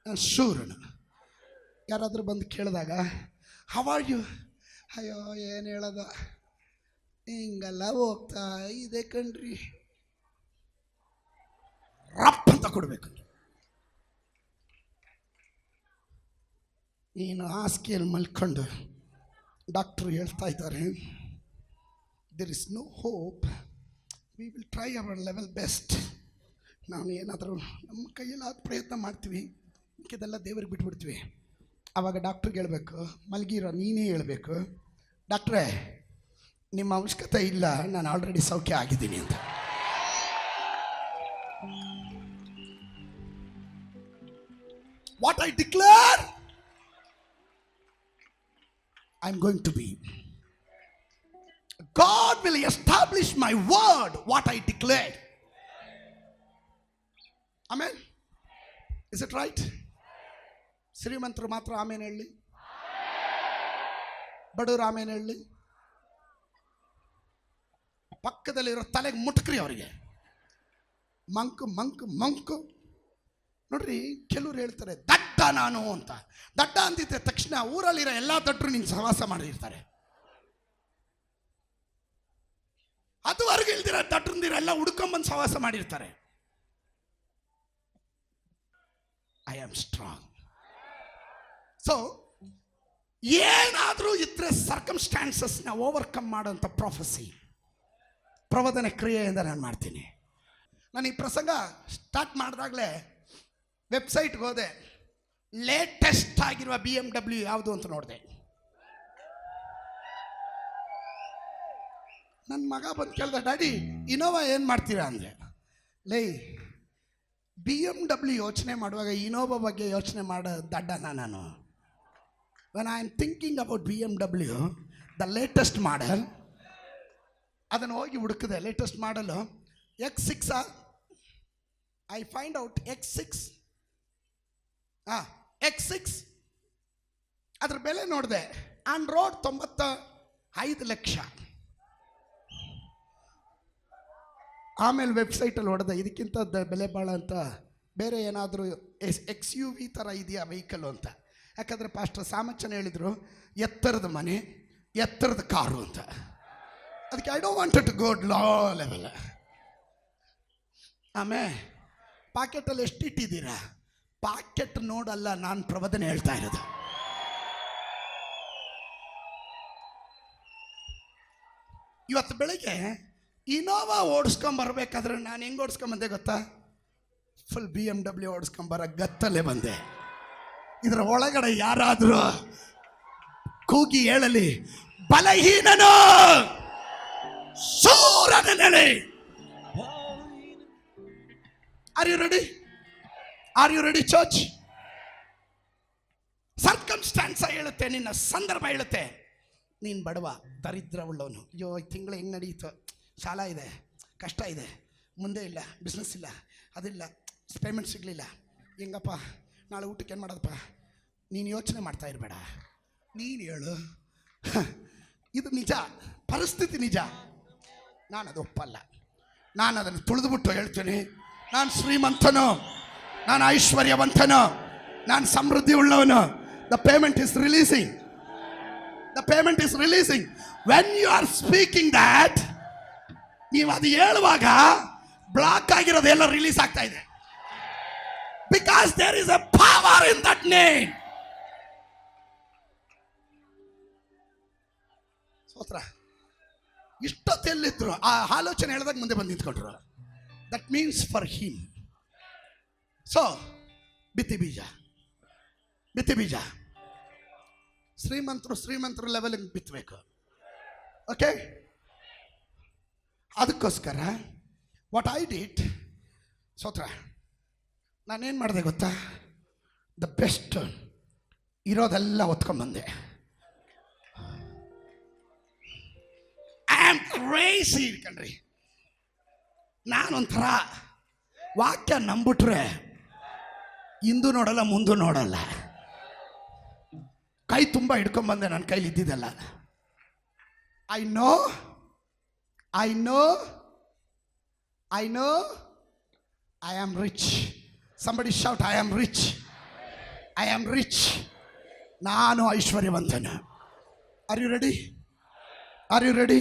ನಾನು ಶೂರನು. ಯಾರಾದರೂ ಬಂದು ಕೇಳಿದಾಗ ಹೌ ಆರ್ ಯು? ಅಯ್ಯೋ ಏನು ಹೇಳೋದ, ಹಿಂಗೆಲ್ಲ ಹೋಗ್ತಾ ಇದೆ ಕಣ್ರಿ, ರಪ್ ಅಂತ ಕೊಡಬೇಕು. ನೀನು ಹಾಸಿಗೆಯಲ್ಲಿ ಮಲ್ಕೊಂಡು ಡಾಕ್ಟ್ರು ಹೇಳ್ತಾ ಇದ್ದಾರೆ, there is no hope, we will try our level best. ನಾವು ಏನಾದರೂ ನಮ್ಮ ಕೈಯಲ್ಲಾದ ಪ್ರಯತ್ನ ಮಾಡ್ತೀವಿ, ಇದೆಲ್ಲ ದೇವರಿಗೆ ಬಿಟ್ಬಿಡ್ತೀವಿ. ಆವಾಗ ಡಾಕ್ಟ್ರಿಗೆ ಹೇಳಬೇಕು, ಮಲಗಿರೋ ನೀನೇ ಹೇಳಬೇಕು, ಡಾಕ್ಟ್ರೇ ನಿಮ್ಮ ಅವಶ್ಯಕತೆ ಇಲ್ಲ, ನಾನು ಆಲ್ರೆಡಿ ಸೌಖ್ಯ ಆಗಿದ್ದೀನಿ ಅಂತ. What I declare, I'm going to be. God will establish my word, what I declared. Amen? Is it right? ಶ್ರೀಮಂತರು ಮಾತ್ರ ಆಮೇಲೆ ಹೇಳಿ, ಬಡವರು ಆಮೇಲೆ ಹೇಳಿ, ಪಕ್ಕದಲ್ಲಿರೋ ತಲೆಗೆ ಮುಟ್ಕ್ರಿ ಅವರಿಗೆ. ಮಂಕು ನೋಡ್ರಿ, ಕೆಲವ್ರು ಹೇಳ್ತಾರೆ ದಡ್ಡ ನಾನು ಅಂತ. ದಡ್ಡ ಅಂತಿದ್ದ ತಕ್ಷಣ ಊರಲ್ಲಿರೋ ಎಲ್ಲ ದಡ್ಡರು ನಿಂಗೆ ಸಹವಾಸ ಮಾಡಿರ್ತಾರೆ. ಅದುವರೆಗೂ ಇಲ್ದಿರ ದಡ್ಡಂದಿರ ಎಲ್ಲ ಹುಡ್ಕೊಂಬಂದು ಸಹವಾಸ ಮಾಡಿರ್ತಾರೆ. I am strong. ಸೊ ಏನಾದರೂ ಇದ್ರೆ ಸರ್ಕಮ್ಸ್ಟಾನ್ಸಸ್ನ ಓವರ್ಕಮ್ ಮಾಡೋಂಥ ಪ್ರವಚನ ಕ್ರಿಯೆಯಿಂದ ನಾನು ಮಾಡ್ತೀನಿ. ನಾನು ಈ ಪ್ರಸಂಗ ಸ್ಟಾರ್ಟ್ ಮಾಡಿದಾಗಲೇ ವೆಬ್ಸೈಟ್ಗೆ ಹೋದೆ, ಲೇಟೆಸ್ಟ್ ಆಗಿರುವ BMW ಯಾವುದು ಅಂತ ನೋಡಿದೆ. ನನ್ನ ಮಗ ಬಂದು ಕೇಳ್ದ, ಡ್ಯಾಡಿ ಇನೋವಾ ಏನು ಮಾಡ್ತೀರಾ ಅಂದರೆ, ಲೇ BMW ಯೋಚನೆ ಮಾಡುವಾಗ ಇನೋವಾ ಬಗ್ಗೆ ಯೋಚನೆ ಮಾಡೋ ದಡ್ಡನ ನಾನು. When I am thinking about BMW, the latest model, ಅದನ್ನು ಹೋಗಿ ಹುಡುಕಿದೆ. ಲೇಟೆಸ್ಟ್ ಮಾಡಲು X6, I find out X6 ಅದ್ರ ಬೆಲೆ ನೋಡಿದೆ, ಆನ್ ರೋಡ್ 95 ಲಕ್ಷ. ಆಮೇಲೆ ವೆಬ್ಸೈಟಲ್ಲಿ ಹೊಡೆದೆ, ಇದಕ್ಕಿಂತ ಬೆಲೆ ಭಾಳ ಅಂತ ಬೇರೆ ಏನಾದರೂ XUV ಥರ ಇದೆಯಾ ವೆಹಿಕಲ್ಲು ಅಂತ. ಯಾಕಂದರೆ ಪಾಸ್ಟರ್ ಸಾಮಚ್ಚನ ಹೇಳಿದರು, ಎತ್ತರದ ಮನೆ ಎತ್ತರದ ಕಾರು ಅಂತ. ಅದಕ್ಕೆ I don't want to go low level. ಆಮೇಲೆ ಪಾಕೆಟಲ್ಲಿ ಎಷ್ಟು ಇಟ್ಟಿದ್ದೀರಾ? ಪಾಕೆಟ್ ನೋಡಲ್ಲ, ನಾನು ಪ್ರವಚನ ಹೇಳ್ತಾ ಇರೋದು. ಇವತ್ತು ಬೆಳಗ್ಗೆ ಇನೋವಾ ಓಡಿಸ್ಕೊಂಬರ್ಬೇಕಾದ್ರೆ ನಾನು ಹೆಂಗೆ ಓಡಿಸ್ಕೊಂಬಂದೆ ಗೊತ್ತಾ? ಫುಲ್ BMW ಓಡಿಸ್ಕೊಂಬರ ಗತ್ತಲ್ಲೇ ಬಂದೆ. ಇದರ ಒಳಗಡೆ ಯಾರಾದರೂ ಕೂಗಿ ಹೇಳಲಿ, ಬಲಹೀನನು ಶೂರನ ನೆಲೆ. Are you ready? Are you ready church? Circumstances ಹೇಳುತ್ತೆ, ನಿನ್ನ ಸಂದರ್ಭ ಹೇಳುತ್ತೆ, ನೀನು ಬಡವ ದರಿದ್ರ ಉಳ್ಳವನು. ಅಯ್ಯೋ ಈ ತಿಂಗಳು ಹೆಂಗೆ ನಡೀತು, ಸಾಲ ಇದೆ, ಕಷ್ಟ ಇದೆ, ಮುಂದೆ ಇಲ್ಲ, ಬಿಸ್ನೆಸ್ ಇಲ್ಲ, ಅದಿಲ್ಲ, ಪೇಮೆಂಟ್ ಸಿಗಲಿಲ್ಲ, ಹೆಂಗಪ್ಪ ನಾಳೆ ಊಟಕ್ಕೆ ಏನು ಮಾಡೋದಪ್ಪ? ನೀನು ಯೋಚನೆ ಮಾಡ್ತಾ ಇರಬೇಡ, ನೀನು ಹೇಳು. ಇದು ನಿಜ, ಪರಿಸ್ಥಿತಿ ನಿಜ. ನಾನು ಅದು ಒಪ್ಪಲ್ಲ. ನಾನು ಅದನ್ನು ತುಳಿದುಬಿಟ್ಟು ಹೇಳ್ತೀನಿ, ನಾನು ಶ್ರೀಮಂತನು, ನಾನು ಐಶ್ವರ್ಯವಂತನು, ನಾನು ಸಮೃದ್ಧಿ ಉಳ್ಳವನು. The payment is releasing. The payment is releasing. When you are speaking that, ನೀವು ಅದು ಹೇಳುವಾಗ ಬ್ಲಾಕ್ ಆಗಿರೋದೆಲ್ಲ ರಿಲೀಸ್ ಆಗ್ತಾ ಇದೆ. Because there is a power in that name. ಸ್ತೋತ್ರ. ಇಷ್ಟೊತ್ತೆಲ್ಲಿದ್ರು ಆ ಆಲೋಚನೆ ಹೇಳಿದಾಗ ಮುಂದೆ ಬಂದು ನಿಂತ್ಕೊಂಡ್ರು. That means for him. So ಬಿತ್ತಿ ಬೀಜ ಶ್ರೀಮಂತರು ಲೆವೆಲ್ಗೆ ಬಿತ್ತಬೇಕು. ಓಕೆ, ಅದಕ್ಕೋಸ್ಕರ ವಾಟ್ ಐ ಡಿಡ್, ಸ್ತೋತ್ರ, ನಾನೇನು ಮಾಡಿದೆ ಗೊತ್ತಾ? ದ ಬೆಸ್ಟ್ ಇರೋದೆಲ್ಲ ಒತ್ಕೊಂಡ್ಬಂದೆ. ಐ ಆಮ್ ಕ್ರೇಜಿ ಕಣ್ರಿ. ನಾನೊಂಥರ ವಾಕ್ಯ ನಂಬಿಟ್ರೆ ಹಿಂದೂ ನೋಡಲ್ಲ ಮುಂದೂ ನೋಡಲ್ಲ. ಕೈ ತುಂಬ ಹಿಡ್ಕೊಂಡ್ಬಂದೆ, ನನ್ನ ಕೈಲಿ ಇದ್ದಿದ್ದಲ್ಲ. I know I am rich. Somebody shout, I am rich. I am rich. ನಾನು ಐಶ್ವರ್ಯವಂತನು. Are you ready? Are you ready?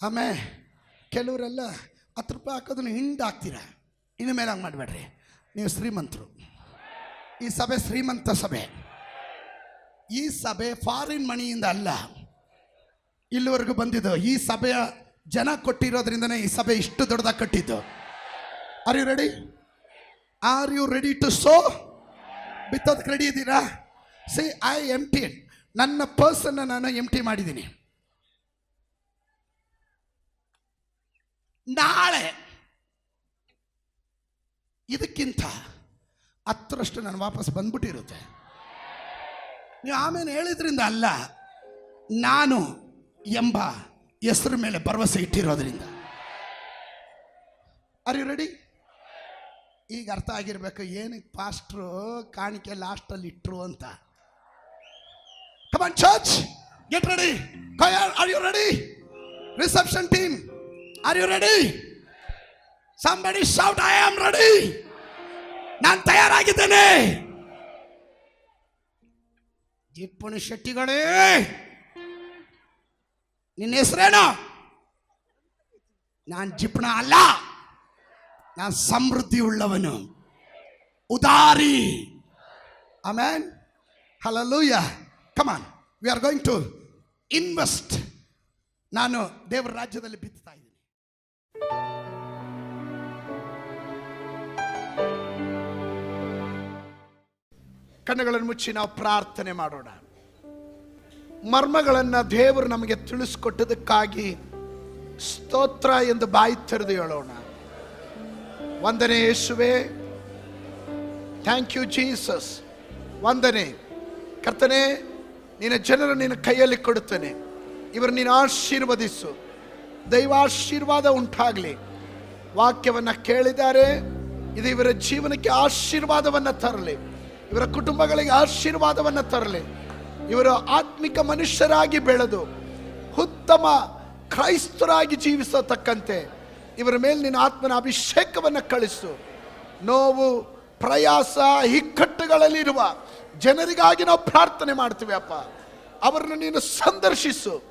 ಆಮೇಲೆ ಕೆಲವರೆಲ್ಲ 10 ರೂಪಾಯಿ ಹಾಕೋದನ್ನು ಹಿಂಡಾಕ್ತೀರ. ಇನ್ನು ಮೇಲೆ ಹಂಗೆ ಮಾಡಬೇಡ್ರಿ. ನೀವು ಶ್ರೀಮಂತರು. ಈ ಸಭೆ ಶ್ರೀಮಂತ ಸಭೆ. ಈ ಸಭೆ ಫಾರಿನ್ ಮನಿಯಿಂದ ಅಲ್ಲ ಇಲ್ಲಿವರೆಗೂ ಬಂದಿದ್ದು. ಈ ಸಭೆಯ ಜನ ಕೊಟ್ಟಿರೋದ್ರಿಂದನೇ ಈ ಸಭೆ ಇಷ್ಟು ದೊಡ್ಡದಾಗಿ ಕಟ್ಟಿದ್ದು. Are you ready? Are you ready to sow? ಬಿತ್ತೋದಕ್ಕೆ ರೆಡಿ ಇದ್ದೀರಾ? See, I emptied. ನನ್ನ ಪರ್ಸನ್ನ ನಾನು ಎಂಪ್ಟಿ ಮಾಡಿದ್ದೀನಿ. ನಾಳೆ ಇದಕ್ಕಿಂತ 10ರಷ್ಟು ನಾನು ವಾಪಸ್ ಬಂದ್ಬಿಟ್ಟಿರುತ್ತೆ. ನೀವು ಆಮೇಲೆ ಹೇಳಿದ್ರಿಂದ ಅಲ್ಲ, ನಾನು ಎಂಬ ಹೆಸರು ಮೇಲೆ ಭರವಸೆ ಇಟ್ಟಿರೋದ್ರಿಂದ. R you ready? ಈಗ ಅರ್ಥ ಆಗಿರ್ಬೇಕು ಏನಕ್ಕೆ ಪಾಸ್ಟ್ರು ಕಾಣಿಕೆ ಲಾಸ್ಟಲ್ಲಿ ಇಟ್ಟರು ಅಂತ. Come on church, get ready. Are you ready? Reception team, are you ready? somebody shout, I am ready. ನಾನು ತಯಾರಾಗಿದ್ದೇನೆ. ಜಿಪ್ಪುಣಿ ಶೆಟ್ಟಿಗಳೇ, ನಿನ್ನ ಹೆಸರೇನು? ನಾನು ಜಿಪ್ಪಣ ಅಲ್ಲ, ನಾನು ಸಮೃದ್ಧಿ ಉಳ್ಳವನು. ಉದಾರಿ. Amen. Hallelujah. Come on, we are going to invest. ನಾನು ದೇವರ ರಾಜ್ಯದಲ್ಲಿ ಬಿತ್ತಾ ಇದ್ದೀನಿ. ಕಣ್ಣುಗಳನ್ನು ಮುಚ್ಚಿ ನಾವು ಪ್ರಾರ್ಥನೆ ಮಾಡೋಣ. ಮರ್ಮಗಳನ್ನು ದೇವರು ನಮಗೆ ತಿಳಿಸ್ಕೊಟ್ಟದಕ್ಕಾಗಿ ಸ್ತೋತ್ರ ಎಂದು ಬಾಯಿ ತೆರೆದು ಹೇಳೋಣ. ವಂದನೆ ಯೇಸುವೆ, ಥ್ಯಾಂಕ್ ಯು ಜೀಸಸ್. ವಂದನೆ ಕರ್ತನೆ, ನಿನ್ನ ಜನರು ನಿನ್ನ ಕೈಯಲ್ಲಿ ಕೊಡುತ್ತೇನೆ. ಇವರು ನೀನು ಆಶೀರ್ವದಿಸು. ದೈವಾಶೀರ್ವಾದ ಉಂಟಾಗಲಿ. ವಾಕ್ಯವನ್ನು ಕೇಳಿದ್ದಾರೆ, ಇದು ಇವರ ಜೀವನಕ್ಕೆ ಆಶೀರ್ವಾದವನ್ನು ತರಲಿ. ಇವರ ಕುಟುಂಬಗಳಿಗೆ ಆಶೀರ್ವಾದವನ್ನು ತರಲಿ. ಇವರು ಆತ್ಮಿಕ ಮನುಷ್ಯರಾಗಿ ಬೆಳೆದು ಉತ್ತಮ ಕ್ರೈಸ್ತರಾಗಿ ಜೀವಿಸತಕ್ಕಂತೆ ಇವರ ಮೇಲೆ ನಿನ್ನ ಆತ್ಮನ ಅಭಿಷೇಕವನ್ನು ಕಳಿಸು. ನೋವು, ಪ್ರಯಾಸ, ಇಕ್ಕಟ್ಟುಗಳಲ್ಲಿರುವ ಜನರಿಗಾಗಿ ನಾವು ಪ್ರಾರ್ಥನೆ ಮಾಡ್ತೀವಿ ಅಪ್ಪ. ಅವರನ್ನು ನೀನು ಸಂದರ್ಶಿಸು,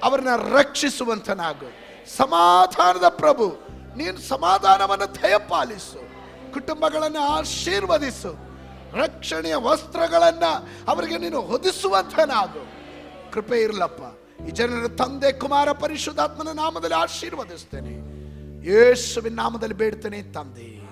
ಅವರನ್ನ ರಕ್ಷಿಸುವಂತನಾಗು. ಸಮಾಧಾನದ ಪ್ರಭು, ನೀನು ಸಮಾಧಾನವನ್ನು ದಯಪಾಲಿಸು. ಕುಟುಂಬಗಳನ್ನು ಆಶೀರ್ವದಿಸು. ರಕ್ಷಣೆಯ ವಸ್ತ್ರಗಳನ್ನು ಅವರಿಗೆ ನೀನು ಹೊದಿಸುವಂತನಾಗು. ಕೃಪೆ ಇರಲಪ್ಪ. ಈ ಜನರ ತಂದೆ, ಕುಮಾರ, ಪರಿಶುದ್ಧಾತ್ಮನ ನಾಮದಲ್ಲಿ ಆಶೀರ್ವದಿಸ್ತೇನೆ. ಯೇಸುವಿನ ನಾಮದಲ್ಲಿ ಬೇಡ್ತೇನೆ ತಂದೆ.